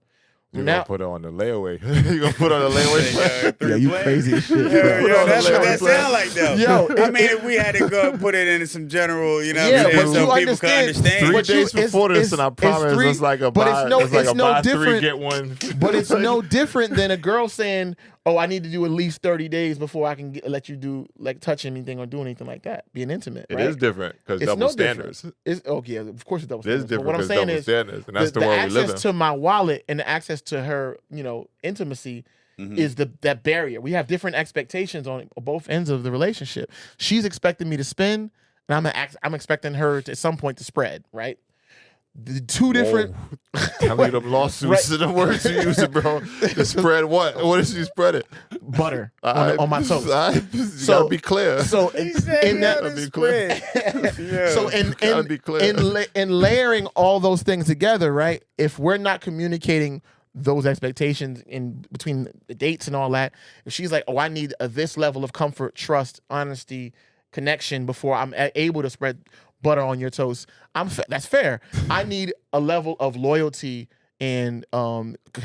You're Now- gonna put her on the layaway. You're gonna put her on the layaway. Yeah, you crazy as shit. Yo, bro. that's what that sound like, though. Yo, I mean, if we had to go put it into some general, you know, Yeah, what I'm but saying, so you people can understand- understand. 3 But you- days before it's- this, and I it's promise three- it's like a but buy. it's no- It's like it's a no buy 3 different- get one. But it's no different than a girl saying, "Oh, I need to do at least 30 days before I can let you do touch anything or do anything like that, being intimate." It right? is different because It's double no standards. different. It's yeah, of course it's double It is standards. But different what I'm because saying double is standards, and that's the the world we live in. access to my wallet and the access to her, intimacy is that barrier. We have different expectations on both ends of the relationship. She's expecting me to spend, and I'm expecting her to, at some point to spread. Right. The two different. Tell me them lawsuits and the words you using, bro. To spread what? What is she spreading? Butter on my toast. You gotta be clear. So in that, Gotta be clear. so Gotta be clear. in layering all those things together, right? If we're not communicating those expectations in between the dates and all that, if she's like, "Oh, I need this level of comfort, trust, honesty, connection before I'm able to spread butter on your toast," that's fair. I need a level of loyalty and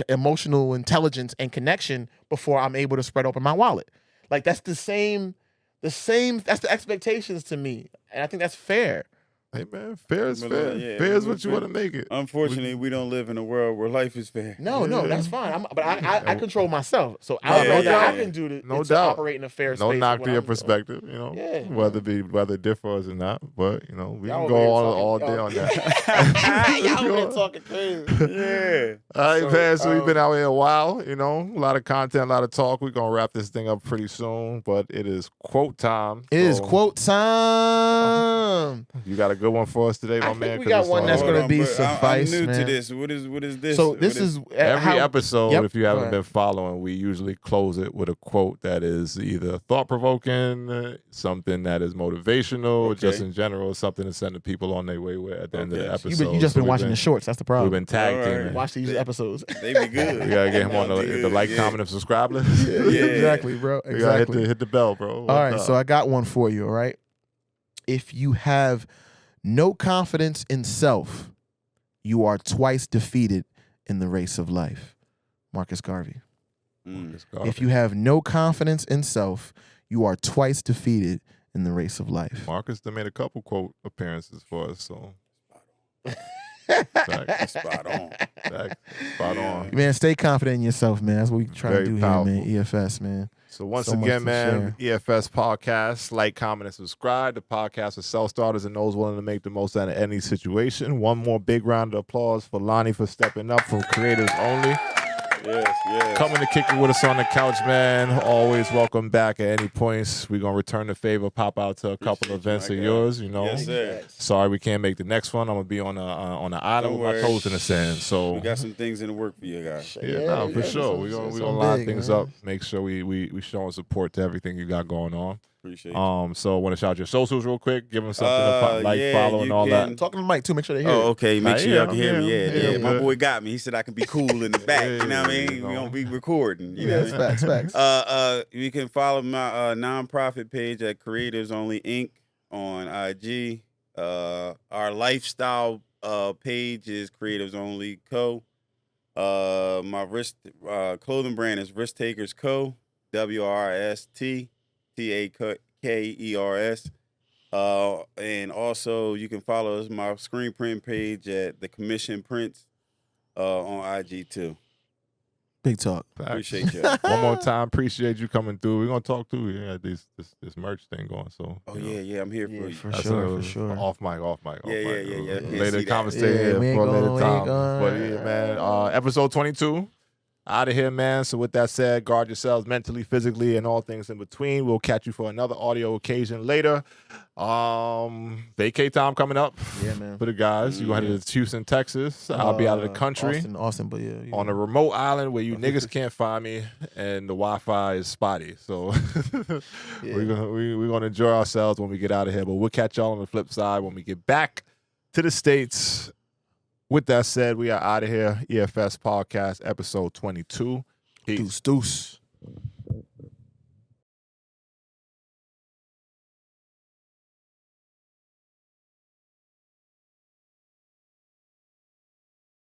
emotional intelligence and connection before I'm able to spread open my wallet. Like that's the same. That's the expectations to me, and I think that's fair, Hey man, fair is But, fair. yeah, Fair is what you want to make it. Unfortunately, we don't live in a world where life is fair. No, that's fine. But I control myself, so Yeah, I can do the no to doubt. operate in a fair space. No knock with to what your I'm doing. perspective, you know. Yeah, whether it differs or not, but you know we Y'all can over go here all talking- day on that. Y'all over here talking crazy. Yeah. All right, So, man. So we've been out here a while, you know, a lot of content, a lot of talk. We're gonna wrap this thing up pretty soon, but it is quote time. It is So quote time. You got a good one for us today, my I man. think we 'cause got it's one on- that's Hold gonna on, be but suffice, I'm new man. to this. What is this? So this is Every how- episode, Yep, if you go haven't ahead. been following, we usually close it with a quote that is either thought-provoking, something that is motivational, or just Okay. in general, something to send the people on their way with at the end of the Okay. episode. You just So been watching the shorts. That's the problem. We've been tag All right. teaming. Watch these episodes. They be good. We gotta get him on They be the good, like, yeah. comment, and subscribe list. Yeah. Exactly, bro. We gotta Exactly. hit the bell, bro. All right, so I got one for you. All right, if you have no confidence in self, you are twice defeated in the race of life. Marcus Garvey. If you have no confidence in self, you are twice defeated in the race of life. Marcus done made a couple quote appearances for us, so Spot on. spot on. Man, stay confident in yourself, man. That's what we try Very to do powerful. here, man. EFS, man. So once So much again, to man, EFS podcast, like, comment, and subscribe. The podcast for self-starters and those willing to make the most out of any situation. One more big round of applause for Lonnie for stepping up from Creatives Only. Yes. Coming to kick it with us on the couch, man. Always welcome back at any points. We're going to return the favor, pop out to a couple Appreciate events you, of my yours, you know. Yes, sir. Sorry we can't make the next one. I'm going to be on the island Don't with my worry. toes in the sand. So We got some things in the work for you guys. for sure. We're gonna line things up. Make sure we showing support to everything you got going on. Appreciate you. So want to shout your socials real quick. Give them something to follow and you all can- that. Talking to the mic too. Make sure they hear. Oh, it. okay. Make sure y'all can hear me. Yeah, Yeah. My good. boy got me. He said I can be cool in the back. You know what I mean? you know. We gonna be recording. You know Yeah, what I mean? facts. You can follow my nonprofit page at Creatives Only Inc. on IG. Our lifestyle page is Creatives Only Co. My wrist clothing brand is Risk Takers Co. WRSTTAKERS. And also you can follow my screen print page at the Commission Prints on IG too. Big talk. Appreciate you. One more time, appreciate you coming through. We're gonna talk too. Yeah, this merch thing going. So Oh yeah, I'm here for you. For that's sure. Off mic. Yeah. Can't Later see that. conversation Yeah, we ain't for a later gonna- we ain't time. gonna- But yeah, man. Episode 22. Out of here, man. So with that said, guard yourselves mentally, physically, and all things in between. We'll catch you for another audio occasion later. Vacay time coming up Yeah, man. for the guys. You're going to head to Houston, Texas. I'll be out of the country Austin, but yeah. on a remote island where you niggas can't find me and the Wi-Fi is spotty. So we're gonna enjoy ourselves when we get out of here. But we'll catch y'all on the flip side when we get back to the States. With that said, we are out of here. EFS Podcast, episode 22. Peace. Deuce.